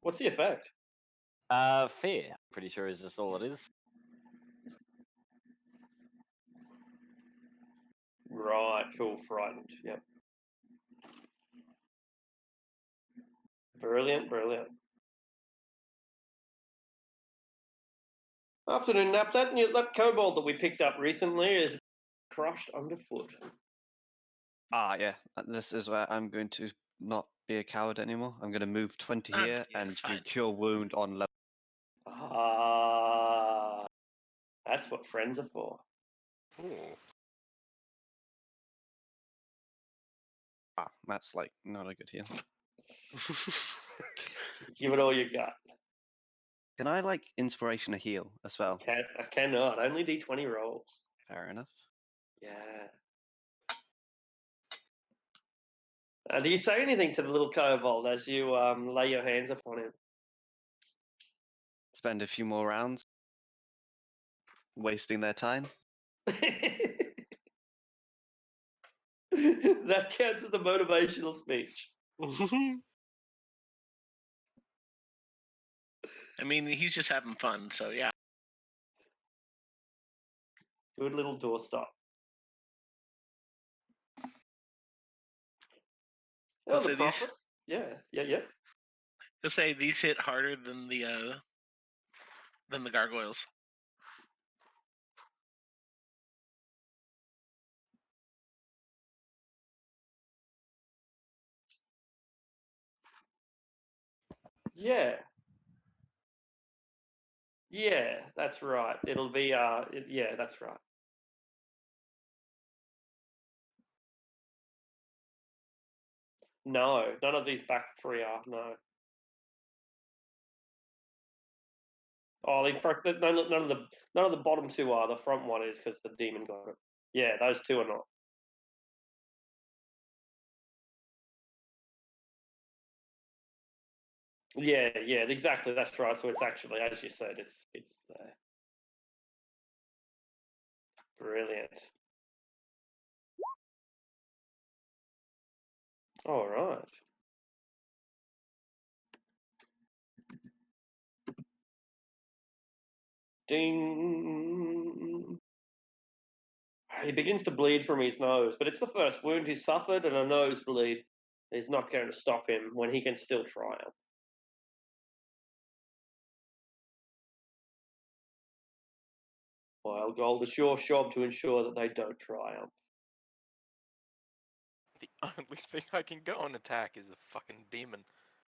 Speaker 4: What's the effect?
Speaker 3: Fear. Pretty sure is just all it is.
Speaker 4: Right, cool, frightened. Yep. Brilliant. Afternoon nap. That kobold that we picked up recently is crushed underfoot.
Speaker 7: Ah, yeah. This is where I'm going to not be a coward anymore. I'm going to move 20
Speaker 1: Ah,
Speaker 7: here
Speaker 1: yeah,
Speaker 7: and
Speaker 1: that's
Speaker 7: do
Speaker 1: fine.
Speaker 7: cure wound on level.
Speaker 4: Ah, that's what friends are for.
Speaker 2: Ooh.
Speaker 7: Ah, that's like not a good heal.
Speaker 4: Give it all you got.
Speaker 7: Can I like inspiration a heal as well?
Speaker 4: I cannot. Only D20 rolls.
Speaker 7: Fair enough.
Speaker 4: Yeah. Do you say anything to the little kobold as you lay your hands upon him?
Speaker 7: Spend a few more rounds wasting their time.
Speaker 4: That counts as a motivational speech.
Speaker 1: I mean, he's just having fun, so yeah.
Speaker 4: Good little doorstop. Oh,
Speaker 1: Let's
Speaker 4: the
Speaker 1: say these.
Speaker 4: prophet. Yeah.
Speaker 1: Let's say these hit harder than the gargoyles.
Speaker 4: Yeah. Yeah, that's right. It'll be yeah, that's right. No, none of these back three are, no. Oh, none of the bottom two are. The front one is because the demon got it. Yeah, those two are not. Yeah, exactly. That's right. So it's actually, as you said, it's there. Brilliant. All right. Ding. He begins to bleed from his nose, but it's the first wound he's suffered, and a nosebleed is not going to stop him when he can still triumph. While Gold, it's your job to ensure that they don't triumph.
Speaker 2: The only thing I can go and attack is the fucking demon.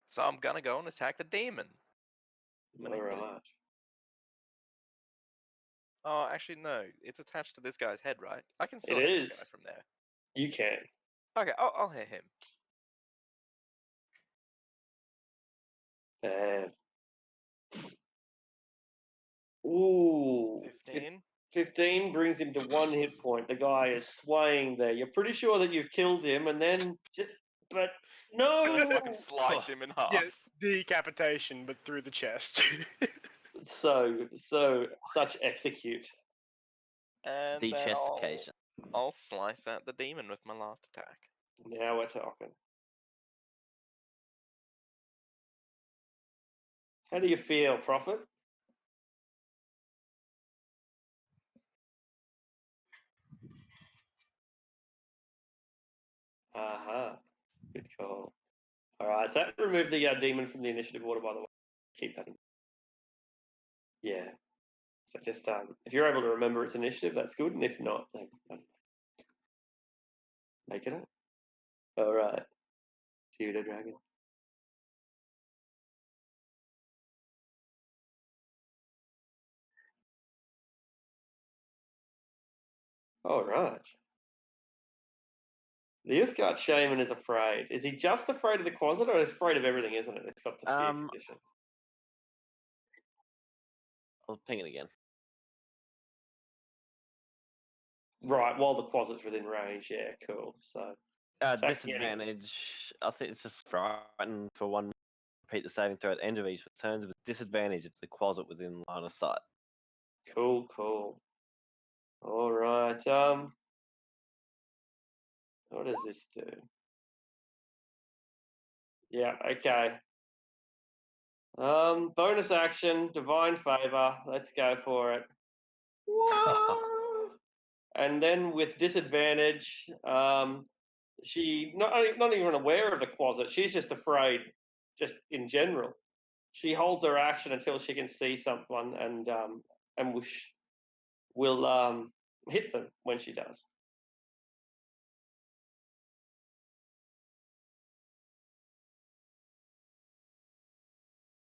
Speaker 2: So I'm gonna go and attack the demon.
Speaker 4: All right.
Speaker 2: Oh, actually, no. It's attached to this guy's head, right? I can still
Speaker 4: It
Speaker 2: hit this guy
Speaker 4: is.
Speaker 2: from there.
Speaker 4: You can.
Speaker 2: Okay, I'll hit him.
Speaker 4: And ooh,
Speaker 2: 15.
Speaker 4: 15 brings him to 1 hit point. The guy is swaying there. You're pretty sure that you've killed him, and then, but no.
Speaker 2: Fucking slice him in half.
Speaker 5: Yeah, decapitation, but through the chest.
Speaker 4: Such execute.
Speaker 2: And then
Speaker 3: Chestification.
Speaker 2: I'll slice at the demon with my last attack.
Speaker 4: Now we're talking. How do you feel, Prophet? Good call. All right, so that removed the demon from the initiative order, by the way. Keep that in. Yeah. So just if you're able to remember its initiative, that's good, and if not, then make it up. All right. See you, the dragon. All right. The Uthgard Shaman is afraid. Is he just afraid of the closet, or is he afraid of everything, isn't it? It's got the fear condition.
Speaker 3: I'll ping it again.
Speaker 4: Right, while the closet's within range, yeah, cool. So
Speaker 3: Disadvantage. I think it's just frightened for one. Repeat the saving throw at the end of each turns with disadvantage if the closet was in line of sight.
Speaker 4: cool. All right. What does this do? Yeah, okay. Bonus action, divine favor. Let's go for it. And then with disadvantage, she not even aware of the closet. She's just afraid, just in general. She holds her action until she can see someone, and and we'll hit them when she does.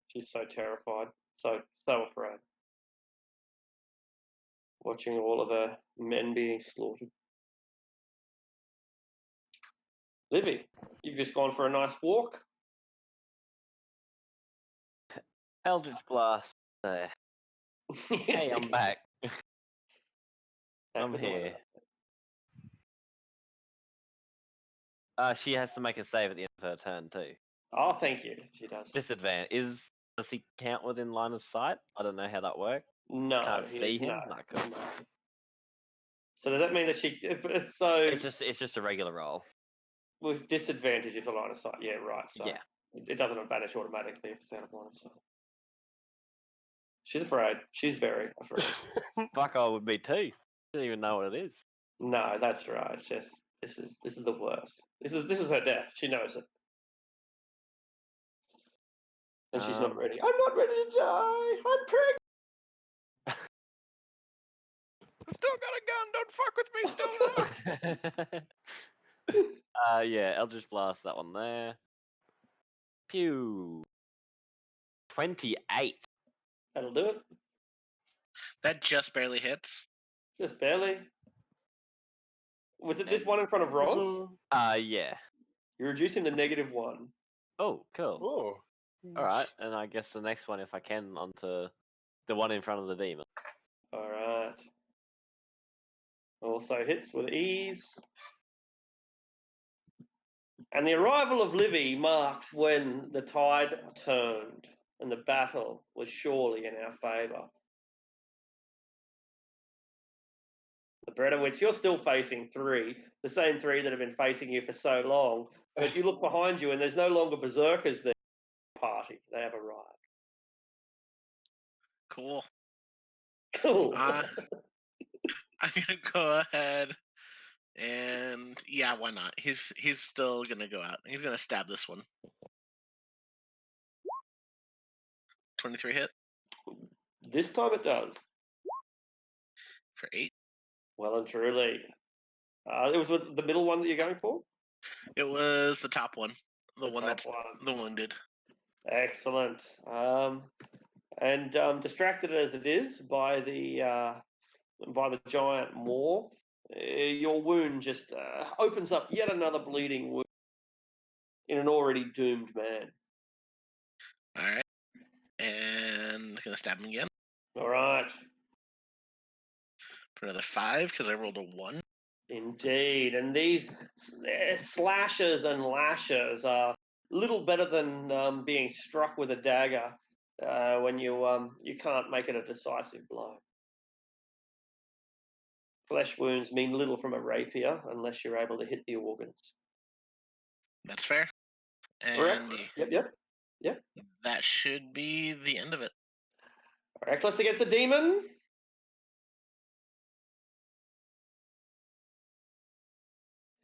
Speaker 4: She's so terrified, so afraid. Watching all of her men being slaughtered. Livy, you've just gone for a nice walk.
Speaker 3: Eldritch Blast. Hey, I'm back. I'm here. She has to make a save at the end of her turn too.
Speaker 4: Oh, thank you. She does.
Speaker 3: Disadvantage. Does he count within line of sight? I don't know how that works.
Speaker 4: No,
Speaker 3: Can't see him.
Speaker 4: No,
Speaker 3: No, cool.
Speaker 4: no. So does that mean that so
Speaker 3: It's just a regular roll.
Speaker 4: with disadvantage if the line of sight? Yeah, right. So
Speaker 3: Yeah.
Speaker 4: it doesn't vanish automatically if it's out of line of sight. She's afraid. She's very afraid.
Speaker 3: Fuck, I would be too. Don't even know what it is.
Speaker 4: No, that's right. Just this is the worst. This is her death. She knows it. And she's not ready. I'm not ready to die. I'm pregnant.
Speaker 2: I've still got a gun. Don't fuck with me, still.
Speaker 3: Yeah, Eldritch Blast, that one there. Pew. 28.
Speaker 4: That'll do it.
Speaker 1: That just barely hits.
Speaker 4: Just barely. Was it this one in front of Roz?
Speaker 3: Yeah.
Speaker 4: You're reducing to -1.
Speaker 3: Oh, cool.
Speaker 5: Oh.
Speaker 3: Alright, and I guess the next one, if I can, onto the one in front of the demon.
Speaker 4: All right. Also hits with ease. And the arrival of Livy marks when the tide turned and the battle was surely in our favour. The Bredowitz, you're still facing 3, the same 3 that have been facing you for so long. But you look behind you and there's no longer berserkers there. Party, they have arrived.
Speaker 1: Cool.
Speaker 4: Cool.
Speaker 1: I'm gonna go ahead and yeah, why not? He's still gonna go out. He's gonna stab this one. 23 hit
Speaker 4: This time it does.
Speaker 1: for 8.
Speaker 4: Well and truly. It was with the middle one that you're going for?
Speaker 1: It was the top one, the one
Speaker 4: top
Speaker 1: that's
Speaker 4: one.
Speaker 1: the wounded.
Speaker 4: Excellent. And distracted as it is by the giant maw, your wound just opens up yet another bleeding wound in an already doomed man.
Speaker 1: All right, and gonna stab him again
Speaker 4: All right.
Speaker 1: for another 5 because I rolled a 1.
Speaker 4: Indeed. And these slashes and lashes are little better than being struck with a dagger when you can't make it a decisive blow. Flesh wounds mean little from a rapier unless you're able to hit the organs.
Speaker 1: That's fair.
Speaker 4: Correct?
Speaker 1: And
Speaker 4: Yep.
Speaker 1: that should be the end of it.
Speaker 4: Reckless against the demon.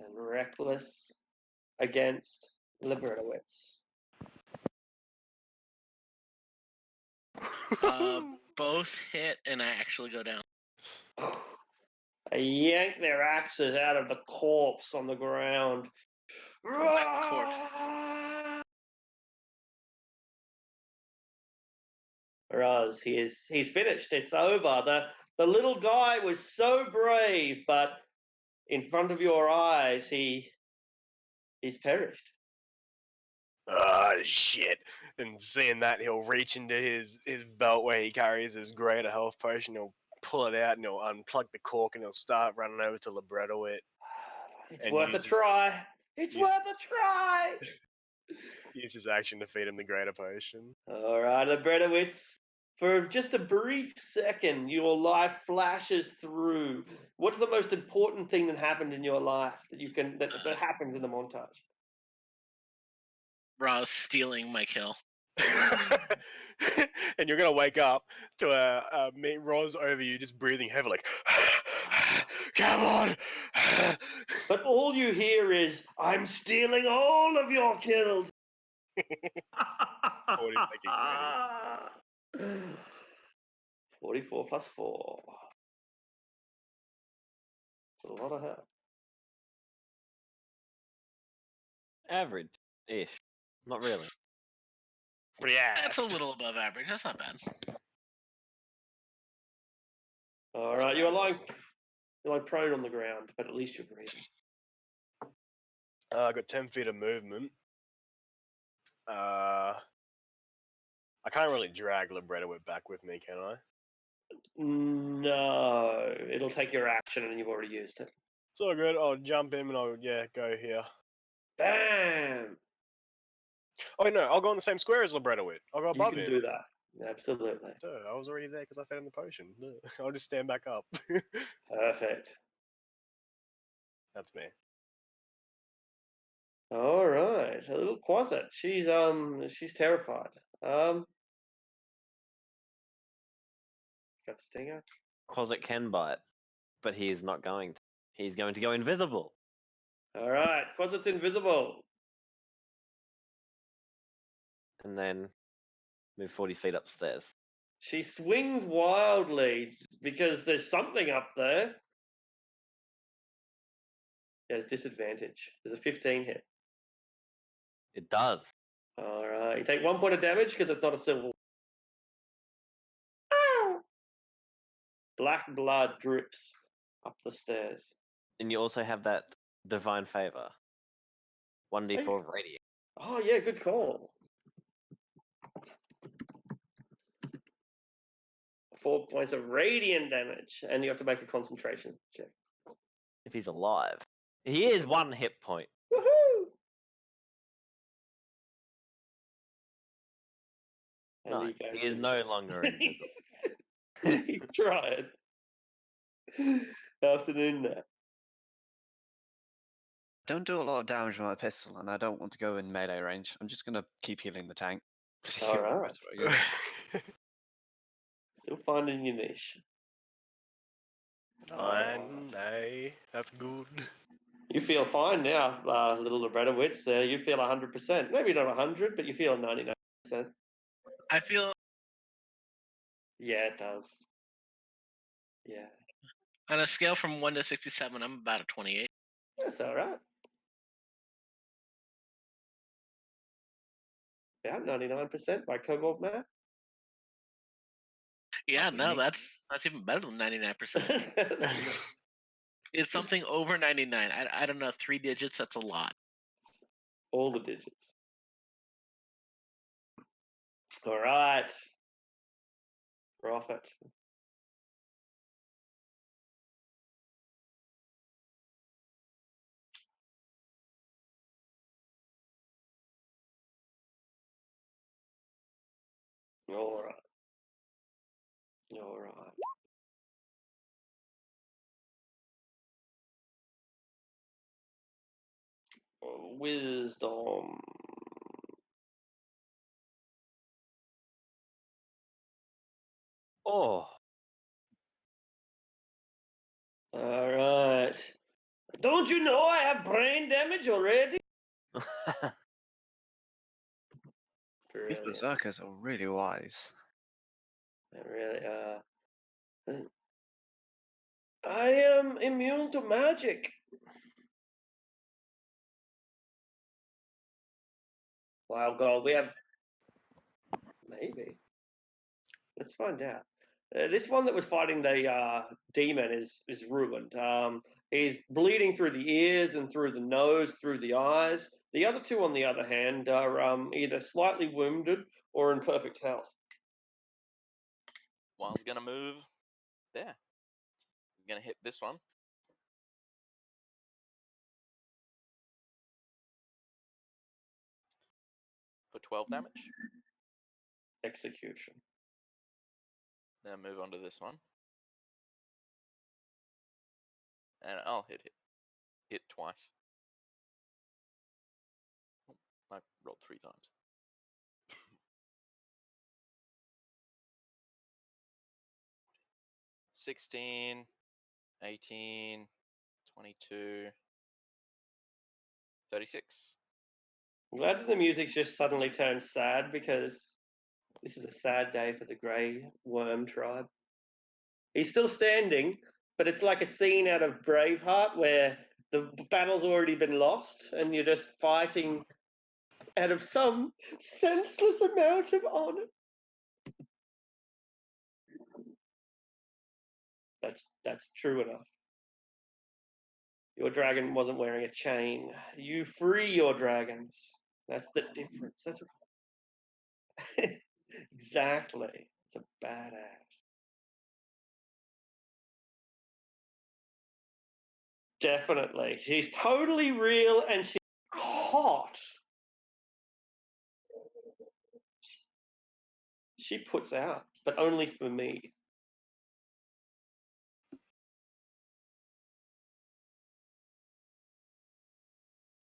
Speaker 4: And reckless against Libertowitz.
Speaker 1: Both hit, and I actually go down.
Speaker 4: They yank their axes out of the corpse on the ground.
Speaker 1: Wet corpse.
Speaker 4: Raz, he's finished. It's over. The little guy was so brave, but in front of your eyes, he's perished.
Speaker 5: Ah, shit. And seeing that, he'll reach into his belt where he carries his greater health potion. He'll pull it out and he'll unplug the cork and he'll start running over to Libretowit.
Speaker 4: It's
Speaker 5: And
Speaker 4: worth a
Speaker 5: uses-
Speaker 4: try. It's
Speaker 5: use-
Speaker 4: worth a try.
Speaker 5: Use his action to feed him the greater potion.
Speaker 4: All right, Libretowitz. For just a brief second, your life flashes through. What's the most important thing that happened in your life that happens in the montage?
Speaker 1: Ra's stealing my kill.
Speaker 5: And you're gonna wake up to me, Roz, over you, just breathing heavily. Like, come on!
Speaker 4: But all you hear is, "I'm stealing all of your kills."
Speaker 5: What do you think
Speaker 4: 44 plus 4. It's a lot of help.
Speaker 3: Average-ish. Not really.
Speaker 5: Yeah.
Speaker 1: That's a little above average. That's not bad.
Speaker 4: All
Speaker 5: So
Speaker 4: right, you're like prone on the ground, but at least you're breathing.
Speaker 5: I got 10 feet of movement. I can't really drag Libretto Whip back with me, can I?
Speaker 4: No, it'll take your action and you've already used it.
Speaker 5: It's all good. I'll jump in and I'll go here.
Speaker 4: Bam!
Speaker 5: Oh no, I'll go in the same square as Libretto Whip. I'll go
Speaker 4: You
Speaker 5: above
Speaker 4: can
Speaker 5: him.
Speaker 4: do that. Absolutely.
Speaker 5: Duh, I was already there because I fed him the potion. Duh, I'll just stand back up.
Speaker 4: Perfect.
Speaker 5: That's me.
Speaker 4: All right, a little Quasit. She's terrified. Got Stinger.
Speaker 3: Quasit can bite, but he is not going to. He's going to go invisible.
Speaker 4: All right, Quasit's invisible.
Speaker 3: And then move 40 feet upstairs.
Speaker 4: She swings wildly because there's something up there. There's disadvantage. There's a 15 hit.
Speaker 3: It does.
Speaker 4: All right, you take 1 point of damage because it's not a silver. Ow! Black blood drips up the stairs.
Speaker 3: And you also have that divine favor. 1d4 of radiant.
Speaker 4: Oh yeah, good call. 4 points of radiant damage, and you have to make a concentration check.
Speaker 3: If he's alive. He is 1 hit point.
Speaker 4: Woohoo! And
Speaker 3: No,
Speaker 4: goes
Speaker 3: he is no longer invisible.
Speaker 4: He's trying. Afternoon nap.
Speaker 7: Don't do a lot of damage with my pistol, and I don't want to go in melee range. I'm just gonna keep healing the tank.
Speaker 4: All right.
Speaker 7: That's what I go.
Speaker 4: Still finding your niche.
Speaker 5: Nay, that's good.
Speaker 4: You feel fine now, little Libretowitz. You feel 100%. Maybe not 100, but you feel 99%.
Speaker 1: I feel
Speaker 4: Yeah, it does. Yeah,
Speaker 1: on a scale from 1 to 67, I'm about a 28.
Speaker 4: that's all right. About 99% by Cobalt math.
Speaker 1: Yeah,
Speaker 7: Lucky
Speaker 1: no,
Speaker 7: me.
Speaker 1: that's even better than 99%. It's something over 99. I don't know, 3 digits. That's a lot.
Speaker 4: All the digits. All right. Profit. All right. All right. Wisdom.
Speaker 3: Oh.
Speaker 4: All right. Don't you know I have brain damage already?
Speaker 7: These
Speaker 4: Brilliant.
Speaker 7: berserkers are really wise.
Speaker 4: They really are. I am immune to magic. Wow, God, we have. Maybe. Let's find out. This one that was fighting the demon is ruined. He's bleeding through the ears and through the nose, through the eyes. The other two, on the other hand, are either slightly wounded or in perfect health.
Speaker 2: One's gonna move there. He's gonna hit this one. For 12 damage.
Speaker 4: Execution.
Speaker 2: Then move on to this one. And I'll hit twice. Oh, I rolled 3 times. $16, 18, 22, 36.
Speaker 4: I'm glad that the music's just suddenly turned sad because this is a sad day for the Grey Worm tribe. He's still standing, but it's like a scene out of Braveheart where the battle's already been lost and you're just fighting out of some senseless amount of honor. That's true enough. Your dragon wasn't wearing a chain. You free your dragons. That's the difference. That's exactly. It's a badass. Definitely. She's totally real and she's hot. She puts out, but only for me.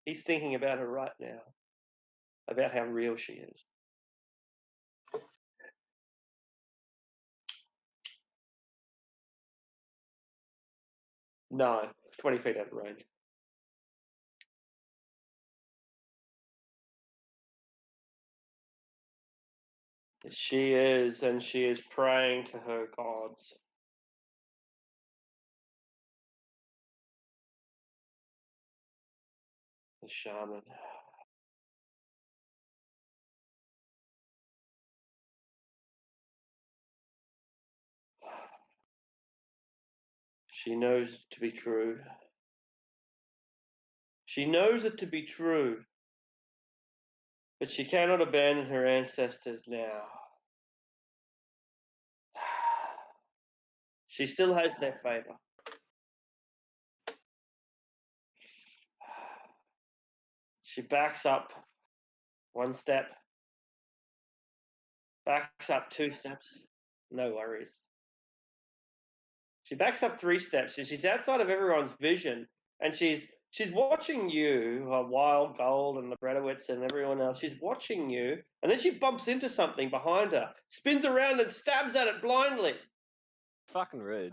Speaker 4: He's thinking about her right now, about how real she is. No, 20 feet out of range. She is, and she is praying to her gods. The shaman. She knows it to be true. She knows it to be true, but she cannot abandon her ancestors now. She still has their favor. She backs up one step, backs up 2 steps, no worries. She backs up 3 steps, and she's outside of everyone's vision, and she's watching you, Wild Gold and the Bredowitz and everyone else. She's watching you, and then she bumps into something behind her, spins around and stabs at it blindly.
Speaker 3: Fucking rude.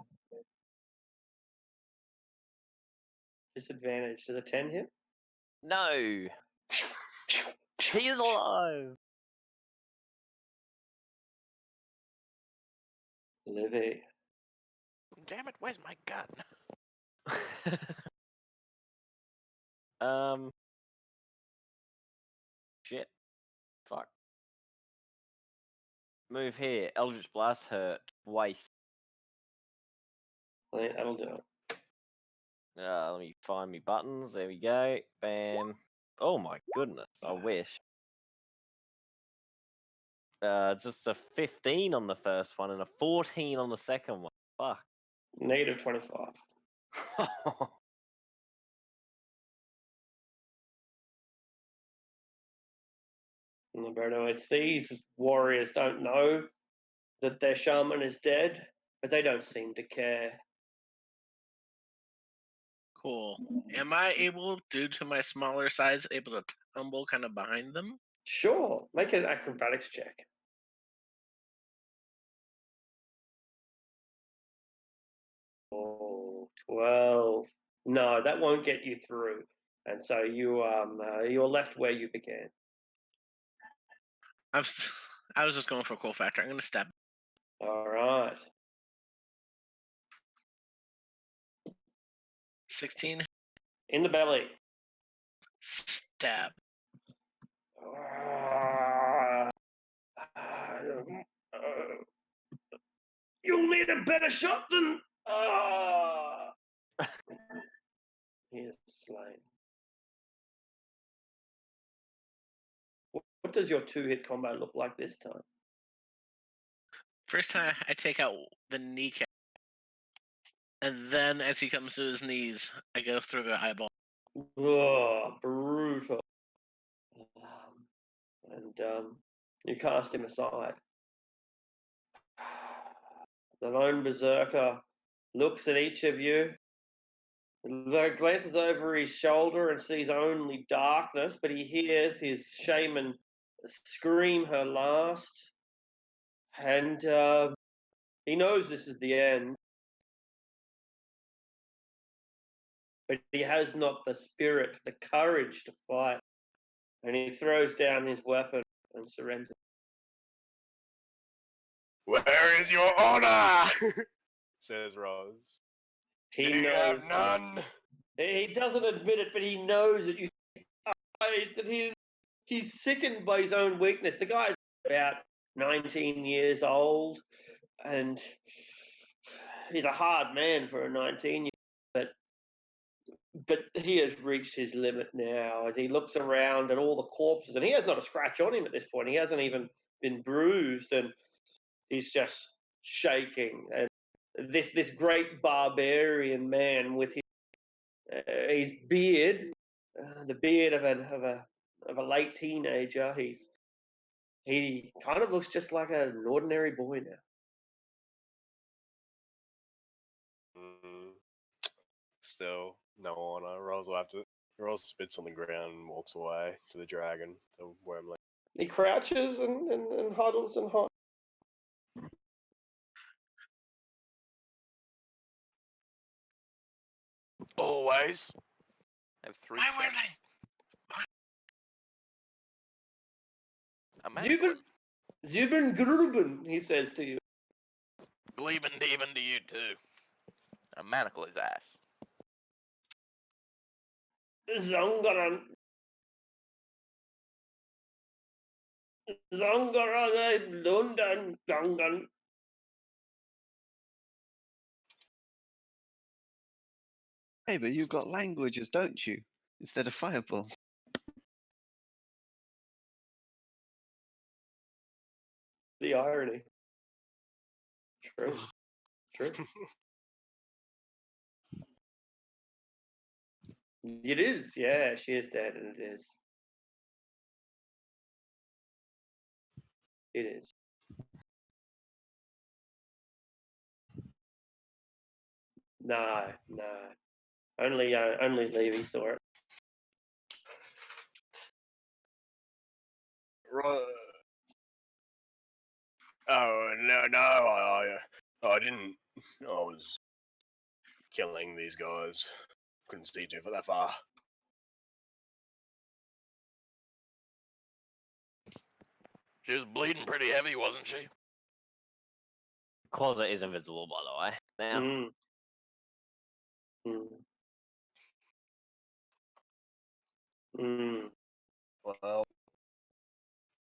Speaker 4: Disadvantage. Does a 10 hit?
Speaker 3: No. He's alive.
Speaker 4: Livy.
Speaker 6: Damn it, where's my gun?
Speaker 3: Shit. Fuck. Move here. Eldritch Blast her twice.
Speaker 4: That'll do it.
Speaker 3: Let me find me buttons. There we go. Bam. Oh my goodness. I wish. Just a 15 on the first one and a 14 on the second one. Fuck.
Speaker 4: Negative 25. Roberto, it's these warriors don't know that their shaman is dead, but they don't seem to care.
Speaker 1: Cool. Am I able, due to my smaller size, able to tumble kind of behind them?
Speaker 4: Sure, make an acrobatics check. Oh, 12. No, that won't get you through. And so you're left where you began.
Speaker 1: I was just going for a cool factor. I'm going to stab.
Speaker 4: All right.
Speaker 1: 16.
Speaker 4: In the belly.
Speaker 1: Stab.
Speaker 4: You'll need a better shot than. He is slain. What does your 2-hit combo look like this time?
Speaker 1: First time I take out the kneecap. And then as he comes to his knees, I go through the eyeball.
Speaker 4: Oh, brutal. And you cast him aside. The lone berserker looks at each of you, glances over his shoulder and sees only darkness, but he hears his shaman scream her last. And he knows this is the end. But he has not the spirit, the courage to fight. And he throws down his weapon and surrenders.
Speaker 5: Where is your honor? says Roz.
Speaker 4: He
Speaker 5: You
Speaker 4: knows.
Speaker 5: have none.
Speaker 4: He doesn't admit it, but he knows that you guys that he's sickened by his own weakness. The guy's about 19 years old, and he's a hard man for a 19-year, but he has reached his limit now as he looks around at all the corpses, and he has not a scratch on him at this point. He hasn't even been bruised, and he's just shaking. And this great barbarian man with his beard, the beard of a late teenager, he kind of looks just like an ordinary boy now.
Speaker 5: Mm, still, no honor. Rose spits on the ground and walks away to the dragon, to Wormling.
Speaker 4: He crouches and huddles and hides.
Speaker 6: Always.
Speaker 2: I have 3
Speaker 1: Why were
Speaker 2: friends. A
Speaker 4: Zubin,
Speaker 2: manticore.
Speaker 4: Zubin Gruben, he says to you.
Speaker 6: Gleaming demon to you too.
Speaker 2: A manacle his ass.
Speaker 4: Zangaran. Zangaran London Gangan.
Speaker 7: Hey, but you've got languages, don't you? Instead of fireball.
Speaker 4: The irony. True. True. It is, yeah, she is dead, and it is. It is. No, no. Only Levy saw it.
Speaker 5: Oh no! I didn't. I was killing these guys. Couldn't see too that far.
Speaker 6: She was bleeding pretty heavy, wasn't she?
Speaker 3: Closet is invisible, by the way. Now,
Speaker 4: Mm. Mm. Mm.
Speaker 5: Well,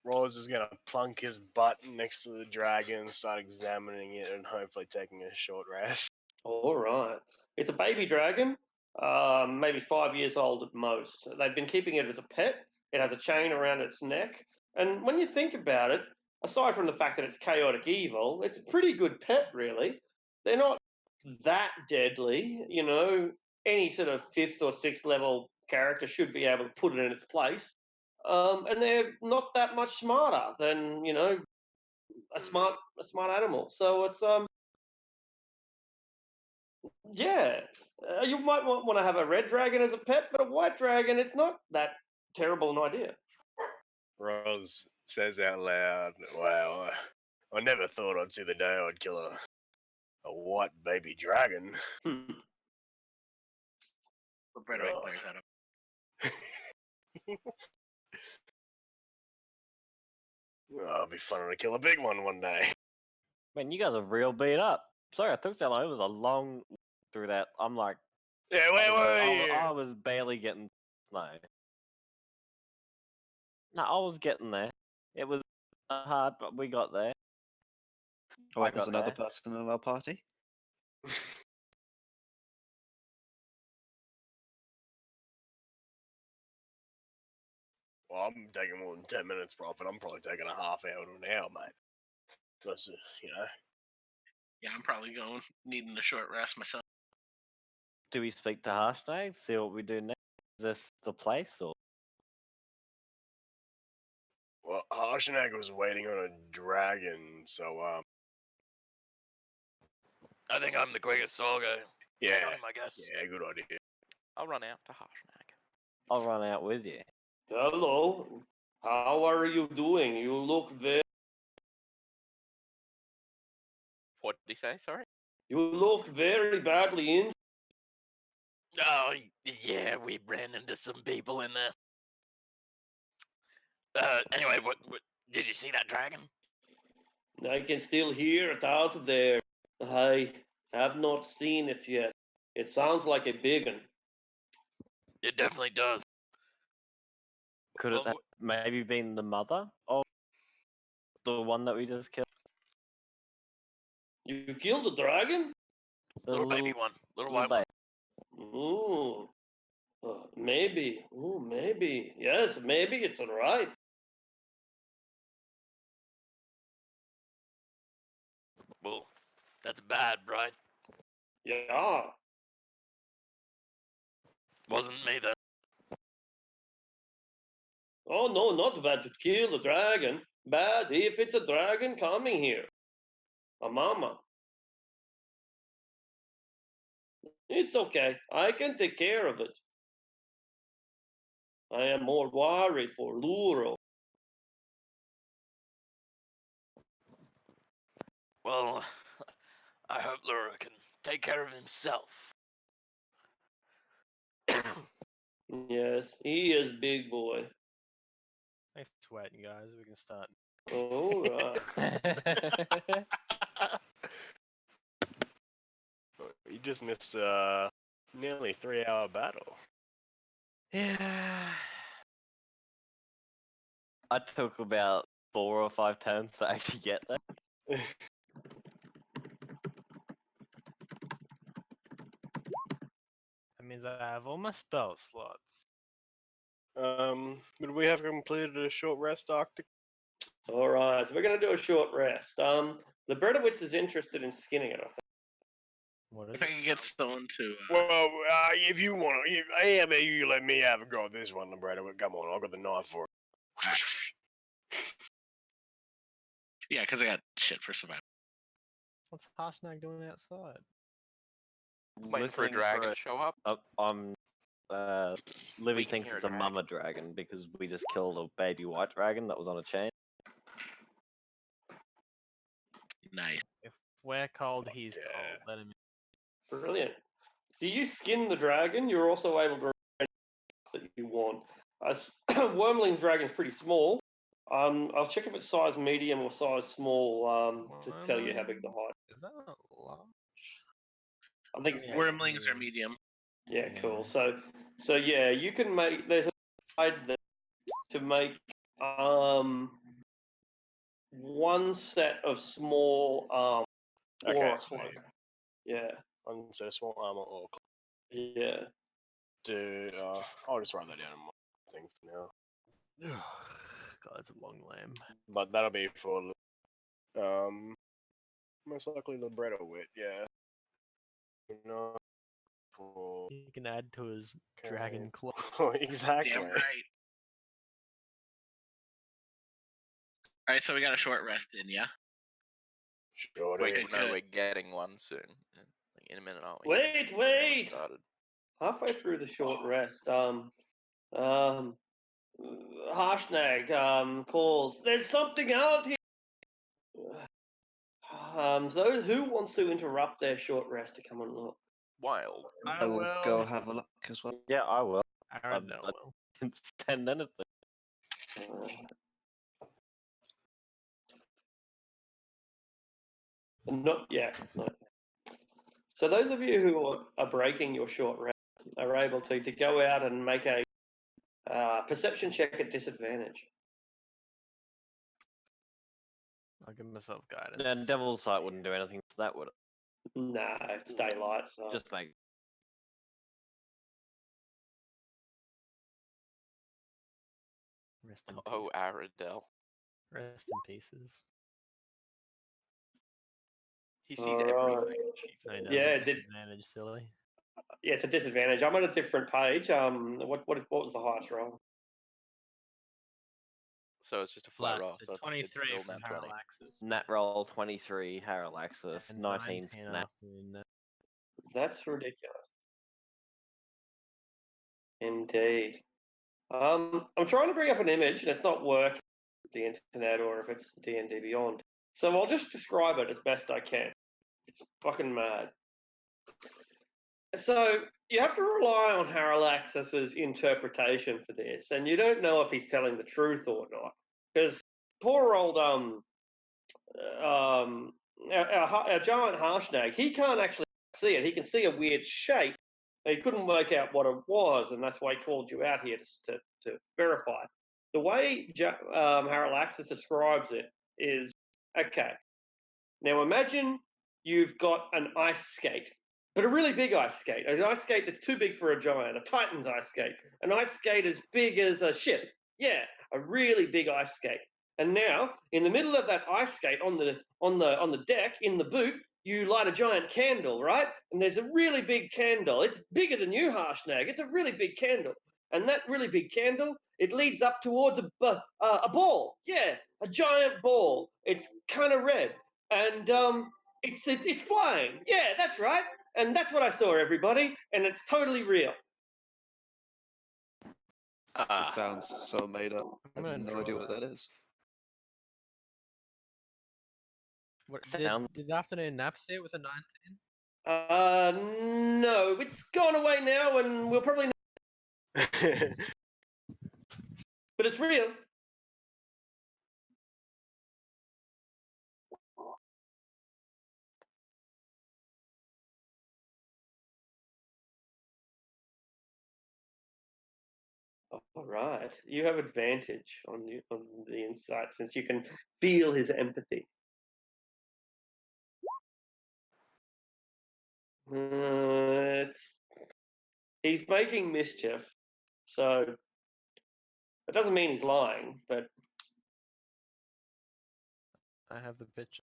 Speaker 5: Rose is gonna plunk his butt next to the dragon and start examining it and hopefully taking a short rest.
Speaker 4: All right. It's a baby dragon, maybe 5 years old at most. They've been keeping it as a pet. It has a chain around its neck. And when you think about it, aside from the fact that it's chaotic evil, it's a pretty good pet, really. They're not that deadly. You know, any sort of 5th or 6th level character should be able to put it in its place. And they're not that much smarter than, you know, a smart animal. So it's yeah, you might want to have a red dragon as a pet, but a white dragon, it's not that terrible an idea.
Speaker 5: Rose says out loud, "Wow, I never thought I'd see the day I'd kill a white baby dragon."
Speaker 4: Hmm.
Speaker 1: But Brett
Speaker 5: Oh.
Speaker 1: clears that up.
Speaker 5: Oh, it'll be fun to kill a big one day.
Speaker 3: man, you guys are real beat up. Sorry, I took so long. It was a long through that. I'm like,
Speaker 5: Yeah, where were you?
Speaker 3: I was barely getting snow. No, I was getting there. It was hard, but we got there.
Speaker 7: Oh,
Speaker 3: I
Speaker 7: wait, there's
Speaker 3: got
Speaker 7: another
Speaker 3: there.
Speaker 7: person in our party?
Speaker 5: Well, I'm taking more than 10 minutes profit. I'm probably taking a half hour to an hour, mate. Because, you know.
Speaker 1: Yeah, I'm probably needing a short rest myself.
Speaker 3: Do we speak to Harshnag? See what we do next? Is this the place or?
Speaker 5: Well, Harshnag was waiting on a dragon, so,
Speaker 6: I think I'm the quickest, so I'll go.
Speaker 5: yeah.
Speaker 6: Got him, I guess.
Speaker 5: Yeah, good idea.
Speaker 2: I'll run out to Harshnag.
Speaker 3: I'll run out with you.
Speaker 4: Hello, how are you doing? You look
Speaker 2: What did he say? Sorry?
Speaker 4: very badly injured.
Speaker 6: Oh, yeah, we ran into some people in there. Anyway, what did you see that dragon?
Speaker 4: I can still hear it out there. I Have not seen it yet. It sounds like a big one.
Speaker 6: It definitely does.
Speaker 3: Could
Speaker 6: Well,
Speaker 3: it have maybe been the mother of the one that we just killed?
Speaker 4: You killed a dragon?
Speaker 3: The
Speaker 6: little baby one, little
Speaker 3: little
Speaker 6: white one.
Speaker 4: Ooh. Maybe. Ooh, maybe. Yes, maybe it's alright.
Speaker 6: Well, that's bad, right?
Speaker 4: Yeah.
Speaker 6: Wasn't me then.
Speaker 4: Oh no, not bad to kill a dragon. Bad if it's a dragon coming here. A mama. It's okay. I can take care of it. I am more worried for Luro.
Speaker 6: Well, I hope Lura can take care of himself.
Speaker 4: Yes, he is big boy.
Speaker 8: Thanks for waiting, guys. We can start.
Speaker 4: Alright.
Speaker 5: You just missed a nearly 3-hour battle.
Speaker 8: Yeah.
Speaker 3: I took about 4 or 5 turns to actually get there.
Speaker 8: That means I have all my spell slots.
Speaker 5: But we have completed a short rest, Arctic.
Speaker 4: Alright, so we're gonna do a short rest. The Bredowitz is interested in skinning it, I think.
Speaker 8: What is
Speaker 1: If I
Speaker 8: it?
Speaker 1: could get someone to.
Speaker 5: Well, if you want, you let me have a go at this one, Brad. Come on, I'll got the knife for it.
Speaker 1: Yeah, because I got shit for survival.
Speaker 8: What's Harshnag doing outside?
Speaker 2: Waiting for a
Speaker 3: Listening
Speaker 2: dragon to show up.
Speaker 3: I'm Livy
Speaker 2: We can
Speaker 3: thinks
Speaker 2: hear a
Speaker 3: it's a mama dragon because we just killed a baby white dragon that was on a chain.
Speaker 1: Nice.
Speaker 8: If we're cold, he's
Speaker 5: Yeah.
Speaker 8: cold. Let him.
Speaker 4: Brilliant. So you skin the dragon, you're also able to that you want. Wormling dragon's pretty small. I'll check if it's size medium or size small to tell you how big the height.
Speaker 8: Is that not large?
Speaker 4: I think it's
Speaker 8: Yeah.
Speaker 1: Wormlings are medium.
Speaker 4: yeah,
Speaker 8: Yeah.
Speaker 4: cool. So yeah, you can make there's a side there to make one set of small
Speaker 5: Okay,
Speaker 4: aura
Speaker 5: sweet.
Speaker 4: cloak. Yeah,
Speaker 5: One set of small armor or
Speaker 4: yeah.
Speaker 5: I'll just write that down in my thing for now.
Speaker 8: God, it's a long lamb.
Speaker 5: But that'll be for most likely libretto wit, yeah. No, for
Speaker 8: You can add to his dragon claw.
Speaker 5: exactly.
Speaker 1: Damn right. Alright, so we got a short rest in, yeah?
Speaker 5: Sure
Speaker 2: Wait,
Speaker 5: do.
Speaker 1: Okay,
Speaker 2: no,
Speaker 1: good.
Speaker 2: we're getting one soon. Like in a minute, aren't we?
Speaker 4: Wait,
Speaker 2: We haven't
Speaker 4: wait.
Speaker 2: started.
Speaker 4: Halfway through the short rest, Harshnag calls. There's something out here. So who wants to interrupt their short rest to come and look?
Speaker 2: Wild.
Speaker 7: I will go have a look as well.
Speaker 3: Yeah, I will.
Speaker 8: Aaron, no,
Speaker 3: I-
Speaker 8: well.
Speaker 3: It's 10 minutes.
Speaker 4: Uh, not yet. No. So those of you who are breaking your short rest are able to go out and make a perception check at disadvantage.
Speaker 8: I'll give myself guidance.
Speaker 3: And Devil's Sight wouldn't do anything to that, would it?
Speaker 4: Nah, it's daylight, so
Speaker 3: Just make.
Speaker 8: Rest in
Speaker 2: Oh,
Speaker 8: peace.
Speaker 2: Aradel.
Speaker 8: Rest in pieces.
Speaker 2: He sees
Speaker 4: Alright.
Speaker 2: everything. Jesus.
Speaker 8: I know.
Speaker 4: Yeah,
Speaker 8: but
Speaker 4: did-
Speaker 8: disadvantage, silly.
Speaker 4: yeah, it's a disadvantage. I'm on a different page. What was the highest roll?
Speaker 2: So it's just a flat roll.
Speaker 8: So
Speaker 2: So it's
Speaker 8: 23
Speaker 2: still
Speaker 8: from
Speaker 2: nat 20.
Speaker 8: Parallaxis.
Speaker 3: Nat roll 23, Parallaxis,
Speaker 8: And
Speaker 3: 19.
Speaker 8: 19
Speaker 3: Nat.
Speaker 8: after the
Speaker 4: That's ridiculous. Indeed. I'm trying to bring up an image and it's not working with the internet or if it's D&D Beyond. So I'll just describe it as best I can. It's fucking mad. So you have to rely on Parallaxis's interpretation for this, and you don't know if he's telling the truth or not. Because poor old our giant harshnag, he can't actually see it. He can see a weird shape. He couldn't work out what it was, and that's why he called you out here to verify. The way Parallaxis describes it is, okay, now imagine you've got an ice skate, but a really big ice skate, an ice skate that's too big for a giant, a Titan's ice skate, an ice skate as big as a ship. Yeah, a really big ice skate. And now, in the middle of that ice skate, on the deck in the boot, you light a giant candle, right? And there's a really big candle. It's bigger than you, Harshnag. It's a really big candle, and that really big candle, it leads up towards a ball. Yeah, a giant ball. It's kind of red, and it's flying. Yeah, that's right. And that's what I saw, everybody, and it's totally real.
Speaker 7: This sounds so made up. I
Speaker 8: I'm
Speaker 7: have
Speaker 8: gonna
Speaker 7: no idea
Speaker 8: draw
Speaker 7: what
Speaker 8: that.
Speaker 7: that is.
Speaker 8: What,
Speaker 3: Sound-
Speaker 8: did afternoon nap see it with a 19?
Speaker 4: No, it's gone away now, and we'll probably, but it's real. All right, you have advantage on the insight since you can feel his empathy. He's making mischief, so it doesn't mean he's lying, but
Speaker 8: I have the picture.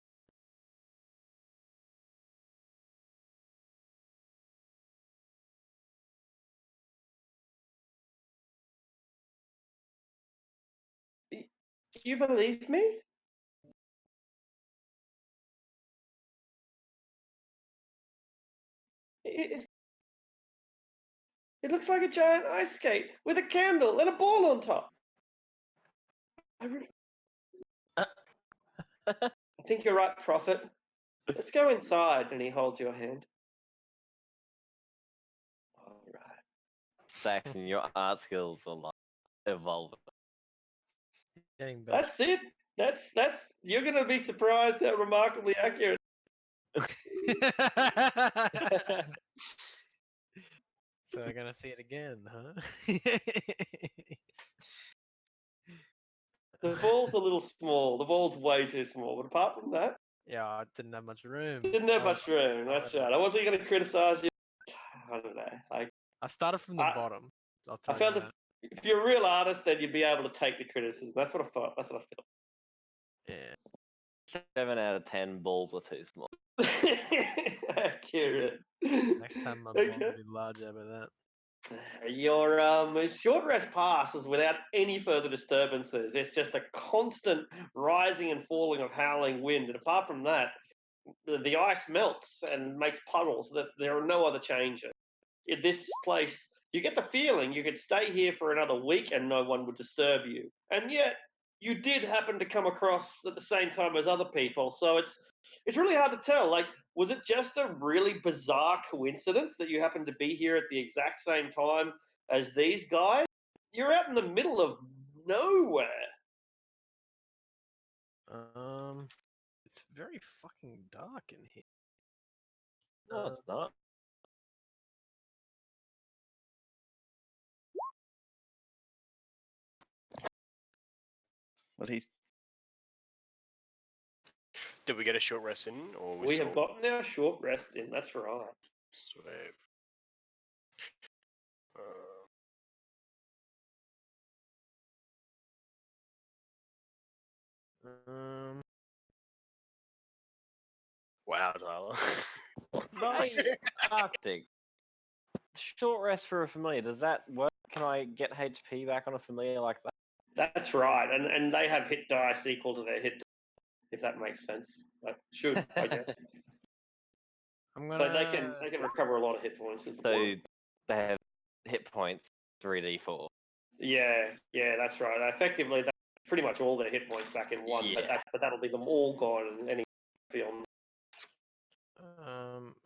Speaker 4: you believe me? It looks like a giant ice skate with a candle and a ball on top. I think you're right, Prophet. Let's go inside. And he holds your hand. All right.
Speaker 3: Saxon, your art skills are like evolving.
Speaker 8: Getting better.
Speaker 4: That's it. That's. You're gonna be surprised how remarkably accurate.
Speaker 8: So we're gonna see it again, huh?
Speaker 4: The ball's a little small. The ball's way too small. But apart from that,
Speaker 8: Yeah, I didn't have much room.
Speaker 4: didn't have
Speaker 8: I
Speaker 4: much room. That's right. I wasn't gonna criticize you. I don't know.
Speaker 8: I started from the
Speaker 4: I-
Speaker 8: bottom. I'll
Speaker 4: I
Speaker 8: tell
Speaker 4: felt
Speaker 8: you
Speaker 4: that
Speaker 8: that.
Speaker 4: if you're a real artist, then you'd be able to take the criticism. That's what I thought. That's what
Speaker 8: Yeah.
Speaker 3: 7 out of 10 balls are too small.
Speaker 4: I feel. Accurate.
Speaker 8: Next time my
Speaker 4: Okay.
Speaker 8: ball will be larger about that.
Speaker 4: Your short rest passes without any further disturbances. It's just a constant rising and falling of howling wind, and apart from that, the ice melts and makes puddles. That there are no other changes. In this place, you get the feeling you could stay here for another week and no one would disturb you. And yet, you did happen to come across at the same time as other people, so it's really hard to tell. Like, was it just a really bizarre coincidence that you happened to be here at the exact same time as these guys? You're out in the middle of nowhere.
Speaker 8: It's very fucking dark in here.
Speaker 3: No, it's not.
Speaker 7: But he's
Speaker 5: Did we get a short rest in, or
Speaker 4: We
Speaker 5: still...
Speaker 4: have gotten our short rest in, that's right.
Speaker 5: Sweet.
Speaker 8: Um,
Speaker 5: Wow, Tyler.
Speaker 3: Nice. Arctic. Short rest for a familiar. Does that work? Can I get HP back on a familiar like that?
Speaker 4: That's right, and they have hit dice equal to their hit, if that makes sense. Like, should, I guess.
Speaker 8: I'm
Speaker 4: So
Speaker 8: gonna.
Speaker 4: they can recover a lot of hit points. Is the
Speaker 3: So
Speaker 4: point.
Speaker 3: they have hit points 3d4.
Speaker 4: Yeah, that's right. Effectively, that's pretty much all their hit points back in one.
Speaker 3: Yeah.
Speaker 4: But that'll be them all gone in any film.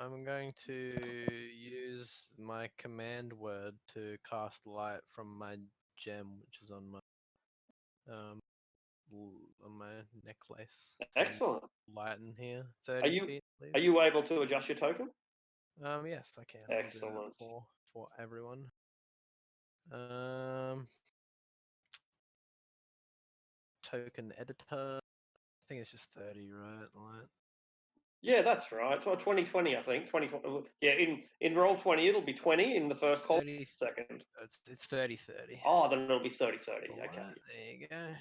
Speaker 8: I'm going to use my command word to cast light from my gem, which is on my on my necklace. to
Speaker 4: Excellent.
Speaker 8: Lighten here.
Speaker 4: Are
Speaker 8: 30
Speaker 4: you
Speaker 8: feet. I
Speaker 4: are
Speaker 8: believe.
Speaker 4: you able to adjust your token?
Speaker 8: Yes, I can. I'll do that
Speaker 4: Excellent.
Speaker 8: for everyone. Token editor. I think it's just 30, right? Light.
Speaker 4: Yeah, that's right. 2020, I think. 2020. Yeah, in roll 20, it'll be 20 in the first column.
Speaker 8: 30.
Speaker 4: Second.
Speaker 8: It's 30-30.
Speaker 4: Oh, then it'll be 30-30.
Speaker 8: The
Speaker 4: Okay.
Speaker 8: light, there you go.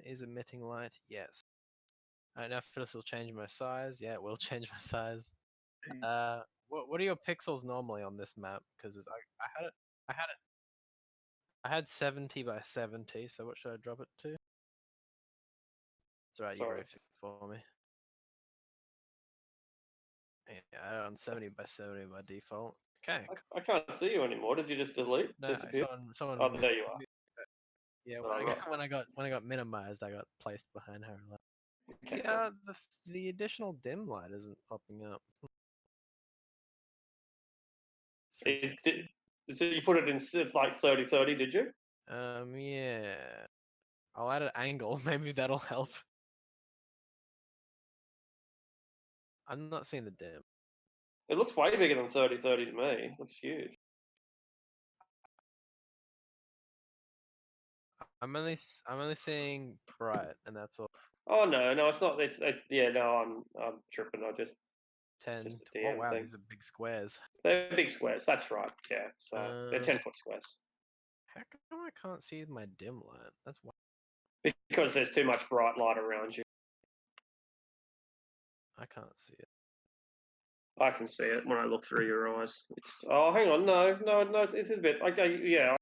Speaker 8: Is emitting light? Yes. Alright, now if this will change my size. Yeah, it will change my size. What are your pixels normally on this map? Because I had 70 by 70. So what should I drop it to? It's alright. You
Speaker 4: Sorry.
Speaker 8: wrote it for me. Yeah, I had it on 70 by 70 by default. Okay.
Speaker 4: I can't see you anymore. Did you just delete?
Speaker 8: No,
Speaker 4: Disappear?
Speaker 8: someone.
Speaker 4: Oh, there you are.
Speaker 8: Yeah,
Speaker 4: Oh, right.
Speaker 8: when I got minimized, I got placed behind her.
Speaker 4: Okay,
Speaker 8: Yeah, the additional dim light isn't popping up.
Speaker 4: cool.
Speaker 8: 360.
Speaker 4: So you put it in like 30-30, did you?
Speaker 8: Yeah. I'll add an angle. Maybe that'll help. I'm not seeing the dim.
Speaker 4: It looks way bigger than 30-30 to me. It looks huge.
Speaker 8: I'm only seeing bright, and that's all.
Speaker 4: Oh no, it's not. It's yeah. No, I'm tripping. I just
Speaker 8: 10.
Speaker 4: Just a
Speaker 8: Oh
Speaker 4: DM
Speaker 8: wow,
Speaker 4: thing.
Speaker 8: these are big squares.
Speaker 4: they're big squares. That's right. Yeah. So they're 10-foot squares
Speaker 8: How come I can't see my dim light? That's why
Speaker 4: because there's too much bright light around you.
Speaker 8: I can't see it.
Speaker 4: I can see it when I look through your eyes. It's hang on, no. It's a bit okay. Yeah.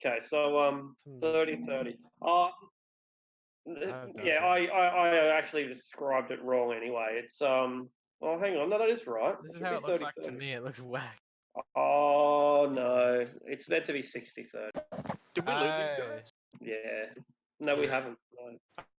Speaker 4: Okay, so 30-30. Yeah, I actually described it wrong anyway. It's Oh, hang on, no, that is right.
Speaker 8: This
Speaker 4: It
Speaker 8: is
Speaker 4: should
Speaker 8: how
Speaker 4: be
Speaker 8: it looks like
Speaker 4: 30-30.
Speaker 8: to me. It looks whack.
Speaker 4: Oh no, it's meant to be 60-30.
Speaker 5: Did we loot these
Speaker 8: Aye.
Speaker 5: guys?
Speaker 4: Yeah. No, we haven't.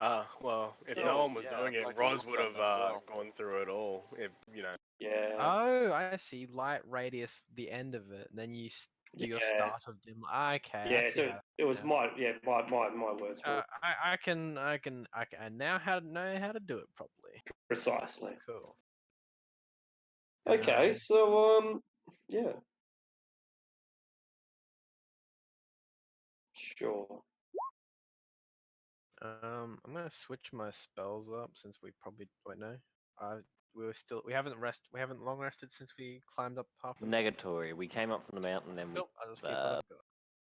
Speaker 4: No.
Speaker 5: Well, if
Speaker 2: So,
Speaker 5: no one was
Speaker 2: yeah,
Speaker 5: doing
Speaker 2: I
Speaker 5: it,
Speaker 2: feel like we
Speaker 5: Roz
Speaker 2: looked
Speaker 5: would have
Speaker 2: something as well.
Speaker 5: gone through it all. If you know.
Speaker 4: Yeah.
Speaker 8: Oh, I see. Light radius, the end of it. Then you do your
Speaker 4: Yeah.
Speaker 8: start of dim. Okay, I
Speaker 4: Yeah,
Speaker 8: see
Speaker 4: so
Speaker 8: how.
Speaker 4: it was
Speaker 8: yeah.
Speaker 4: my words were
Speaker 8: I can now know how to do it properly.
Speaker 4: precisely.
Speaker 8: Cool.
Speaker 4: Okay, so yeah. Sure.
Speaker 8: I'm gonna switch my spells up since we probably wait no. We haven't long rested since we climbed up half the
Speaker 3: Negatory. We came up from the mountain, then we
Speaker 8: Nope, I'll just keep what I've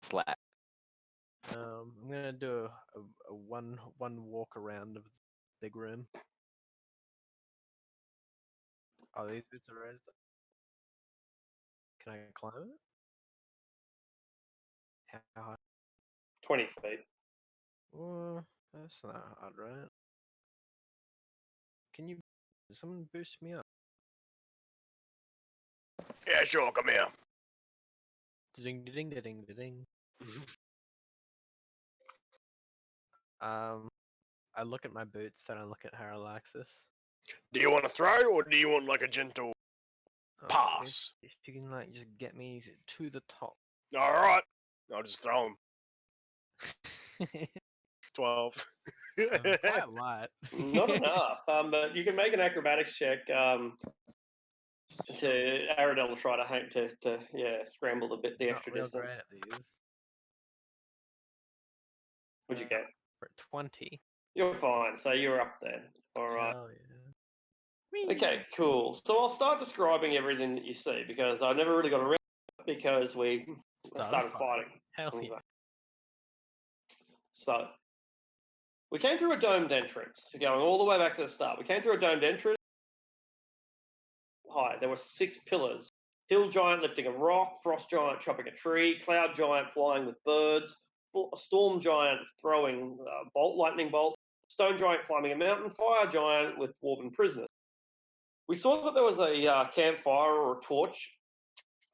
Speaker 3: slack.
Speaker 8: got. I'm gonna do a one walk around of the big room. Oh, these bits are raised. Can I climb it? How high?
Speaker 4: 20 feet.
Speaker 8: Well, that's not hard, right? Can someone boost me up?
Speaker 5: Yeah, sure. Come here.
Speaker 8: Ding ding ding ding ding. I look at my boots, then I look at Haralaxis.
Speaker 5: Do you want to throw, or do you want like a gentle pass?
Speaker 8: If you can like just get me to the top.
Speaker 5: All right. I'll just throw him. 12.
Speaker 8: Quite light.
Speaker 4: Not enough. But you can make an acrobatics check to Aradel to try to scramble the extra
Speaker 8: Not real
Speaker 4: distance.
Speaker 8: great at these.
Speaker 4: What'd you get?
Speaker 8: For 20.
Speaker 4: You're fine. So you're up there. All right.
Speaker 8: Hell yeah.
Speaker 4: Okay, cool. So I'll start describing everything that you see because I never really got around to it because we started fighting.
Speaker 8: Hell
Speaker 4: Things
Speaker 8: yeah.
Speaker 4: like- So we came through a domed entrance, going all the way back to the start. We came through a domed entrance. High. There were 6 pillars. Hill giant lifting a rock, frost giant chopping a tree, cloud giant flying with birds, storm giant throwing lightning bolt, stone giant climbing a mountain, fire giant with dwarven prisoners. We saw that there was a campfire or a torch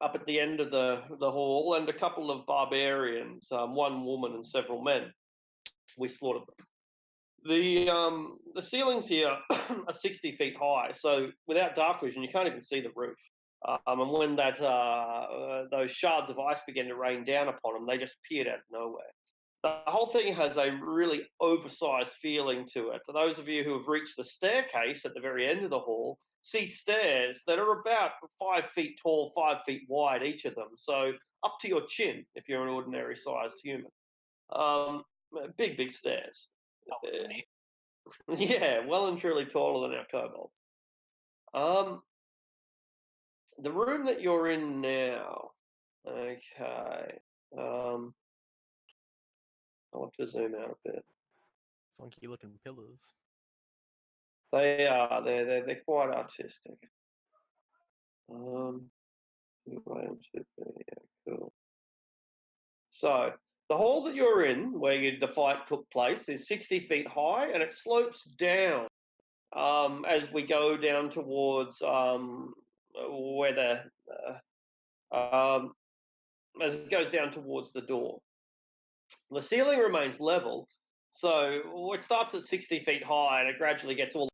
Speaker 4: up at the end of the hall, and a couple of barbarians, one woman and several men. We slaughtered them. The ceilings here are 60 feet high, so without dark vision, you can't even see the roof. And when those shards of ice began to rain down upon them, they just appeared out of nowhere. The whole thing has a really oversized feeling to it. For those of you who have reached the staircase at the very end of the hall, see stairs that are about 5 feet tall, 5 feet wide, each of them. So up to your chin if you're an ordinary sized human. Big stairs.
Speaker 1: Taller than me.
Speaker 4: Yeah, well and truly taller than our kobold. The room that you're in now. Okay. I want to zoom out a bit.
Speaker 8: Funky looking pillars.
Speaker 4: They are. They're quite artistic. Yeah, cool. So the hall that you're in, where the fight took place, is 60 feet high, and it slopes down as we go down towards where as it goes down towards the door. The ceiling remains level, so it starts at 60 feet high, and it gradually gets all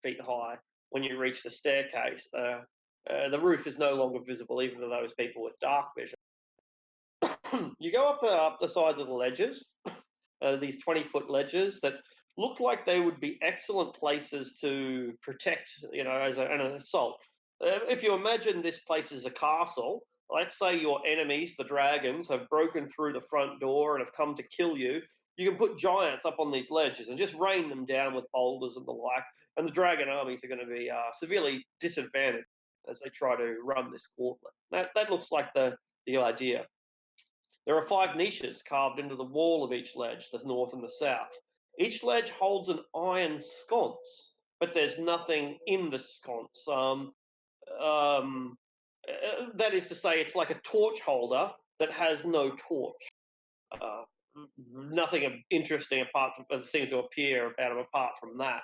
Speaker 4: feet high when you reach the staircase. The roof is no longer visible, even to those people with dark vision. You go up the sides of the ledges, these 20-foot ledges that look like they would be excellent places to protect, as an assault. If you imagine this place as a castle, let's say your enemies, the dragons, have broken through the front door and have come to kill you. You can put giants up on these ledges and just rain them down with boulders and the like, and the dragon armies are going to be severely disadvantaged as they try to run this gauntlet. That looks like the idea. There are 5 niches carved into the wall of each ledge, the north and the south. Each ledge holds an iron sconce, but there's nothing in the sconce. That is to say, it's like a torch holder that has no torch. Nothing interesting apart from seems to appear apart from that.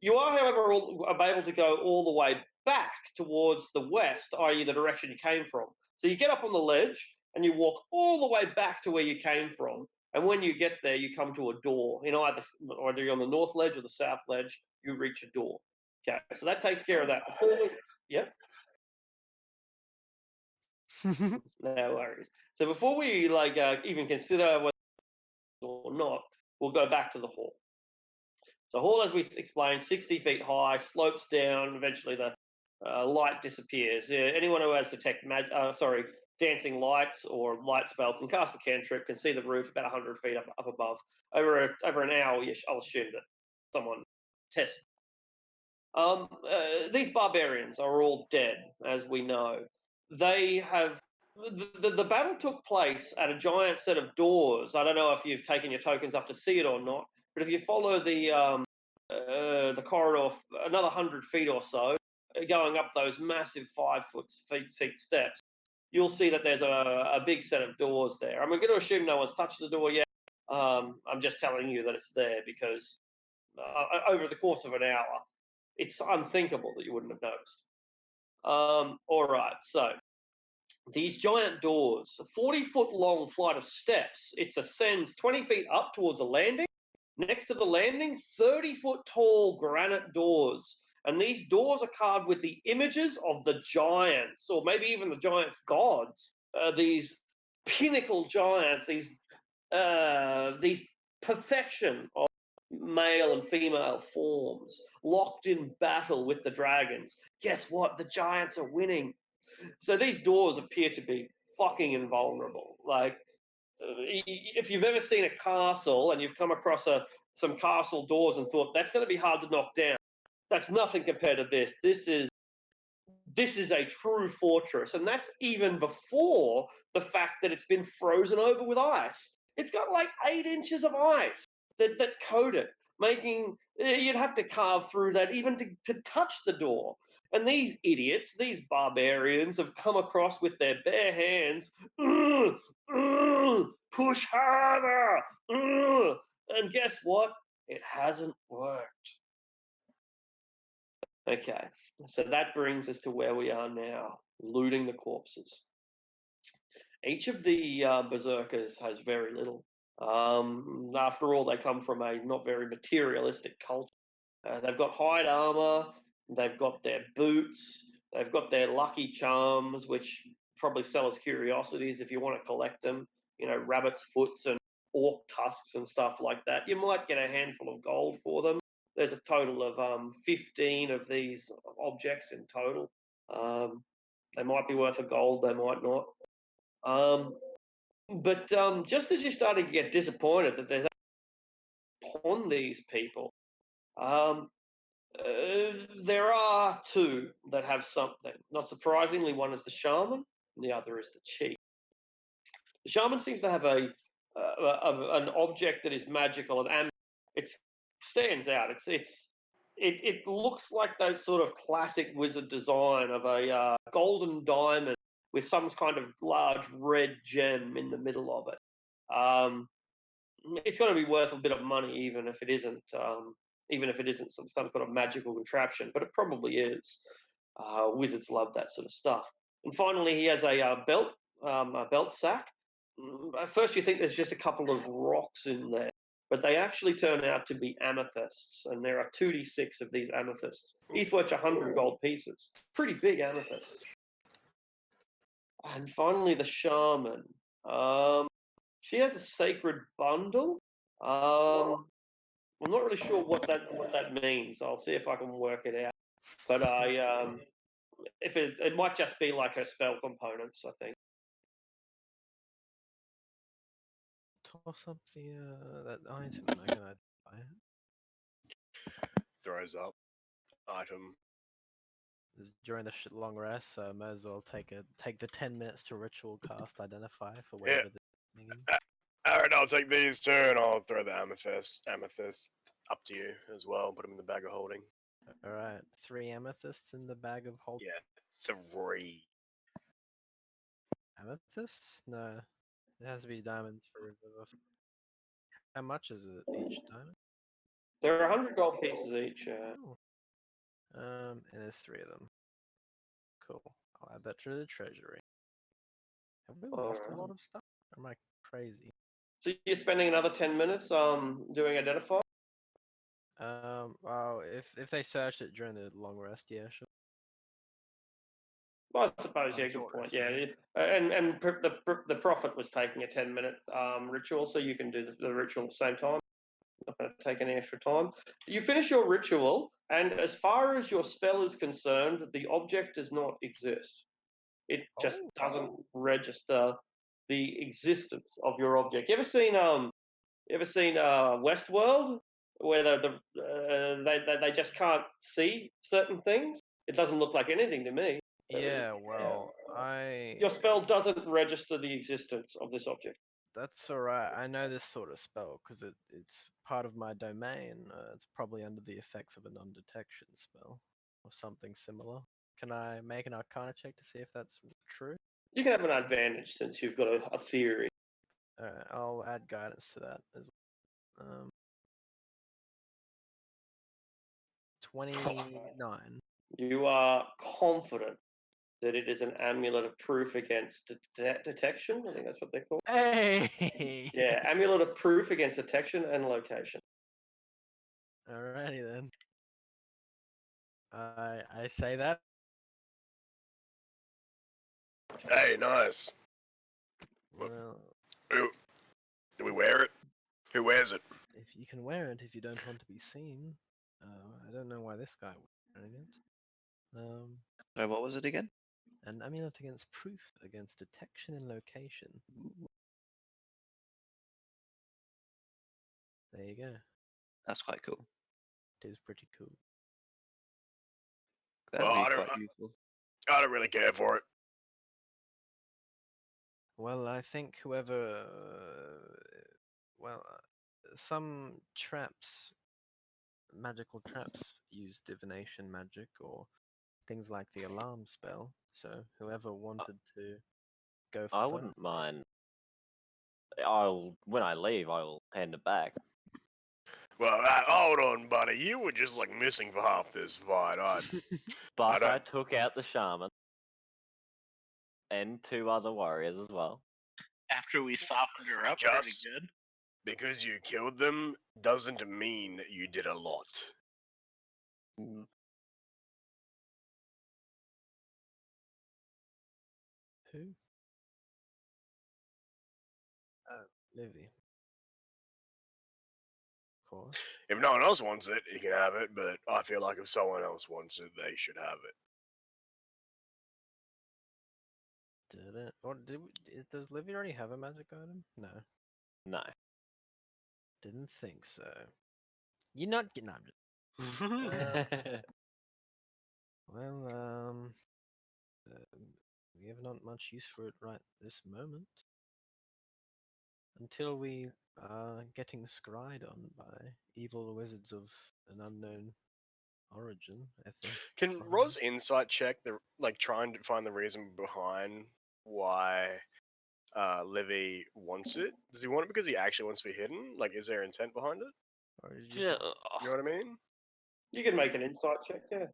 Speaker 4: You are, however, able to go all the way back towards the west, i.e., the direction you came from. So you get up on the ledge and you walk all the way back to where you came from. And when you get there, you come to a door. Either you're on the north ledge or the south ledge, you reach a door. Okay, so that takes care of that. Yep. No worries. So before we even consider whether or not, we'll go back to the hall. So hall, as we explained, 60 feet high, slopes down. Eventually, the light disappears. Anyone who has detect dancing lights or light spell can cast a cantrip, can see the roof about 100 feet up above. Over an hour, I'll assume that someone tests. These barbarians are all dead, as we know. They have the battle took place at a giant set of doors. I don't know if you've taken your tokens up to see it or not, but if you follow the corridor another 100 feet or so, going up those massive 5 feet steps, you'll see that there's a big set of doors there. I'm going to assume no one's touched the door yet. I'm just telling you that it's there because over the course of an hour, it's unthinkable that you wouldn't have noticed. All right, so these giant doors, a 40-foot long flight of steps. It ascends 20 feet up towards a landing. Next to the landing, 30-foot tall granite doors. And these doors are carved with the images of the giants, or maybe even the giants' gods. These pinnacle giants, these perfection of male and female forms, locked in battle with the dragons. Guess what? The giants are winning. So these doors appear to be fucking invulnerable. Like, if you've ever seen a castle and you've come across some castle doors and thought that's going to be hard to knock down, that's nothing compared to this. This is a true fortress, and that's even before the fact that it's been frozen over with ice. It's got like 8 inches of ice that coat it, making you'd have to carve through that even to touch the door. And these idiots, these barbarians, have come across with their bare hands, push harder, and guess what? It hasn't worked. Okay, so that brings us to where we are now, looting the corpses. Each of the berserkers has very little. After all, they come from a not very materialistic culture. They've got hide armor, they've got their boots, they've got their lucky charms, which probably sell as curiosities if you want to collect them. Rabbit's foots and orc tusks and stuff like that. You might get a handful of gold for them. There's a total of 15 of these objects in total. They might be worth a gold, they might not. But just as you're starting to get disappointed that there's upon these people, there are two that have something. Not surprisingly, one is the shaman, and the other is the chief. The shaman seems to have an object that is magical, and it stands out. It looks like those sort of classic wizard design of a golden diamond with some kind of large red gem in the middle of it. It's going to be worth a bit of money, even if it isn't. Even if it isn't some kind of magical contraption, but it probably is. Wizards love that sort of stuff. And finally, he has a belt sack. At first, you think there's just a couple of rocks in there, but they actually turn out to be amethysts, and there are 2d6 of these amethysts. Each worth 100 gold pieces. Pretty big amethysts. And finally, the shaman. She has a sacred bundle. I'm not really sure what that means. I'll see if I can work it out. But if it might just be like her spell components, I think.
Speaker 8: Toss up that item. I can identify it.
Speaker 5: Throws up. Item.
Speaker 8: During the long rest, so I might as well take the 10 minutes to ritual cast identify for whatever the thing is.
Speaker 5: Alright, I'll take these two and I'll throw the amethyst up to you as well. Put them in the bag of holding.
Speaker 8: All right, 3 amethysts in the bag of holding.
Speaker 5: Yeah, 3.
Speaker 8: Amethysts? No, it has to be diamonds for reserve. How much is it each diamond?
Speaker 4: There are 100 gold pieces each.
Speaker 8: Oh. And there's 3 of them. Cool. I'll add that to the treasury. Have we lost a lot of stuff? Or am I crazy?
Speaker 4: So you're spending another 10 minutes doing identify?
Speaker 8: Well, if they searched it during the long rest, yeah, sure.
Speaker 4: Well, I suppose, yeah, good
Speaker 8: Short
Speaker 4: point.
Speaker 8: rest,
Speaker 4: Yeah,
Speaker 8: sorry.
Speaker 4: and the prophet was taking a 10-minute ritual, so you can do the ritual at the same time. Not going to take any extra time. You finish your ritual, and as far as your spell is concerned, the object does not exist. It just doesn't register the existence of your object. You ever seen Westworld, where they just can't see certain things? It doesn't look like anything to me.
Speaker 8: Yeah, well,
Speaker 4: Your spell doesn't register the existence of this object.
Speaker 8: That's alright. I know this sort of spell because it's part of my domain. It's probably under the effects of a non-detection spell or something similar. Can I make an Arcana check to see if that's true?
Speaker 4: You can have an advantage since you've got a theory.
Speaker 8: Alright, I'll add guidance to that as well. 29.
Speaker 4: You are confident that it is an amulet of proof against detection. I think that's what they're called.
Speaker 8: Hey!
Speaker 4: Yeah, amulet of proof against detection and location.
Speaker 8: Alrighty then. I say that.
Speaker 5: Hey, nice.
Speaker 8: Well,
Speaker 5: Do we wear it? Who wears it?
Speaker 8: if you can wear it if you don't want to be seen. I don't know why this guy was wearing it.
Speaker 7: So what was it again?
Speaker 8: An amulet against proof against detection and location. There you go.
Speaker 7: That's quite cool.
Speaker 8: It is pretty cool.
Speaker 7: That'd
Speaker 5: Well,
Speaker 7: be quite useful.
Speaker 5: I don't really care for it.
Speaker 8: Well, I think whoever, some traps, magical traps use divination magic or things like the alarm spell. So whoever wanted to go
Speaker 3: I
Speaker 8: first.
Speaker 3: wouldn't mind. When I leave, I will hand it back.
Speaker 5: Well, hold on, buddy. You were just like missing for half this fight.
Speaker 3: But
Speaker 5: don't-
Speaker 3: I took out the shaman and 2 other warriors as well.
Speaker 1: After we softened her up
Speaker 5: Just-
Speaker 1: pretty good.
Speaker 5: Because you killed them doesn't mean you did a lot.
Speaker 7: Mm,
Speaker 8: Who? Oh, Livy. course.
Speaker 5: If no one else wants it, he can have it. But I feel like if someone else wants it, they should have it.
Speaker 8: Did it? Or does Livy already have a magic item? No,
Speaker 3: No.
Speaker 8: didn't think so. You're not getting. No, I'm just- well, we have not much use for it right this moment. Until we are getting scryed on by evil wizards of an unknown origin, I think. it's
Speaker 5: Can
Speaker 8: fine.
Speaker 5: Roz insight check trying to find the reason behind why Livy wants it? Does he want it because he actually wants to be hidden? Like, is there intent behind it?
Speaker 8: Or is it
Speaker 3: Yeah,
Speaker 8: just
Speaker 5: You know what I mean?
Speaker 4: You can make an insight check, yeah.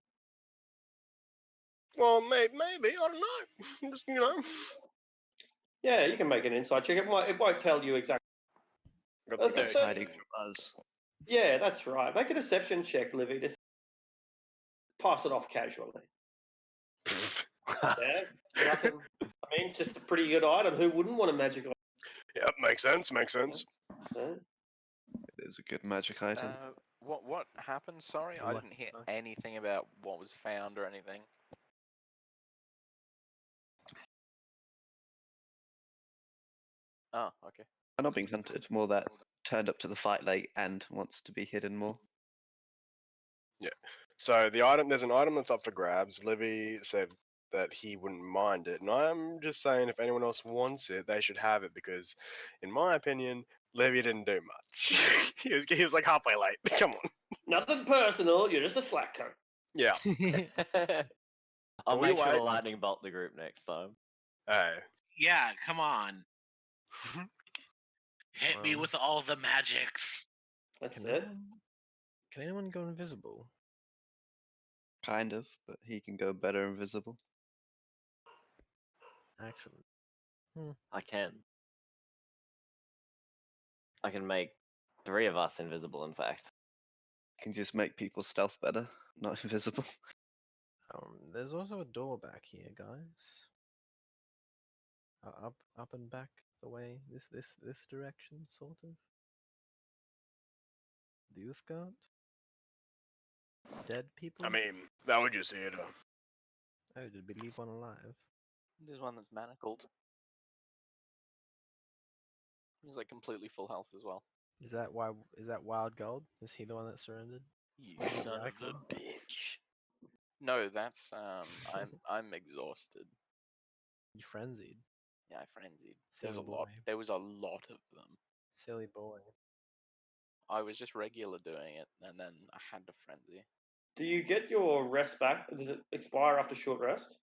Speaker 5: Well, maybe I don't know. Just,
Speaker 4: Yeah, you can make an insight check. It won't tell you exactly.
Speaker 5: got
Speaker 4: That's
Speaker 5: the
Speaker 4: it.
Speaker 7: Hiding from us.
Speaker 4: Yeah, that's right. Make a deception check, Livy. Just pass it off casually. Yeah, nothing. I mean, it's just a pretty good item. Who wouldn't want a magic item?
Speaker 5: Yep, makes sense. Makes sense.
Speaker 4: Yeah?
Speaker 7: It is a good magic item.
Speaker 2: What happened? Sorry,
Speaker 8: The
Speaker 2: I
Speaker 8: lucky
Speaker 2: didn't hear
Speaker 8: strike.
Speaker 2: anything about what was found or anything. Oh, okay.
Speaker 7: I'm not being hunted, more that turned up to the fight late and wants to be hidden more.
Speaker 5: So there's an item that's up for grabs. Livy said that he wouldn't mind it, and I'm just saying if anyone else wants it, they should have it because, in my opinion, Livy didn't do much. he was like halfway late. Come on.
Speaker 4: Nothing personal. You're just a slacker.
Speaker 5: Yeah.
Speaker 3: I'll
Speaker 5: Pull your
Speaker 3: make sure to
Speaker 5: weight.
Speaker 3: lightning bolt the group next time.
Speaker 5: Hey.
Speaker 1: Yeah, come on. Hit me
Speaker 8: Wow.
Speaker 1: with all the magics.
Speaker 4: That's
Speaker 8: Can
Speaker 4: it.
Speaker 8: anyone go invisible?
Speaker 7: Kind of, but he can go better invisible.
Speaker 8: Actually,
Speaker 3: I can. I can make 3 of us invisible, in fact.
Speaker 7: Can just make people stealth better, not invisible.
Speaker 8: there's also a door back here, guys. Up and back the way. This direction, sort of. Do you, Scott? Dead people?
Speaker 5: I mean, that would just hit her.
Speaker 8: Oh, did we leave one alive?
Speaker 2: There's one that's manacled. He's like completely full health as well.
Speaker 8: Is that why? Is that Wild Gold? Is he the one that surrendered?
Speaker 6: You
Speaker 8: Maybe the
Speaker 6: son of
Speaker 8: rifle?
Speaker 6: a bitch.
Speaker 2: No, that's I'm exhausted.
Speaker 8: You frenzied,
Speaker 2: Yeah, I frenzied.
Speaker 8: silly boy.
Speaker 2: There was a lot of them.
Speaker 8: Silly boy.
Speaker 2: I was just regular doing it, and then I had to frenzy.
Speaker 4: Do you get your rest back? Does it expire after short rest?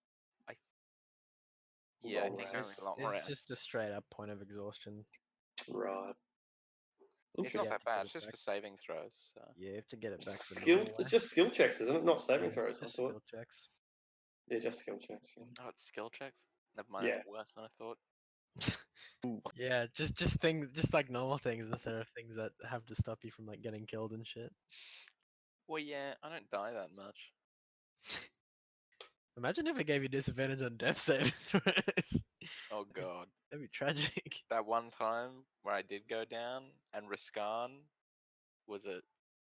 Speaker 2: Yeah, I
Speaker 4: Long
Speaker 2: think
Speaker 4: rest.
Speaker 2: there's a lot more
Speaker 8: It's just a
Speaker 2: rest.
Speaker 8: straight up point of exhaustion.
Speaker 4: Right.
Speaker 2: It's not
Speaker 8: Yeah,
Speaker 2: that
Speaker 8: to get
Speaker 2: bad.
Speaker 8: it
Speaker 2: It's just
Speaker 8: back.
Speaker 2: for saving throws. So.
Speaker 8: Yeah, you have to get it back the
Speaker 4: Skill.
Speaker 8: normal way.
Speaker 4: It's just skill checks, isn't it? Not saving
Speaker 8: Yeah,
Speaker 4: throws. I
Speaker 8: just
Speaker 4: thought.
Speaker 8: skill checks.
Speaker 4: Yeah, just skill checks. Yeah.
Speaker 2: Oh, it's skill checks. Never mind.
Speaker 4: Yeah.
Speaker 2: That's worse than I thought.
Speaker 8: Yeah, just things, just like normal things instead of things that have to stop you from like getting killed and shit.
Speaker 2: Well, yeah, I don't die that much.
Speaker 8: Imagine if it gave you disadvantage on death saving throws.
Speaker 2: Oh god.
Speaker 8: That'd be tragic.
Speaker 2: That one time where I did go down and Riskan was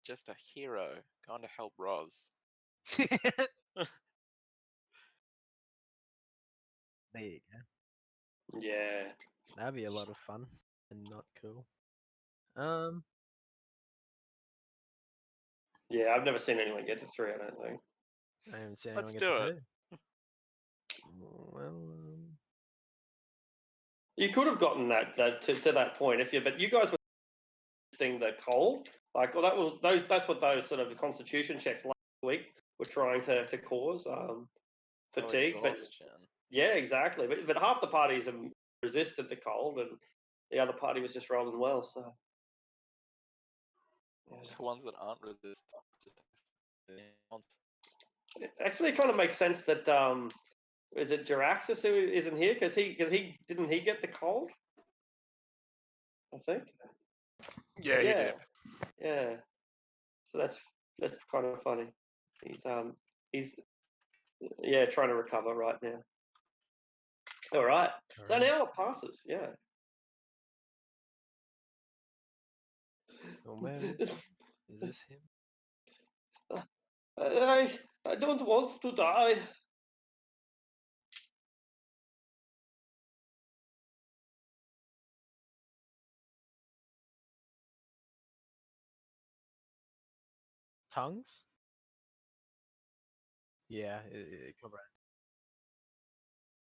Speaker 2: just a hero going to help Roz.
Speaker 8: There you go.
Speaker 4: Yeah.
Speaker 8: That'd be a lot of fun and not cool.
Speaker 4: Yeah, I've never seen anyone get to 3. I don't think.
Speaker 8: I haven't seen
Speaker 2: Let's
Speaker 8: anyone get
Speaker 2: do
Speaker 8: to
Speaker 2: it.
Speaker 8: Well,
Speaker 4: You could have gotten that to that point if you, but you guys were testing the cold. Like, well, that's what those sort of constitution checks last week were trying to cause fatigue. But
Speaker 2: Exhaustion.
Speaker 4: yeah, exactly. But half the parties are resistant to cold, and the other party was just rolling well. So yeah.
Speaker 2: The ones that aren't resistant just want.
Speaker 4: It actually kind of makes sense that is it Jaraxis who isn't here because he didn't he get the cold? I think.
Speaker 5: Yeah, he did.
Speaker 4: Yeah. So that's kind of funny. He's trying to recover right now. All right. So
Speaker 8: alright.
Speaker 4: now it passes. Yeah.
Speaker 8: Oh, man. Is this him?
Speaker 4: I don't want to die.
Speaker 8: Tongues? Yeah, correct.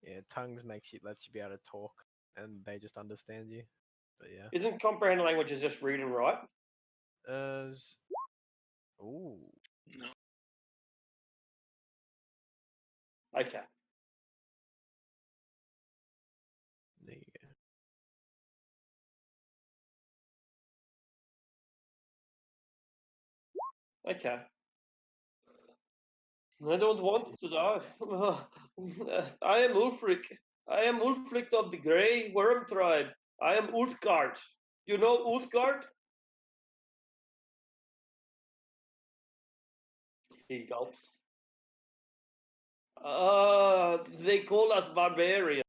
Speaker 8: Yeah, tongues lets you be able to talk, and they just understand you. But yeah.
Speaker 4: Isn't comprehend languages just read and write?
Speaker 8: Ooh.
Speaker 1: No.
Speaker 4: Okay.
Speaker 8: There you go.
Speaker 4: Okay. I don't want to die. I am Ulfric. I am Ulfric of the Grey Worm Tribe. I am Uthgard. You know Uthgard? He gulps. They call us barbarians.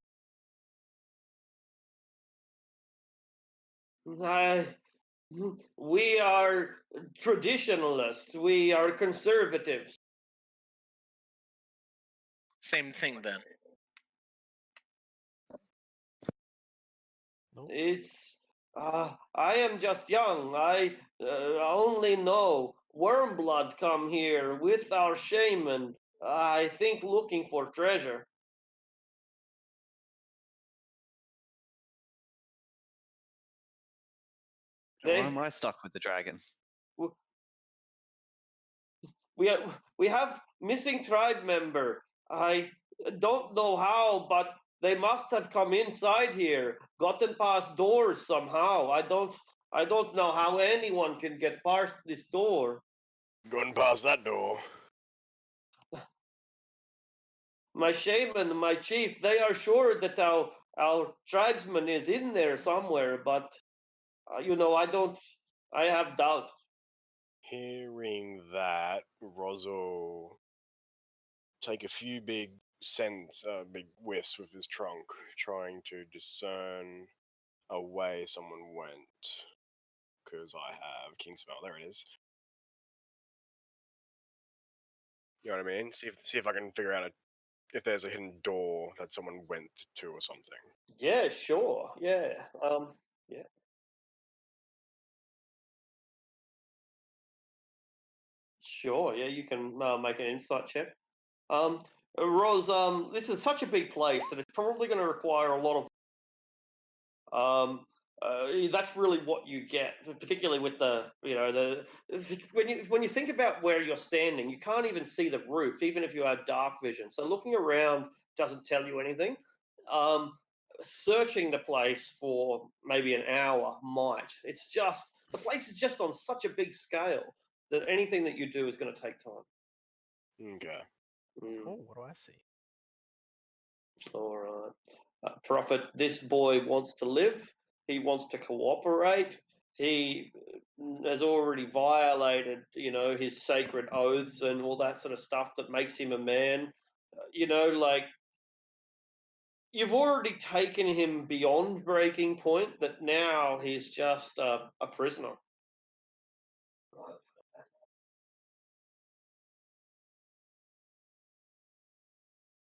Speaker 4: We are traditionalists. We are conservatives.
Speaker 1: Same thing then.
Speaker 8: Nope.
Speaker 4: It's I am just young. I only know Wormblood come here with our shaman. I think looking for treasure.
Speaker 7: Why
Speaker 4: They
Speaker 7: am I stuck with the dragon?
Speaker 4: we have missing tribe member. I don't know how, but they must have come inside here, gotten past doors somehow. I don't know how anyone can get past this door.
Speaker 5: Going past that door.
Speaker 4: My shaman, my chief, they are sure that our tribesman is in there somewhere, but I have doubt.
Speaker 5: Hearing that, Rozo take a few big big whiffs with his trunk, trying to discern a way someone went. Because I have King Smell. There it is. You know what I mean? See if I can figure out if there's a hidden door that someone went to or something.
Speaker 4: Yeah, sure. Yeah. Yeah. Sure. Yeah, you can make an insight check. Roz, this is such a big place that it's probably going to require a lot of. That's really what you get, particularly with when you think about where you're standing, you can't even see the roof, even if you have dark vision. So looking around doesn't tell you anything. Searching the place for maybe an hour might. It's just the place is just on such a big scale that anything that you do is going to take time.
Speaker 5: Okay.
Speaker 8: Oh, what do I see?
Speaker 4: All right. Prophet, this boy wants to live. He wants to cooperate. He has already violated, his sacred oaths and all that sort of stuff that makes him a man. Like you've already taken him beyond breaking point, that now he's just a prisoner.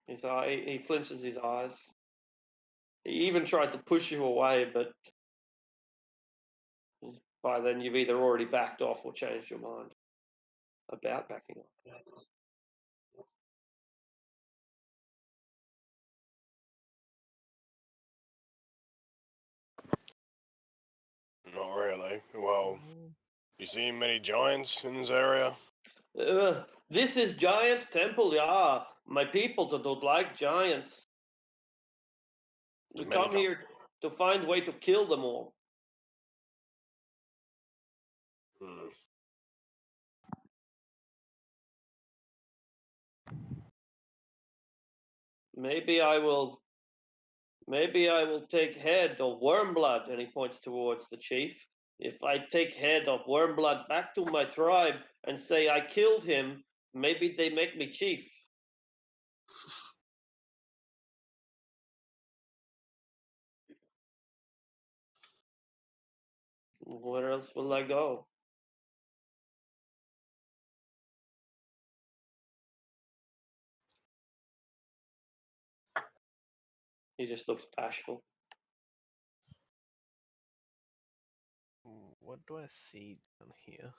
Speaker 4: He flinches his eyes. He even tries to push you away, but by then you've either already backed off or changed your mind about backing off.
Speaker 5: Not really. Well,
Speaker 8: Oh,
Speaker 5: you see many giants in this area?
Speaker 4: This is Giant Temple, yeah. My people don't like giants. We
Speaker 5: Many
Speaker 4: come
Speaker 5: come.
Speaker 4: here to find a way to kill them all.
Speaker 5: Hmm.
Speaker 4: Maybe I will take head of Wormblood, and he points towards the chief. If I take head of Wormblood back to my tribe and say I killed him, maybe they make me chief. Where else will I go? He just looks bashful.
Speaker 8: What do I see down here?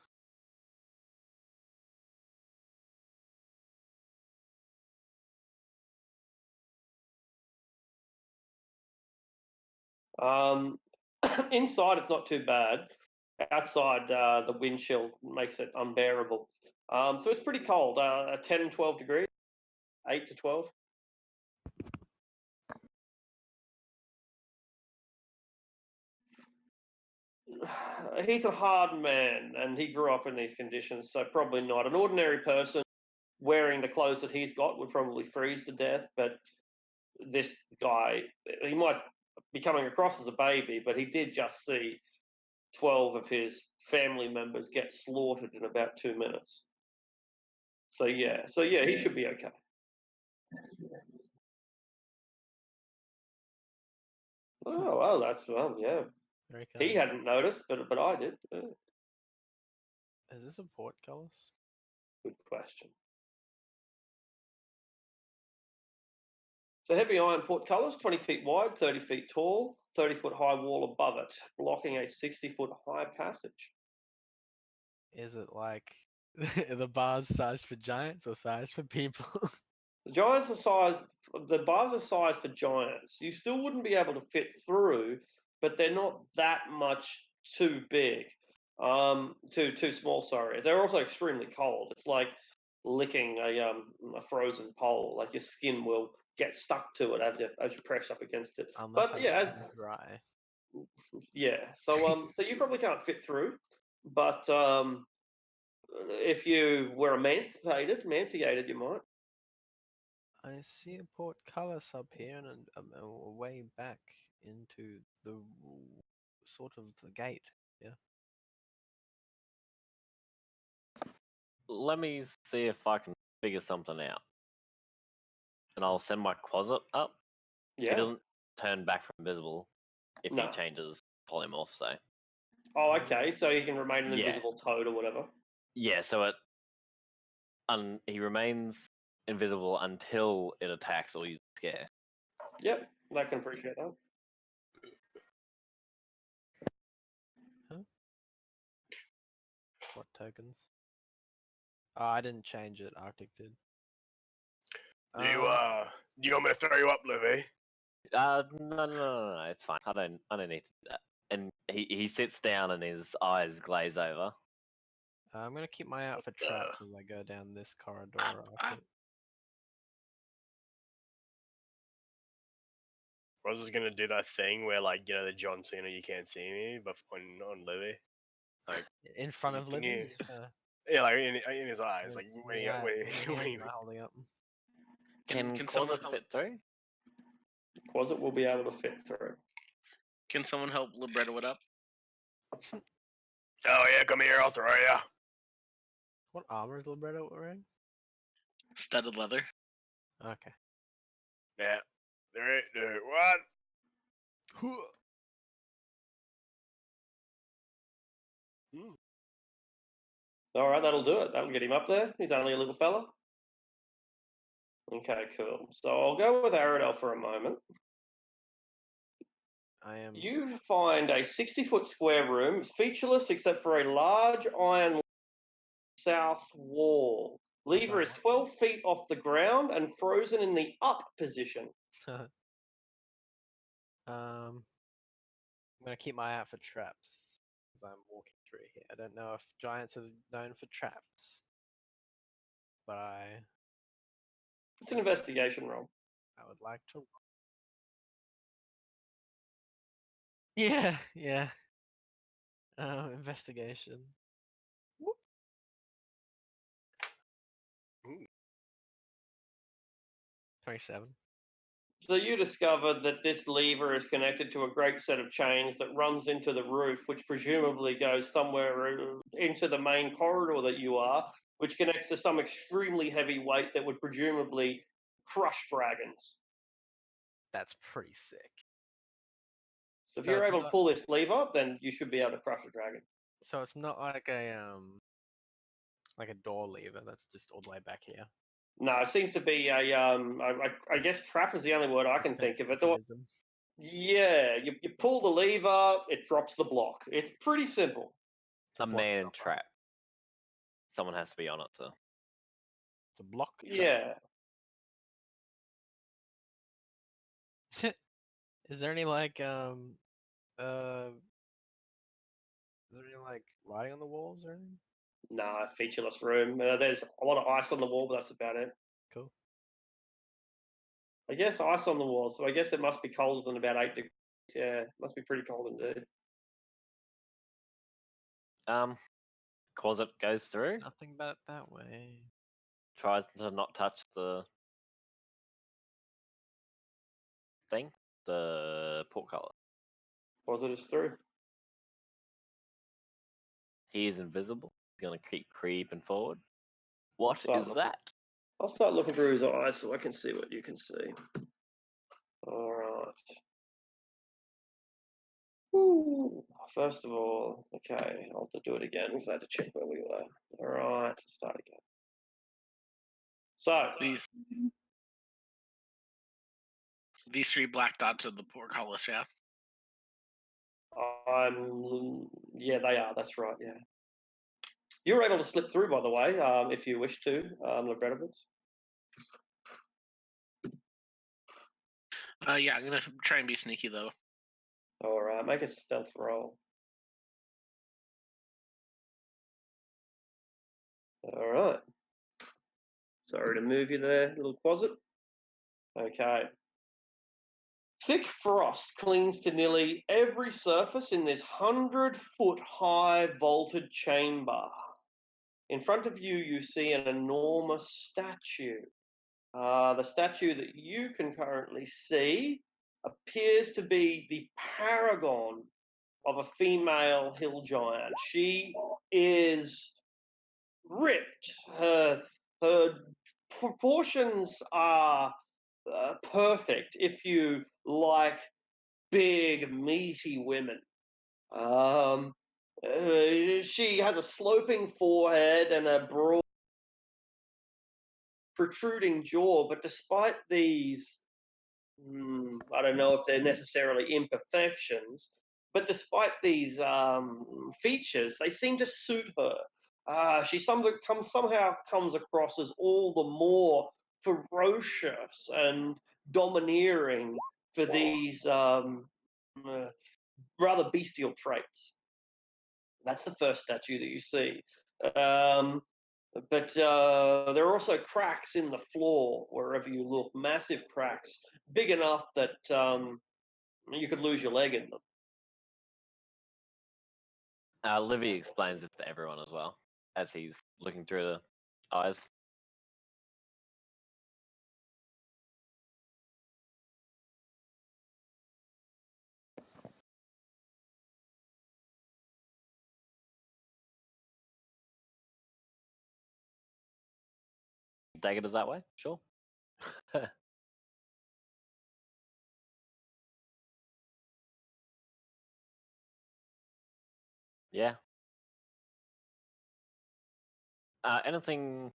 Speaker 4: Inside, it's not too bad. Outside, the wind chill makes it unbearable. So it's pretty cold. 10, 12 degrees, 8 to 12. He's a hard man, and he grew up in these conditions, so probably not. An ordinary person wearing the clothes that he's got would probably freeze to death, but this guy, he might be coming across as a baby, but he did just see 12 of his family members get slaughtered in about 2 minutes. So yeah, he should be okay. Oh, well, yeah.
Speaker 8: Very
Speaker 4: He
Speaker 8: kind.
Speaker 4: hadn't noticed, but I did. Yeah,
Speaker 8: Is this a portcullis?
Speaker 4: good question. So heavy iron portcullis, 20 feet wide, 30 feet tall, 30-foot high wall above it, blocking a 60-foot high passage.
Speaker 8: Is it like the bars sized for giants or sized for people?
Speaker 4: The bars are sized for giants. You still wouldn't be able to fit through, but they're not that much too big. Too small, sorry. They're also extremely cold. It's like licking a frozen pole. Like your skin will get stuck to it as you press up against it.
Speaker 8: Unless
Speaker 4: But
Speaker 8: it's
Speaker 4: yeah,
Speaker 8: really dry.
Speaker 4: yeah. So you probably can't fit through, but if you were emancipated, you might.
Speaker 8: I see a portcullis up here and a way back into the sort of the gate. Yeah.
Speaker 3: Let me see if I can figure something out. And I'll send my Quasit up. He
Speaker 4: Yeah.
Speaker 3: doesn't turn back from invisible if
Speaker 4: No.
Speaker 3: he changes polymorph, so.
Speaker 4: Oh, okay. So he can remain an
Speaker 3: Yeah.
Speaker 4: invisible toad or whatever.
Speaker 3: Yeah, so he remains invisible until it attacks or uses scare.
Speaker 4: Yep, I can appreciate that.
Speaker 8: What tokens? Oh, I didn't change it. Arctic did.
Speaker 5: Do you want me to throw you up, Livy?
Speaker 3: No, it's fine. I don't need to do that. And he sits down and his eyes glaze over.
Speaker 8: I'm gonna keep my eye out for traps as I go down this corridor. Arctic.
Speaker 5: Roz is gonna do that thing where, like, the John Cena "you can't see me," but on Livy.
Speaker 8: In front of
Speaker 5: Can
Speaker 8: Livy,
Speaker 5: you-
Speaker 8: you're just gonna.
Speaker 5: Yeah, like in his eyes, like when he
Speaker 8: What
Speaker 5: when
Speaker 8: hands
Speaker 5: he,
Speaker 8: am I holding up?
Speaker 3: Can
Speaker 1: someone
Speaker 3: Quasit
Speaker 1: help?
Speaker 3: fit through?
Speaker 4: Quasit will be able to fit through.
Speaker 1: Can someone help Libretto it up?
Speaker 5: oh yeah, come here, I'll throw ya.
Speaker 8: What armor is Libretto wearing?
Speaker 1: Studded leather.
Speaker 8: Okay.
Speaker 5: Yeah. 3, 2, 1.
Speaker 4: All right, that'll do it. That'll get him up there. He's only a little fella. Okay, cool. So I'll go with Aradel for a moment.
Speaker 8: I am.
Speaker 4: You find a 60-foot square room, featureless except for a large iron south wall. Lever is 12 feet off the ground and frozen in the up position.
Speaker 8: I'm gonna keep my eye out for traps as I'm walking through here. I don't know if giants are known for traps, but
Speaker 4: It's an investigation roll.
Speaker 8: I would like to. Yeah. Investigation. Whoop.
Speaker 5: Ooh.
Speaker 8: 27.
Speaker 4: So you discovered that this lever is connected to a great set of chains that runs into the roof, which presumably goes somewhere into the main corridor that you are, which connects to some extremely heavy weight that would presumably crush dragons.
Speaker 8: That's pretty sick.
Speaker 4: So if
Speaker 8: So
Speaker 4: you're
Speaker 8: it's
Speaker 4: able to
Speaker 8: not-
Speaker 4: pull this lever, then you should be able to crush a dragon.
Speaker 8: So it's not like a door lever that's just all the way back here.
Speaker 4: No, it seems to be a I guess trap is the only word I can think
Speaker 8: Defense
Speaker 4: of. It.
Speaker 8: mechanism.
Speaker 4: Yeah, you pull the lever, it drops the block. It's pretty simple.
Speaker 8: It's a
Speaker 3: A
Speaker 8: block
Speaker 3: man
Speaker 8: dropper.
Speaker 3: trap. Someone has to be on it to.
Speaker 8: It's a block trap.
Speaker 4: Yeah.
Speaker 8: Is there any like is there any like writing on the walls or anything?
Speaker 4: Nah, featureless room. There's a lot of ice on the wall, but that's about it.
Speaker 8: Cool.
Speaker 4: I guess ice on the wall, so I guess it must be colder than about 8 degrees. Yeah, must be pretty cold indeed.
Speaker 3: Closet goes through.
Speaker 8: Nothing about it that way.
Speaker 3: Tries to not touch the thing, the portcullis.
Speaker 4: Positives through.
Speaker 3: He is invisible. He's gonna keep creeping forward. What
Speaker 4: start
Speaker 3: is
Speaker 4: looking.
Speaker 3: that?
Speaker 4: I'll start looking through his eyes so I can see what you can see. All right. Ooh, first of all, okay, I'll have to do it again because I had to check where we were. All right, start again. So,
Speaker 1: These 3 black dots are the portcullis, yeah.
Speaker 4: yeah, they are. That's right. Yeah, you were able to slip through, by the way, if you wish to, Lebretovic.
Speaker 1: Yeah, I'm gonna try and be sneaky though.
Speaker 4: All right, make a stealth roll. All right. Sorry to move you there, little closet. Okay. Thick frost clings to nearly every surface in this 100-foot high vaulted chamber. In front of you, you see an enormous statue. The statue that you can currently see appears to be the paragon of a female hill giant. She is ripped. Her proportions are perfect if you like big, meaty women. She has a sloping forehead and a broad, protruding jaw, but despite these, I don't know if they're necessarily imperfections, but despite these features, they seem to suit her. She somehow comes across as all the more ferocious and domineering for these rather bestial traits. That's the first statue that you see. But there are also cracks in the floor wherever you look, massive cracks, big enough that you could lose your leg in them.
Speaker 3: Livy explains this to everyone as well as he's looking through the eyes. Take it as that way, sure. Yeah. Anything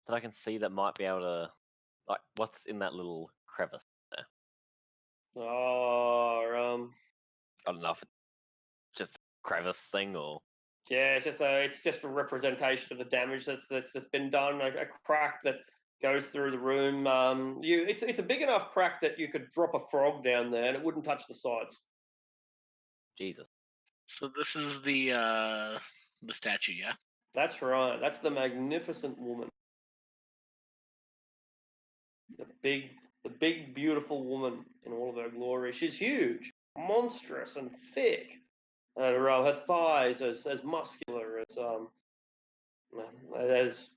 Speaker 3: that I can see that might be able to, like, what's in that little crevice there?
Speaker 4: Oh,
Speaker 3: I don't know if it's just a crevice thing or.
Speaker 4: yeah, it's just a representation of the damage that's just been done. A crack that goes through the room. It's a big enough crack that you could drop a frog down there and it wouldn't touch the sides.
Speaker 3: Jesus.
Speaker 1: So this is the statue, yeah.
Speaker 4: That's right. That's the magnificent woman. The big, beautiful woman in all of her glory. She's huge, monstrous, and thick. Her thighs as muscular as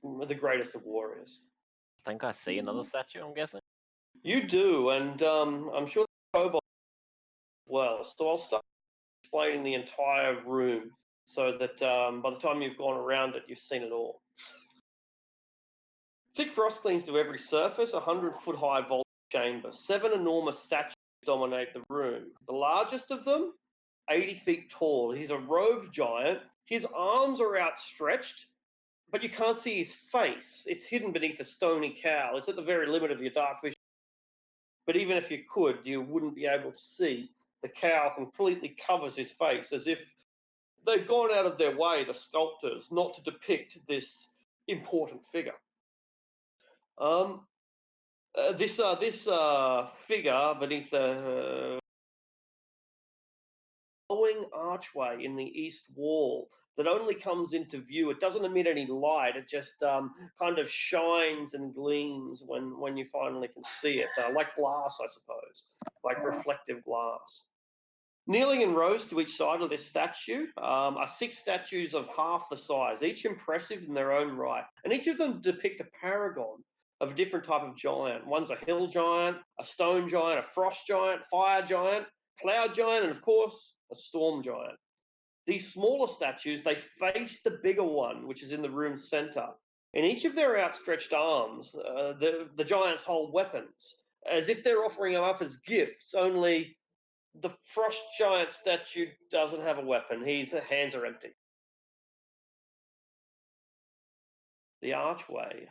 Speaker 4: the greatest of warriors.
Speaker 3: I think I see another statue, I'm guessing.
Speaker 4: You do, and I'm sure the kobold as well. So I'll start explaining the entire room so that by the time you've gone around it, you've seen it all. Thick frost clings to every surface, 100-foot high vault chamber. 7 enormous statues dominate the room. The largest of them, 80 feet tall. He's a robed giant. His arms are outstretched, but you can't see his face. It's hidden beneath a stony cowl. It's at the very limit of your dark vision. But even if you could, you wouldn't be able to see. The cowl completely covers his face, as if they've gone out of their way, the sculptors, not to depict this important figure. This figure beneath the glowing archway in the east wall that only comes into view. It doesn't emit any light. It just kind of shines and gleams when you finally can see it, like glass, I suppose, like reflective glass. Kneeling in rows to each side of this statue are 6 statues of half the size, each impressive in their own right. And each of them depict a paragon of a different type of giant. One's a hill giant, a stone giant, a frost giant, fire giant, cloud giant, and of course, a storm giant. These smaller statues, they face the bigger one, which is in the room's center. In each of their outstretched arms, the giants hold weapons, as if they're offering them up as gifts, only the frost giant statue doesn't have a weapon. His hands are empty. The archway,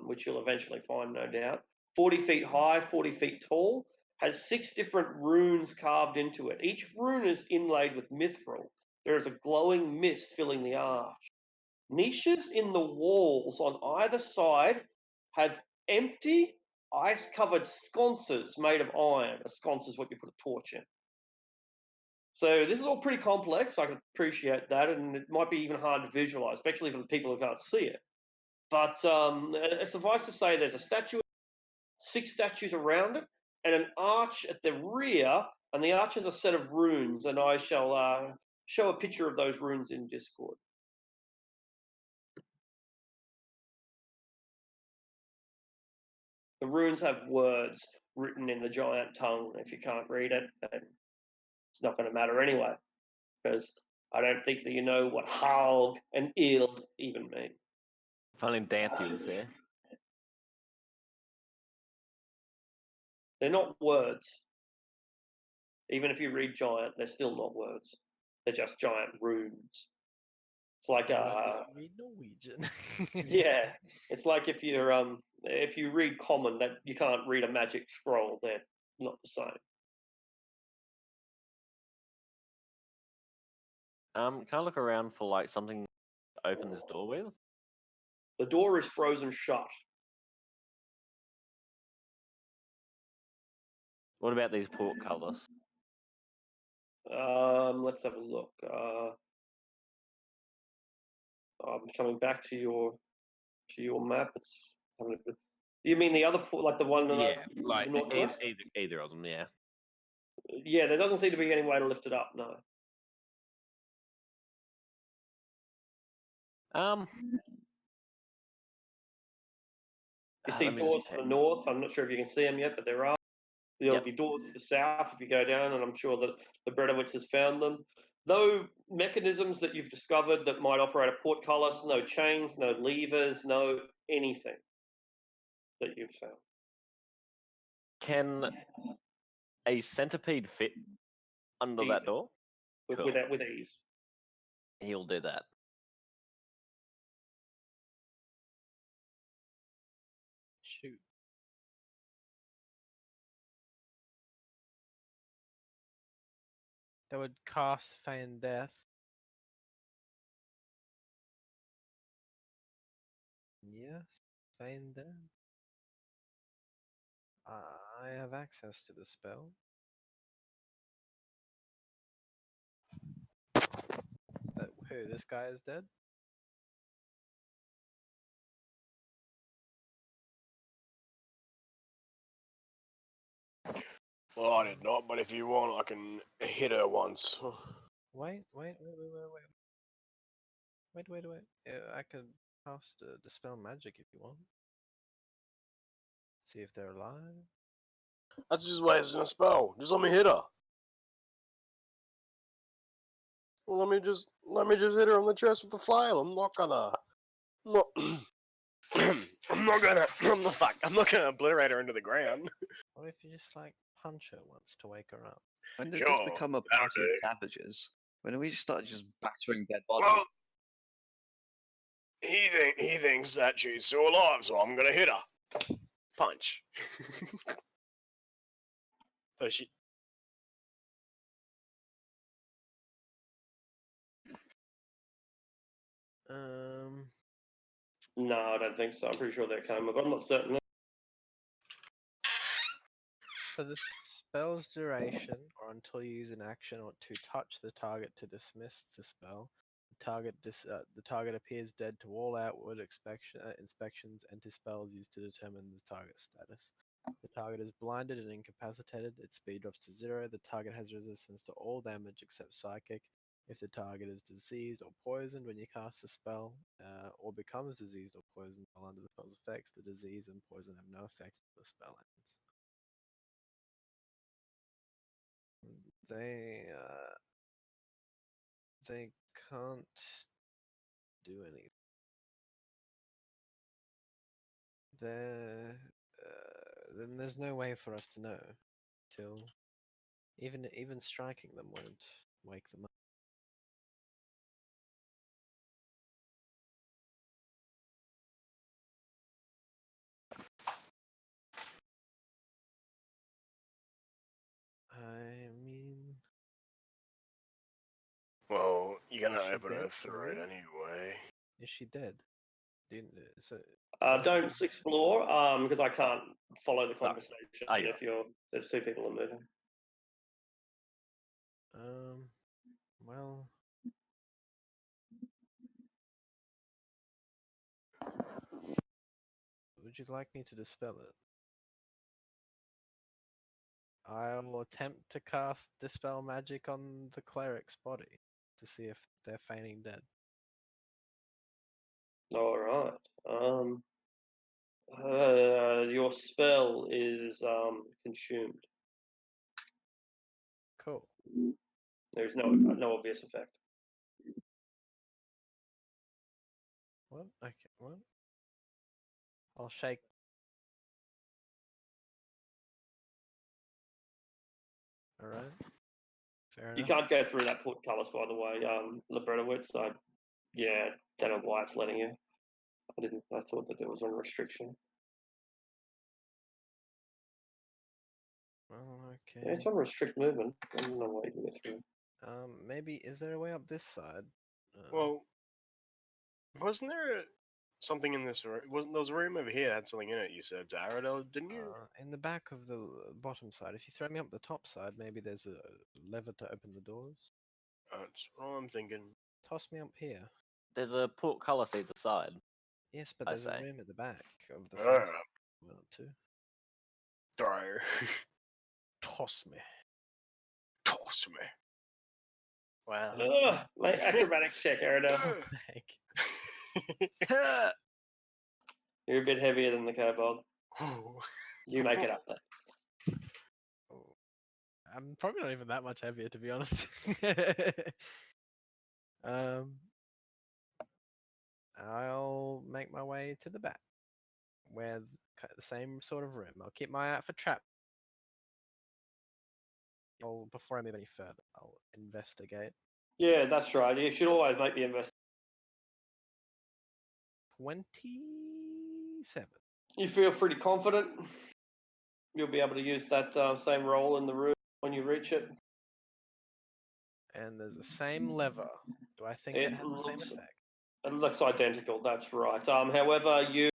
Speaker 4: which you'll eventually find, no doubt, 40 feet high, 40 feet tall, has 6 different runes carved into it. Each rune is inlaid with mithril. There is a glowing mist filling the arch. Niches in the walls on either side have empty, ice-covered sconces made of iron. A sconce is what you put a torch in. So this is all pretty complex. I can appreciate that, and it might be even hard to visualize, especially for the people who can't see it. But suffice to say, there's a statue, 6 statues around it, and an arch at the rear, and the arch has a set of runes, and I shall show a picture of those runes in Discord. The runes have words written in the giant tongue. If you can't read it, then it's not going to matter anyway, because I don't think that you know what Halg and Ild even mean.
Speaker 3: If only Danthe was there.
Speaker 4: They're not words. Even if you read giant, they're still not words. They're just giant runes. It's like
Speaker 8: read Norwegian.
Speaker 4: yeah, it's like if you read common, that you can't read a magic scroll. They're not the same.
Speaker 3: Can I look around for like something to open this door with?
Speaker 4: The door is frozen shut.
Speaker 3: What about these portcullis?
Speaker 4: Let's have a look. I'm coming back to your map. You mean the other like the one?
Speaker 3: Yeah, like
Speaker 4: northwest?
Speaker 3: either of them. Yeah.
Speaker 4: Yeah, there doesn't seem to be any way to lift it up. No. You see doors to the north. I'm not sure if you can see them yet, but there are. There'll be doors to the south if you go down, and I'm sure that the Bredowitz has found them. No mechanisms that you've discovered that might operate a portcullis, no chains, no levers, no anything that you've found.
Speaker 3: Can a centipede fit under that
Speaker 4: Easy.
Speaker 3: door? Cool.
Speaker 4: With ease.
Speaker 3: He'll do that.
Speaker 8: Shoot. That would cast Feign Death. Yes, Feign Death. I have access to the spell. Who? This guy is dead?
Speaker 5: Well, I did not, but if you want, I can hit her once.
Speaker 8: Wait. Yeah, I could cast Dispel Magic if you want. See if they're alive.
Speaker 5: That's just wasting a spell. Just let me hit her. Well, let me just hit her on the chest with the flail. I'm not gonna obliterate her into the ground.
Speaker 8: What if you just like punch her once to wake her up?
Speaker 7: When did
Speaker 5: Sure,
Speaker 7: this become a
Speaker 5: that'll
Speaker 7: party of
Speaker 5: do.
Speaker 7: savages? When we just started just battering dead bodies?
Speaker 5: Well, he thinks that she's still alive, so I'm gonna hit her. Punch. So she.
Speaker 4: No, I don't think so. I'm pretty sure they're coma, but I'm not certain.
Speaker 8: For the spell's duration, or until you use an action or to touch the target to dismiss the spell, the target appears dead to all outward inspections and to spells used to determine the target status. The target is blinded and incapacitated. Its speed drops to 0. The target has resistance to all damage except psychic. If the target is diseased or poisoned when you cast the spell, or becomes diseased or poisoned while under the spell's effects, the disease and poison have no effect until the spell ends. They can't do anything. Then there's no way for us to know till even striking them won't wake them up. I mean,
Speaker 5: Well, you're gonna
Speaker 8: Is she
Speaker 5: open her
Speaker 8: dead,
Speaker 5: throat
Speaker 8: Maria?
Speaker 5: anyway.
Speaker 8: is she dead? So
Speaker 4: Don't explore, because I can't follow the conversation
Speaker 3: Oh, yeah.
Speaker 4: if there's two people are moving.
Speaker 8: well, would you like me to dispel it? I'll attempt to cast Dispel Magic on the cleric's body to see if they're feigning dead.
Speaker 4: All right. Your spell is consumed.
Speaker 8: Cool.
Speaker 4: There's no obvious effect.
Speaker 8: What? Okay, what? I'll shake. Alright. Fair
Speaker 4: You
Speaker 8: enough.
Speaker 4: can't go through that portcullis, by the way, Lebretowitz. So, yeah, don't know why it's letting you. I thought that there was a restriction.
Speaker 8: Well,
Speaker 4: Yeah,
Speaker 8: okay.
Speaker 4: it's on restrict movement. I don't know why you can get through.
Speaker 8: Maybe is there a way up this side?
Speaker 5: Well, wasn't there something in this room? Wasn't there was a room over here that had something in it? You said to Aradel, didn't you?
Speaker 8: In the back of the bottom side. If you throw me up the top side, maybe there's a lever to open the doors.
Speaker 5: That's what I'm thinking.
Speaker 8: Toss me up here.
Speaker 3: There's a portcullis either side.
Speaker 8: Yes, but
Speaker 3: I
Speaker 8: there's a
Speaker 3: say.
Speaker 8: room at the back of the
Speaker 5: Alright,
Speaker 8: first one up to.
Speaker 5: throw.
Speaker 8: Toss me.
Speaker 5: Toss me. Wow.
Speaker 4: Ugh, make acrobatics check, Aradel.
Speaker 8: God's sake.
Speaker 4: You're a bit heavier than the kobold.
Speaker 5: Ooh.
Speaker 4: You make it up there.
Speaker 8: Oh. I'm probably not even that much heavier, to be honest. I'll make my way to the back, where the same sort of room. I'll keep my eye out for trap. Before I move any further, I'll investigate.
Speaker 4: Yeah, that's right. You should always make the investment.
Speaker 8: 27.
Speaker 4: You feel pretty confident. You'll be able to use that same roll in the room when you reach it.
Speaker 8: And there's the same lever. Do I think it has the same effect?
Speaker 4: It looks identical. That's right. However, you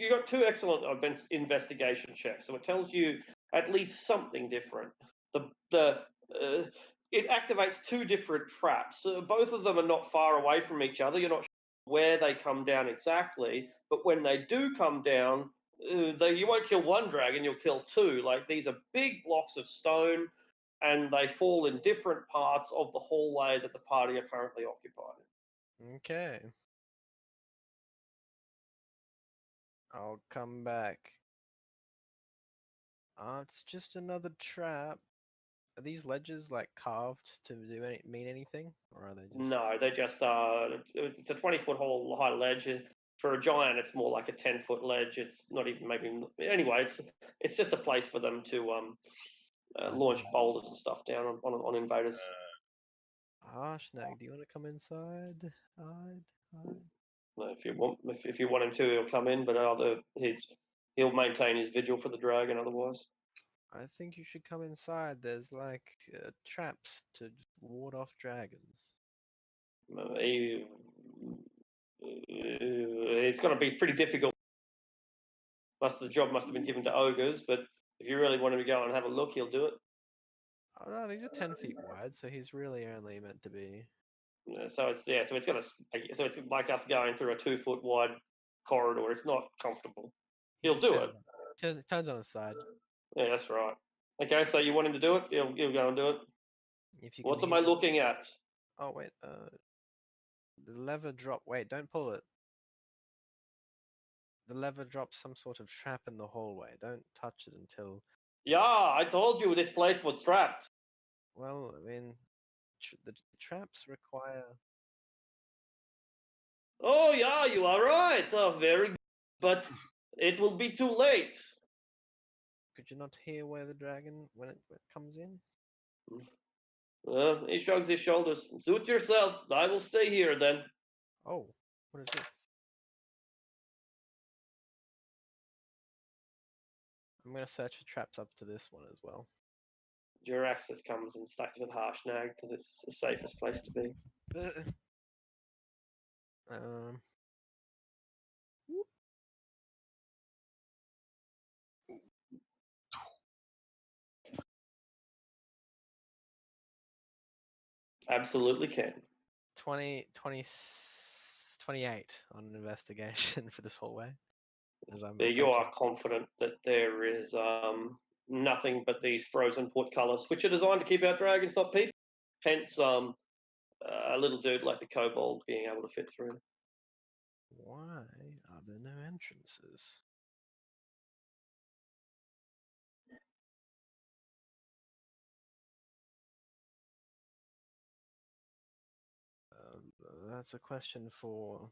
Speaker 4: got two excellent investigation checks, so it tells you at least something different. It activates two different traps. Both of them are not far away from each other. You're not sure where they come down exactly, but when they do come down, you won't kill one dragon. You'll kill two. Like, these are big blocks of stone, and they fall in different parts of the hallway that the party are currently occupying.
Speaker 8: Okay. I'll come back. It's just another trap. Are these ledges like carved to mean anything, or are they just?
Speaker 4: No, they just it's a 20-foot high ledge. For a giant, it's more like a 10-foot ledge. It's not even maybe anyway. It's just a place for them to launch boulders and stuff down on invaders.
Speaker 8: Snag, do you want to come inside? Hide.
Speaker 4: If you want him to, he'll come in, but he'll maintain his vigil for the dragon otherwise.
Speaker 8: I think you should come inside. There's like traps to ward off dragons.
Speaker 4: It's going to be pretty difficult. The job must have been given to ogres, but if you really want him to go and have a look, he'll do it.
Speaker 8: Oh no, these are 10 feet wide, so he's really only meant to be.
Speaker 4: So it's like us going through a 2-foot wide corridor. It's not comfortable. He'll do it.
Speaker 8: Turns on his side.
Speaker 4: Yeah, that's right. Okay, so you want him to do it? He'll go and do it.
Speaker 8: If you
Speaker 4: What
Speaker 8: can
Speaker 4: am I
Speaker 8: hear-
Speaker 4: looking at?
Speaker 8: Oh wait, the lever drop. Wait, don't pull it. The lever drops some sort of trap in the hallway. Don't touch it until.
Speaker 4: Yeah, I told you this place was trapped.
Speaker 8: Well, I mean, the traps require.
Speaker 4: Oh yeah, you are right. Oh, very good. But it will be too late.
Speaker 8: Could you not hear where the dragon when it comes in?
Speaker 4: He shrugs his shoulders. Suit yourself. I will stay here then.
Speaker 8: Oh, what is this? I'm gonna search for traps up to this one as well.
Speaker 4: Juraxis comes and stacks with Harshnag because it's the safest place to be.
Speaker 8: Um.
Speaker 4: Absolutely can.
Speaker 8: 28 on an investigation for this hallway. As I'm
Speaker 4: You are
Speaker 8: approaching.
Speaker 4: confident that there is nothing but these frozen portcullis, which are designed to keep out dragons, not people. Hence, a little dude like the kobold being able to fit through.
Speaker 8: Why are there no entrances? That's a question for.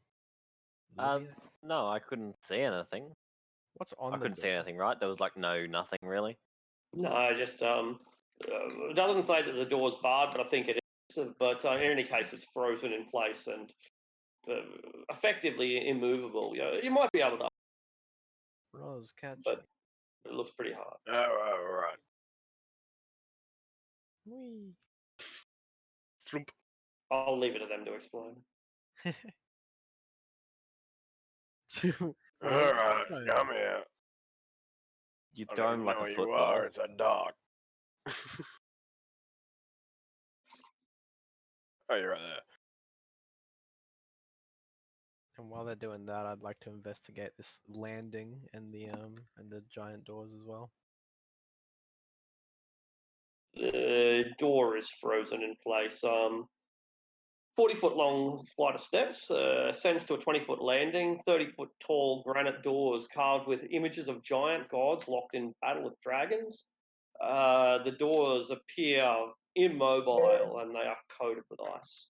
Speaker 8: Livia?
Speaker 3: No, I couldn't see anything.
Speaker 8: What's on
Speaker 3: I
Speaker 8: the
Speaker 3: couldn't see
Speaker 8: door?
Speaker 3: anything, right? There was like nothing really.
Speaker 4: No, just it doesn't say that the door's barred, but I think it is. But in any case, it's frozen in place and effectively immovable. You might be able to,
Speaker 8: Rose, catch
Speaker 4: but it looks pretty hard.
Speaker 5: All right.
Speaker 8: me.
Speaker 5: Flump.
Speaker 4: I'll leave it to them to explain.
Speaker 5: All right,
Speaker 8: Fine.
Speaker 5: come here.
Speaker 3: You
Speaker 5: I don't
Speaker 3: dome like
Speaker 5: know
Speaker 3: a
Speaker 5: who you
Speaker 3: football.
Speaker 5: are. It's a dog. Oh, you're right there.
Speaker 8: And while they're doing that, I'd like to investigate this landing and the giant doors as well.
Speaker 4: The door is frozen in place. 40-foot long flight of steps ascends to a 20-foot landing. 30-foot tall granite doors carved with images of giant gods locked in battle with dragons. The doors appear immobile and they are coated with ice.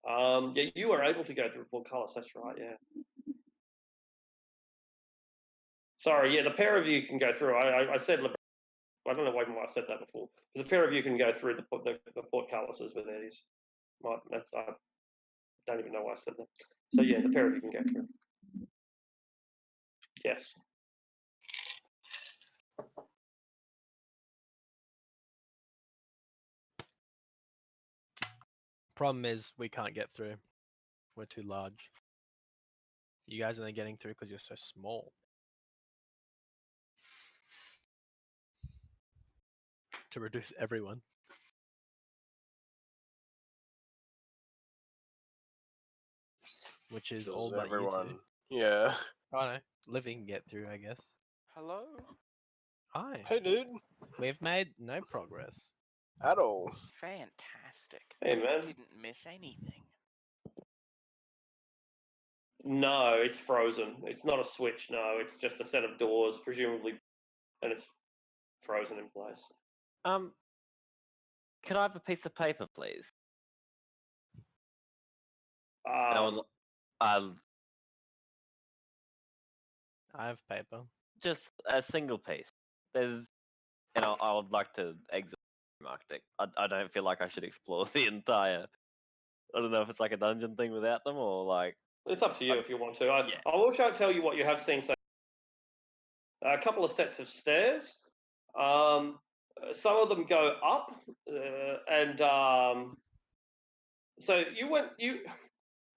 Speaker 4: Yeah, you are able to go through portcullis. That's right. Yeah. Sorry. Yeah, the pair of you can go through. I said. I don't know why I said that before. The pair of you can go through the portcullises with ease. I don't even know why I said that. So yeah, the pair of you can go through. Yes.
Speaker 8: Problem is, we can't get through. We're too large. You guys are only getting through because you're so small. To reduce everyone. Which is all but you
Speaker 5: everyone.
Speaker 8: two.
Speaker 5: Yeah.
Speaker 8: Oh no, Livy can get through, I guess.
Speaker 2: Hello?
Speaker 8: Hi.
Speaker 5: Hey, dude.
Speaker 8: We've made no progress.
Speaker 5: At all.
Speaker 2: Fantastic.
Speaker 4: Hey man.
Speaker 2: Didn't miss anything.
Speaker 4: No, it's frozen. It's not a switch. No, it's just a set of doors, presumably, and it's frozen in place.
Speaker 3: Could I have a piece of paper, please? And
Speaker 4: Um,
Speaker 8: I have paper.
Speaker 3: just a single piece. I would like to exit Arctic. I don't feel like I should explore the entire. I don't know if it's like a dungeon thing without them or like.
Speaker 4: It's up to you if you want to.
Speaker 3: yeah.
Speaker 4: I will tell you what you have seen. So, a couple of sets of stairs. Some of them go up, and so you went.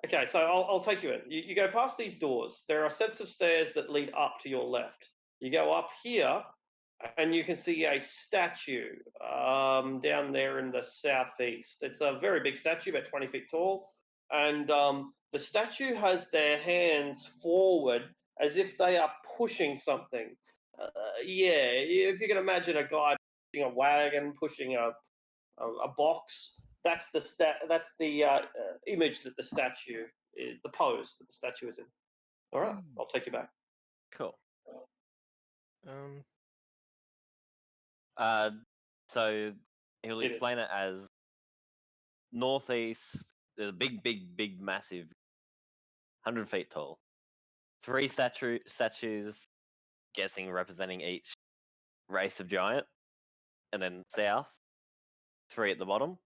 Speaker 4: Okay, so I'll take you in. You go past these doors. There are sets of stairs that lead up to your left. You go up here, and you can see a statue down there in the southeast. It's a very big statue, about 20 feet tall. And the statue has their hands forward as if they are pushing something. Yeah, if you can imagine a guy pushing a wagon, pushing a box, that's the image that the statue is, the pose that the statue is in. All right, I'll take you back.
Speaker 3: Cool.
Speaker 8: Um,
Speaker 3: So he'll
Speaker 4: It
Speaker 3: explain
Speaker 4: is.
Speaker 3: it as northeast. There's a big, massive, 100 feet tall. 3 statues, guessing representing each race of giant, and then south, 3 at the bottom,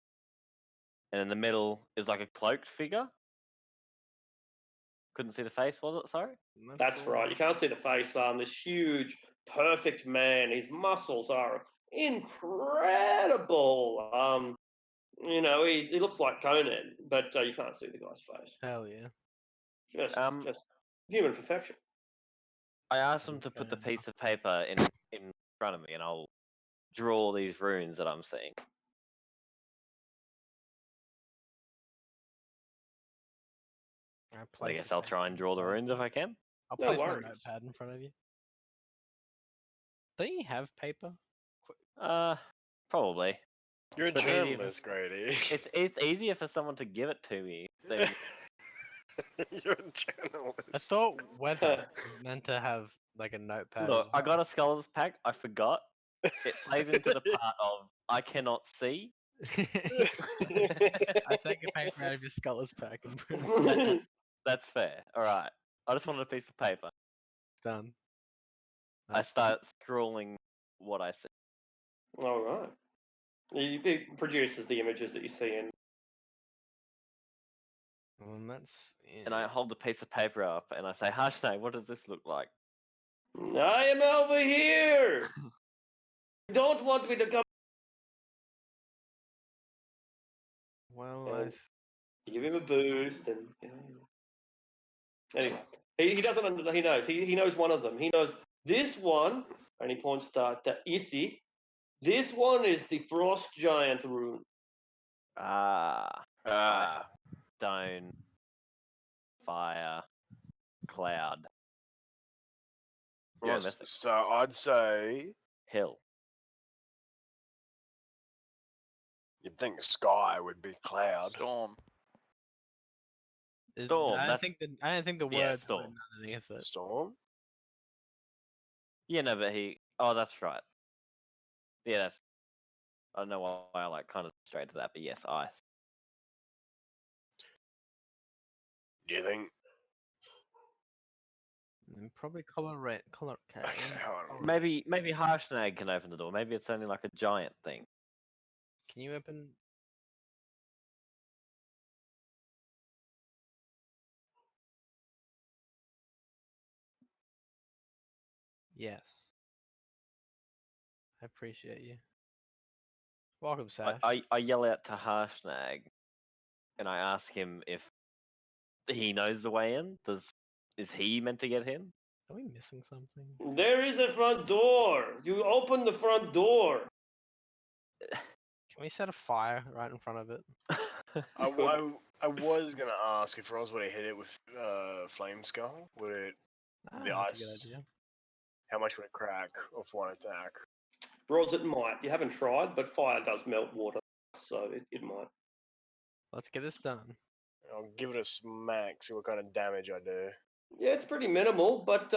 Speaker 3: and in the middle is like a cloaked figure. Couldn't see the face, was it? Sorry.
Speaker 4: That's right. You can't see the face. This huge, perfect man. His muscles are incredible. You know, he looks like Conan, but you can't see the guy's face.
Speaker 8: Hell yeah.
Speaker 4: Just human perfection.
Speaker 3: I asked him to put the
Speaker 8: Fair enough.
Speaker 3: piece of paper in front of me, and I'll draw these runes that I'm seeing. I guess I'll try and draw the runes if I can.
Speaker 8: I'll
Speaker 4: No
Speaker 8: place my
Speaker 4: worries.
Speaker 8: notepad in front of you. Don't you have paper?
Speaker 3: Probably.
Speaker 5: You're a
Speaker 3: But maybe if
Speaker 5: journalist, Grady.
Speaker 3: It's easier for someone to give it to me than
Speaker 5: You're a journalist.
Speaker 8: I thought weather was meant to have like a notepad.
Speaker 3: look.
Speaker 8: as
Speaker 3: I got
Speaker 8: well.
Speaker 3: a scholars pack. I forgot. It plays into the part of I cannot see.
Speaker 8: I take a paper out of your scholars pack and put it
Speaker 3: That's fair. All right. I just wanted a piece of paper.
Speaker 8: done.
Speaker 3: I
Speaker 8: Nice one.
Speaker 3: start scrawling what I see.
Speaker 4: All right. It produces the images that you see in.
Speaker 8: That's
Speaker 3: And I hold the piece of paper up and I say, Harshnag, what does this look like?
Speaker 4: I am over here. Don't want me to come.
Speaker 8: well.
Speaker 4: And give him a boost, and anyway, he doesn't. He knows. He knows one of them. He knows this one, and he points to Issy. This one is the Frost Giant rune.
Speaker 3: Stone, fire, cloud. What am I
Speaker 5: Yes,
Speaker 3: missing?
Speaker 5: so I'd say
Speaker 3: Hill.
Speaker 5: you'd think sky would be cloud.
Speaker 2: Storm.
Speaker 3: Storm,
Speaker 8: I don't
Speaker 3: that's-
Speaker 8: think the
Speaker 3: yeah,
Speaker 8: words
Speaker 3: storm.
Speaker 8: written underneath it.
Speaker 5: Storm?
Speaker 3: Yeah, no, but he. Oh, that's right. Yeah, that's. I don't know why I like kind of straight to that, but yes, ice.
Speaker 5: Do you think?
Speaker 8: And probably color red. Color. Okay.
Speaker 5: Okay, hold on.
Speaker 3: Maybe Harshnag can open the door. Maybe it's only like a giant thing.
Speaker 8: Can you open? Yes. I appreciate you. Welcome, Sash.
Speaker 3: I yell out to Harshnag, and I ask him if he knows the way in. Is he meant to get in?
Speaker 8: Are we missing something?
Speaker 4: There is a front door. You open the front door.
Speaker 8: Can we set a fire right in front of it?
Speaker 5: I was gonna ask if Ros would have hit it with Flame Skull. Would it?
Speaker 8: Ah,
Speaker 5: The
Speaker 8: that's
Speaker 5: ice.
Speaker 8: a good idea.
Speaker 5: How much would it crack off one attack?
Speaker 4: Roz, it might. You haven't tried, but fire does melt water, so it might.
Speaker 8: Let's get this done.
Speaker 5: I'll give it a smack. See what kind of damage I do.
Speaker 4: Yeah, it's pretty minimal, but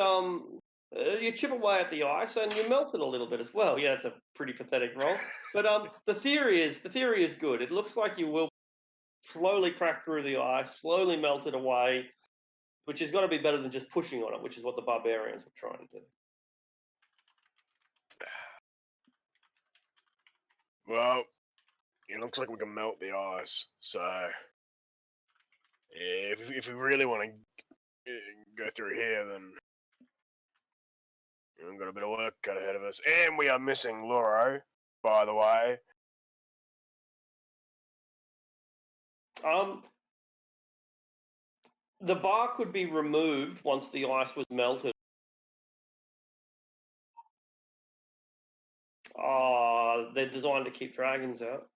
Speaker 4: you chip away at the ice and you melt it a little bit as well. Yeah, it's a pretty pathetic roll. But the theory is good. It looks like you will slowly crack through the ice, slowly melt it away, which is going to be better than just pushing on it, which is what the barbarians were trying to do.
Speaker 5: Well, it looks like we can melt the ice. So, if we really want to go through here, then we've got a bit of work cut ahead of us. And we are missing Loro, by the way.
Speaker 4: The bar could be removed once the ice was melted. They're designed to keep dragons out.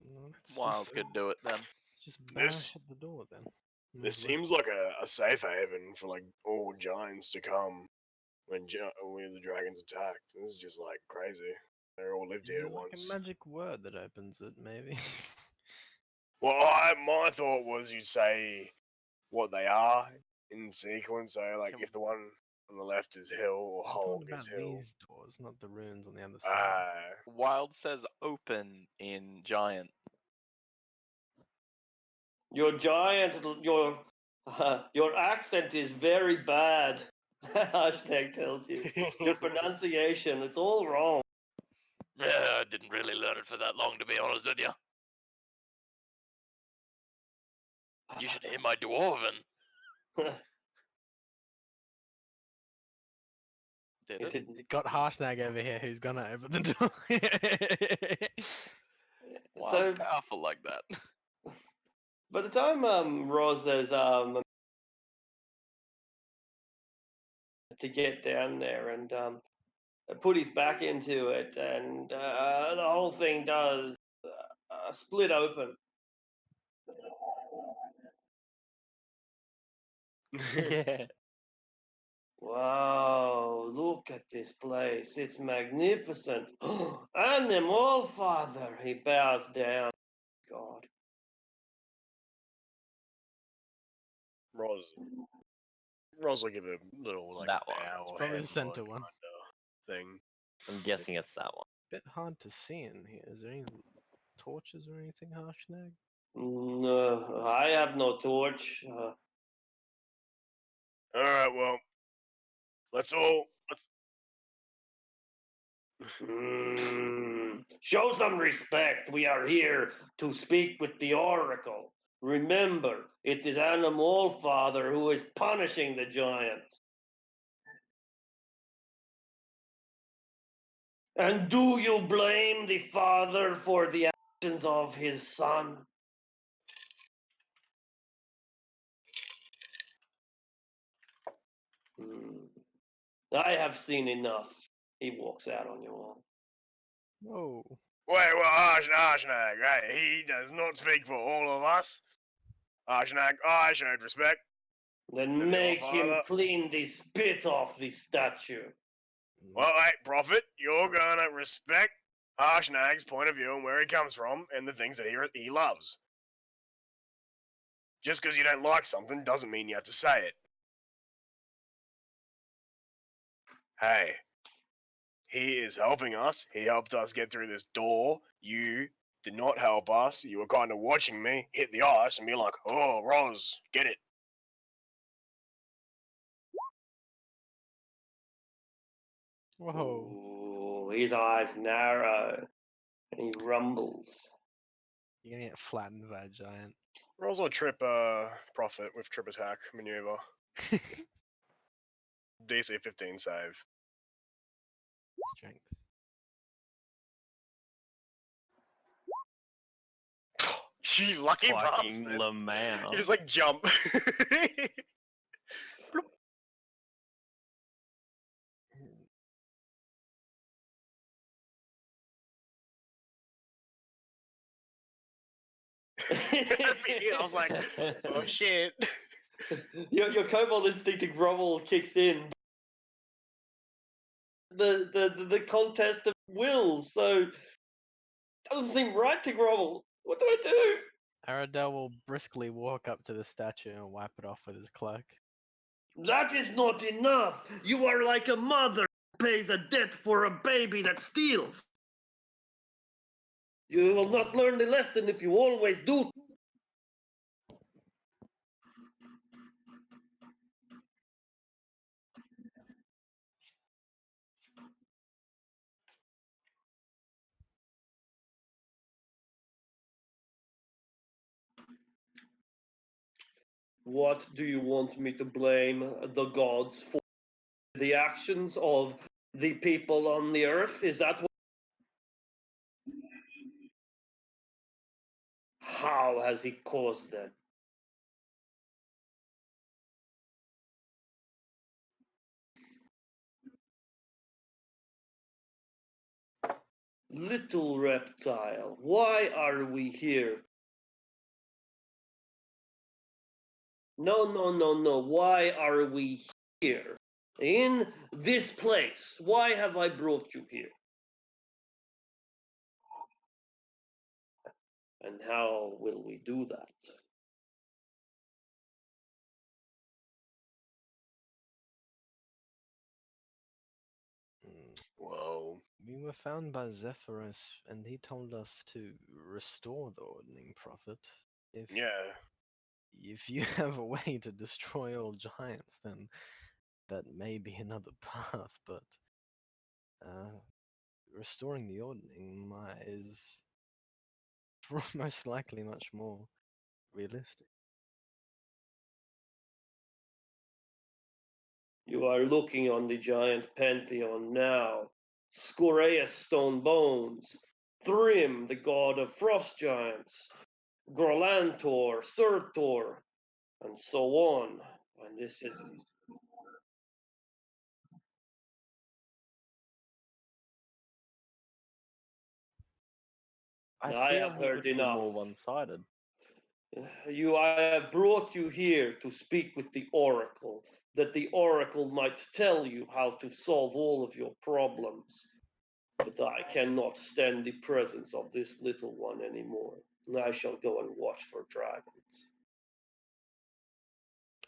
Speaker 8: Let's
Speaker 2: Wild
Speaker 8: just,
Speaker 2: could do it then.
Speaker 8: just
Speaker 5: This-
Speaker 8: bash at the door then.
Speaker 5: This seems like a safe haven for like all giants to come when the dragons attack. This is just like crazy. They all lived
Speaker 8: Is
Speaker 5: here
Speaker 8: it like
Speaker 5: once.
Speaker 8: a magic word that opens it, maybe?
Speaker 5: Well, my thought was you'd say what they are in sequence. So, like,
Speaker 2: Can-
Speaker 5: if the one on the left is hill or
Speaker 8: I'm
Speaker 5: Hulk
Speaker 8: talking
Speaker 5: is
Speaker 8: about
Speaker 5: hill.
Speaker 8: these doors, not the runes on the other side.
Speaker 2: Wild says open in giant.
Speaker 4: Your giant, your accent is very bad. Hashtag tells you. Your pronunciation, it's all wrong.
Speaker 6: Yeah, I didn't really learn it for that long, to be honest with you. You should hear my dwarven.
Speaker 2: Did
Speaker 4: It
Speaker 2: it?
Speaker 4: didn't.
Speaker 8: It got Harshnag over here who's gonna open the door.
Speaker 2: Wild's
Speaker 4: So
Speaker 2: powerful like that.
Speaker 4: by the time Roz has to get down there and put his back into it, and the whole thing does split open.
Speaker 3: Yeah.
Speaker 4: Wow, look at this place. It's magnificent. Animal Father. He bows down. God.
Speaker 5: Ros will give a little like
Speaker 3: That one.
Speaker 5: bow
Speaker 8: It's
Speaker 5: or
Speaker 8: probably the
Speaker 5: head
Speaker 8: center
Speaker 5: nod
Speaker 8: one.
Speaker 5: kinda thing.
Speaker 3: I'm guessing it's that one.
Speaker 8: Bit hard to see in here. Is there any torches or anything, Harshnag?
Speaker 4: No, I have no torch.
Speaker 5: All right, well, let's all.
Speaker 4: Show some respect. We are here to speak with the Oracle. Remember, it is Animal Father who is punishing the giants. And do you blame the father for the actions of his son? I have seen enough. He walks out on you all.
Speaker 8: Whoa.
Speaker 5: Wait, well, Arshnag, right? He does not speak for all of us. Arshnag, I showed respect.
Speaker 4: Then
Speaker 5: To the
Speaker 4: make him
Speaker 5: All-Father.
Speaker 4: clean the spit off the statue.
Speaker 5: Well, hey, Prophet, you're gonna respect Arshnag's point of view and where he comes from and the things that he loves. Just because you don't like something doesn't mean you have to say it. Hey, he is helping us. He helped us get through this door. You did not help us. You were kind of watching me hit the ice and be like, oh, Roz, get it.
Speaker 8: Whoa.
Speaker 4: Ooh, his eyes narrow and he rumbles.
Speaker 8: You're gonna get flattened by a giant.
Speaker 5: Roz will trip Prophet with trip attack maneuver. DC 15 save.
Speaker 8: Strength.
Speaker 5: You lucky
Speaker 3: Fucking
Speaker 5: bastard.
Speaker 3: Lamau.
Speaker 5: You just like jump. I was like, oh shit.
Speaker 4: Your kobold instinct to grovel kicks in. The contest of wills, so doesn't seem right to grovel. What do I do?
Speaker 8: Aradel will briskly walk up to the statue and wipe it off with his cloak.
Speaker 4: That is not enough. You are like a mother who pays a debt for a baby that steals. You will not learn the lesson if you always do. What do you want me to blame the gods for? The actions of the people on the earth? Is that what? How has he caused them? Little reptile, why are we here? No, no, no, no. Why are we here? In this place? Why have I brought you here? And how will we do that?
Speaker 8: Mm,
Speaker 5: Whoa.
Speaker 8: We were found by Zephyros, and he told us to restore the Ordning Prophet.
Speaker 5: Yeah.
Speaker 8: If you have a way to destroy all giants, then that may be another path. But restoring the Ordning is most likely much more realistic.
Speaker 4: You are looking on the giant pantheon now. Scoreus stone bones, Thrym, the god of frost giants, Grolantor, Surtur, and so on. And this is I
Speaker 3: feel
Speaker 4: have
Speaker 3: he's
Speaker 4: heard
Speaker 3: a bit
Speaker 4: enough.
Speaker 3: more one-sided.
Speaker 4: I have brought you here to speak with the Oracle, that the Oracle might tell you how to solve all of your problems. But I cannot stand the presence of this little one anymore. I shall go and watch for dragons.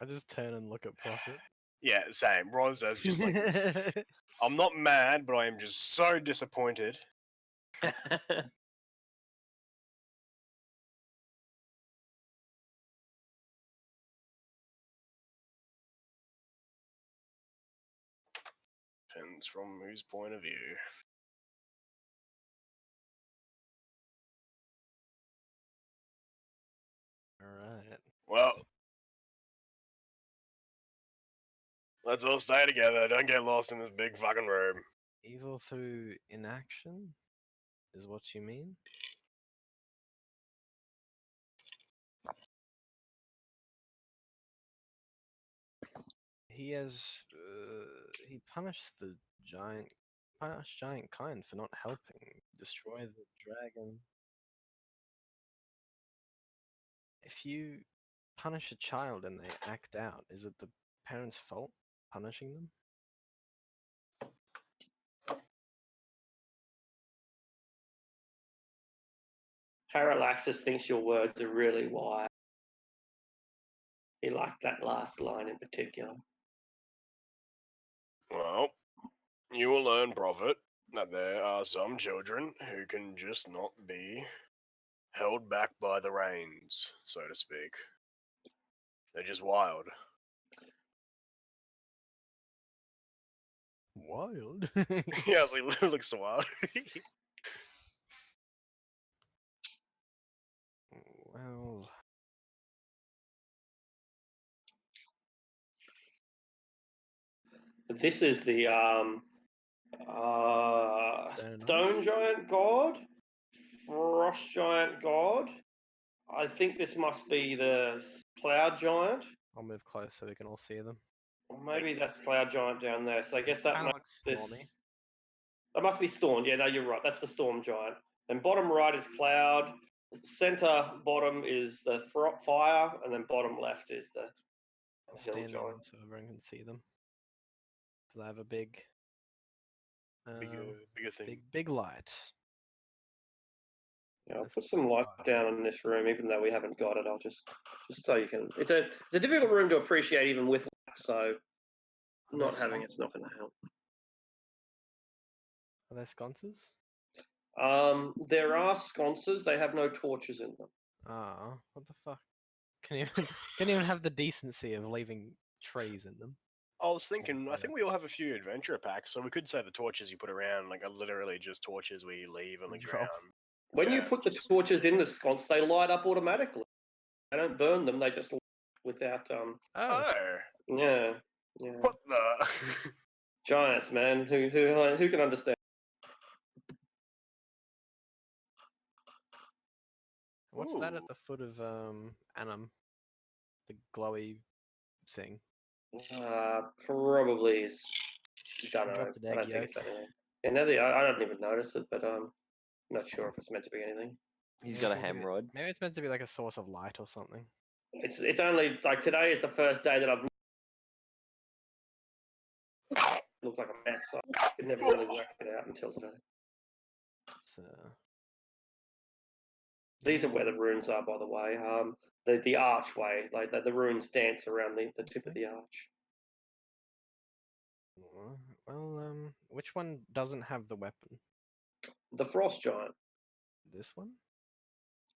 Speaker 8: I just turn and look at Prophet.
Speaker 5: Yeah, same. Roz as just like this. I'm not mad, but I am just so disappointed. Depends from whose point of view.
Speaker 8: Alright.
Speaker 5: Well, let's all stay together. Don't get lost in this big fucking room.
Speaker 8: Evil through inaction is what you mean? He punished the punished giant kind for not helping destroy the dragon. If you punish a child and they act out, is it the parents' fault punishing them?
Speaker 4: Parallaxis thinks your words are really wise. He liked that last line in particular.
Speaker 5: Well, you will learn, Prophet, that there are some children who can just not be held back by the reins, so to speak. They're just wild.
Speaker 8: Wild.
Speaker 5: Yeah, I was like, looks so wild.
Speaker 8: Well,
Speaker 4: This is the
Speaker 8: Fair enough.
Speaker 4: stone giant god, frost giant god. I think this must be the cloud giant.
Speaker 8: I'll move close so we can all see them.
Speaker 4: Or maybe that's cloud giant down there. So I guess that
Speaker 8: Kinda
Speaker 4: makes
Speaker 8: looks
Speaker 4: this.
Speaker 8: stormy.
Speaker 4: That must be Storm. Yeah, no, you're right. That's the storm giant. And bottom right is cloud. Center bottom is the fire, and then bottom left is the
Speaker 8: I'll
Speaker 4: hill
Speaker 8: stand
Speaker 4: giant.
Speaker 8: so everyone can see them. Because I have a big,
Speaker 5: Bigger thing.
Speaker 8: big light.
Speaker 4: Yeah, I'll
Speaker 8: Let's
Speaker 4: put
Speaker 8: go
Speaker 4: some light
Speaker 8: fire.
Speaker 4: down in this room, even though we haven't got it. I'll just so you can. It's a difficult room to appreciate even with light, so
Speaker 8: Are
Speaker 4: not
Speaker 8: there
Speaker 4: having
Speaker 8: sconces?
Speaker 4: it's not going to help.
Speaker 8: Are there sconces?
Speaker 4: There are sconces. They have no torches in them.
Speaker 8: Ah, what the fuck? Can you can you even have the decency of leaving trees in them?
Speaker 5: I was thinking, I
Speaker 8: Yeah.
Speaker 5: think we all have a few adventure packs, so we could say the torches you put around, like, are literally just torches we leave on the
Speaker 8: Drop.
Speaker 5: ground.
Speaker 4: When you
Speaker 5: Yeah,
Speaker 4: put the
Speaker 5: just-
Speaker 4: torches in the sconce, they light up automatically. They don't burn them. They just without
Speaker 8: Oh,
Speaker 5: Oh,
Speaker 4: yeah, yeah.
Speaker 5: what the?
Speaker 4: Giants, man. Who can understand?
Speaker 8: what's that at
Speaker 5: Ooh.
Speaker 8: the foot of Annam? The glowy thing.
Speaker 4: Probably is. Don't know.
Speaker 8: Dropped an
Speaker 4: I
Speaker 8: egg
Speaker 4: don't think
Speaker 8: yolk.
Speaker 4: it's anything. Yeah, no, I don't even notice it, but not sure if it's meant to be anything.
Speaker 3: He's
Speaker 8: Maybe
Speaker 3: got a
Speaker 8: it's meant to be-
Speaker 3: hemorrhoid.
Speaker 8: Maybe it's meant to be like a source of light or something.
Speaker 4: It's only like today is the first day that I've looked like a mess. So I could never really work it out until today.
Speaker 8: So,
Speaker 4: These are where the runes are, by the way. The archway, like the runes dance around the tip of the arch.
Speaker 8: well, which one doesn't have the weapon?
Speaker 4: The frost giant,
Speaker 8: This one?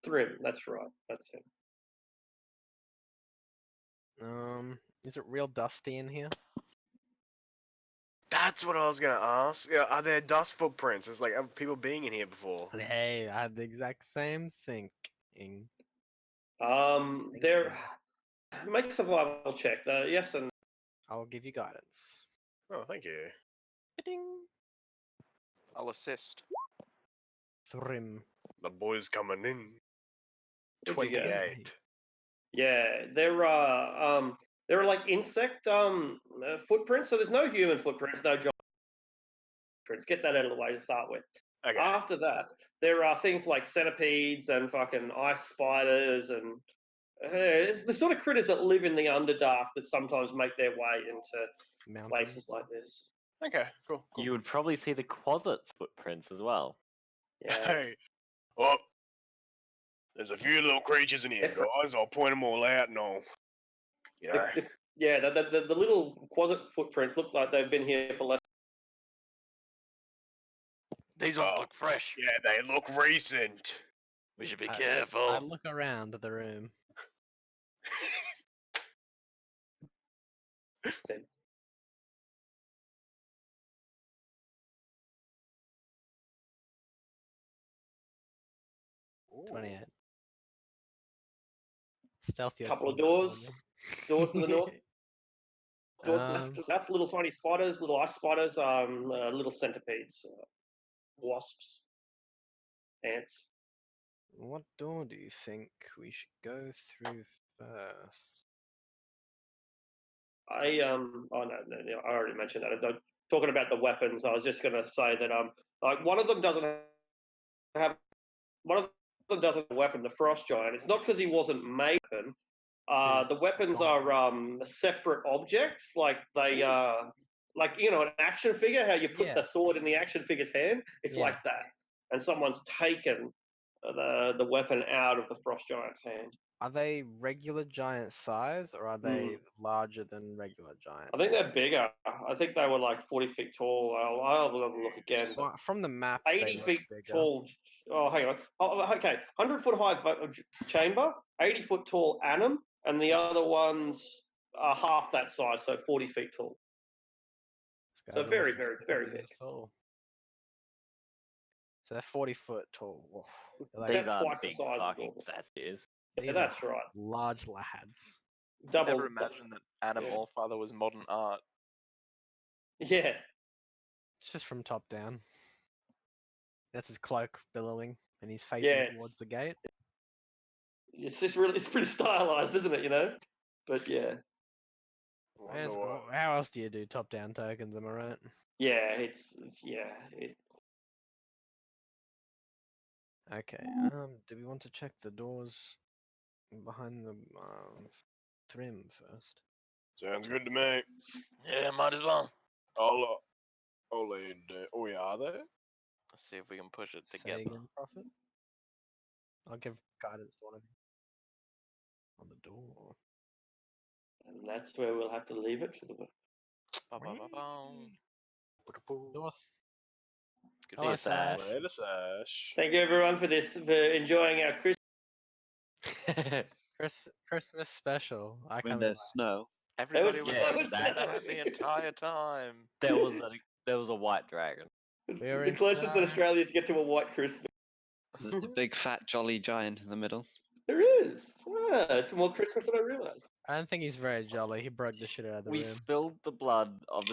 Speaker 4: Thrym. That's right. That's him.
Speaker 8: Is it real dusty in here?
Speaker 5: That's what I was gonna ask. Yeah, are there dust footprints? It's like of people being in here before.
Speaker 8: Hey, I had the exact same thinking.
Speaker 4: There. Make a survival check. Yes and
Speaker 8: I'll give you guidance.
Speaker 5: Oh, thank you.
Speaker 8: Ding.
Speaker 2: I'll assist.
Speaker 8: Thrym.
Speaker 5: The boys coming in.
Speaker 4: What'd you get?
Speaker 5: 28.
Speaker 4: Yeah, there are like insect footprints. So there's no human footprints, no giant footprints. Get that out of the way to start with.
Speaker 5: Okay.
Speaker 4: After that, there are things like centipedes and fucking ice spiders and it's the sort of critters that live in the Underdark that sometimes make their way into
Speaker 8: Mountain.
Speaker 4: places like this.
Speaker 5: Okay, cool. cool.
Speaker 3: You would probably see the Quasit's footprints as well.
Speaker 4: Yeah.
Speaker 5: Hey, well, there's a few little creatures in here,
Speaker 4: Different.
Speaker 5: guys. I'll point them all out and I'll, you know.
Speaker 4: Yeah, the little Quasit footprints look like they've been here for less.
Speaker 6: These ones
Speaker 5: Oh,
Speaker 6: look fresh.
Speaker 5: Yeah, they look recent.
Speaker 6: We should be
Speaker 8: I
Speaker 6: careful.
Speaker 8: look around the room.
Speaker 5: Ooh.
Speaker 8: 28. Stealthy.
Speaker 4: Couple of doors. Doors to the north. Doors to
Speaker 8: Um,
Speaker 4: the south. Little tiny spiders, little ice spiders, little centipedes, wasps, ants.
Speaker 8: What door do you think we should go through first?
Speaker 4: Oh no, I already mentioned that. Talking about the weapons, I was just going to say that like one of them doesn't have a weapon, the frost giant. It's not because he wasn't made a weapon. The
Speaker 8: He's
Speaker 4: weapons
Speaker 8: gone.
Speaker 4: are separate objects, like they like an action figure. How you put
Speaker 8: Yeah.
Speaker 4: the sword in the action figure's hand? It's
Speaker 8: Yeah.
Speaker 4: like that, and someone's taken the weapon out of the frost giant's hand.
Speaker 8: Are they regular giant size or are they larger than regular giants?
Speaker 4: I think they're bigger. I think they were like 40 feet tall. I'll have a look again. But
Speaker 8: Well, from the map,
Speaker 4: 80
Speaker 8: they look
Speaker 4: feet
Speaker 8: bigger.
Speaker 4: tall. Oh, hang on. Oh, okay. 100-foot high chamber, 80-foot tall Annam, and the other ones are half that size, so 40 feet tall.
Speaker 8: This
Speaker 4: So
Speaker 8: guy's
Speaker 4: very,
Speaker 8: almost
Speaker 4: very,
Speaker 8: 40
Speaker 4: very
Speaker 8: feet
Speaker 4: big.
Speaker 8: tall. So they're 40 foot tall. Whoa. They're
Speaker 3: These
Speaker 4: About
Speaker 3: are
Speaker 4: twice the
Speaker 3: big
Speaker 4: size of
Speaker 3: fucking
Speaker 4: normal.
Speaker 3: statues.
Speaker 4: Yeah,
Speaker 8: These
Speaker 4: that's
Speaker 8: are
Speaker 4: right.
Speaker 8: large lads.
Speaker 4: Double.
Speaker 2: Never imagined that Adam
Speaker 4: yeah.
Speaker 2: Allfather was modern art.
Speaker 4: Yeah.
Speaker 8: It's just from top down. That's his cloak billowing, and he's facing
Speaker 4: Yes.
Speaker 8: towards the gate.
Speaker 4: It's just really, it's pretty stylized, isn't it? But yeah.
Speaker 8: Where's- How else do you do top down tokens? Am I right?
Speaker 4: Yeah,
Speaker 8: Okay. Do we want to check the doors behind the Thrym first?
Speaker 5: Sounds good to me.
Speaker 6: Yeah, might as well.
Speaker 5: I'll lead. Oh, yeah, are they?
Speaker 2: Let's see if we can push it
Speaker 8: Say
Speaker 2: together.
Speaker 8: again, Prophet. I'll give guidance to one of you. On the door.
Speaker 4: and that's where we'll have to leave it for the
Speaker 2: Ba-ba-ba-boom.
Speaker 8: Doors.
Speaker 2: Good
Speaker 8: Hello,
Speaker 2: luck.
Speaker 8: Sash.
Speaker 5: Later, Sash.
Speaker 4: Thank you everyone for enjoying our Christmas.
Speaker 8: Christmas special. I
Speaker 7: When
Speaker 8: can't.
Speaker 7: there's snow.
Speaker 2: Everybody
Speaker 4: was-
Speaker 2: was
Speaker 3: Yeah,
Speaker 2: like
Speaker 3: exactly.
Speaker 2: that the entire time.
Speaker 3: There was a white dragon.
Speaker 8: We're
Speaker 4: the closest that
Speaker 8: inside.
Speaker 4: Australians get to a white Christmas.
Speaker 7: There's a big fat jolly giant in the middle.
Speaker 4: There is. It's more Christmas than I realised.
Speaker 8: I don't think he's very jolly. He broke the shit out of the
Speaker 3: We
Speaker 8: room.
Speaker 3: spilled the blood of the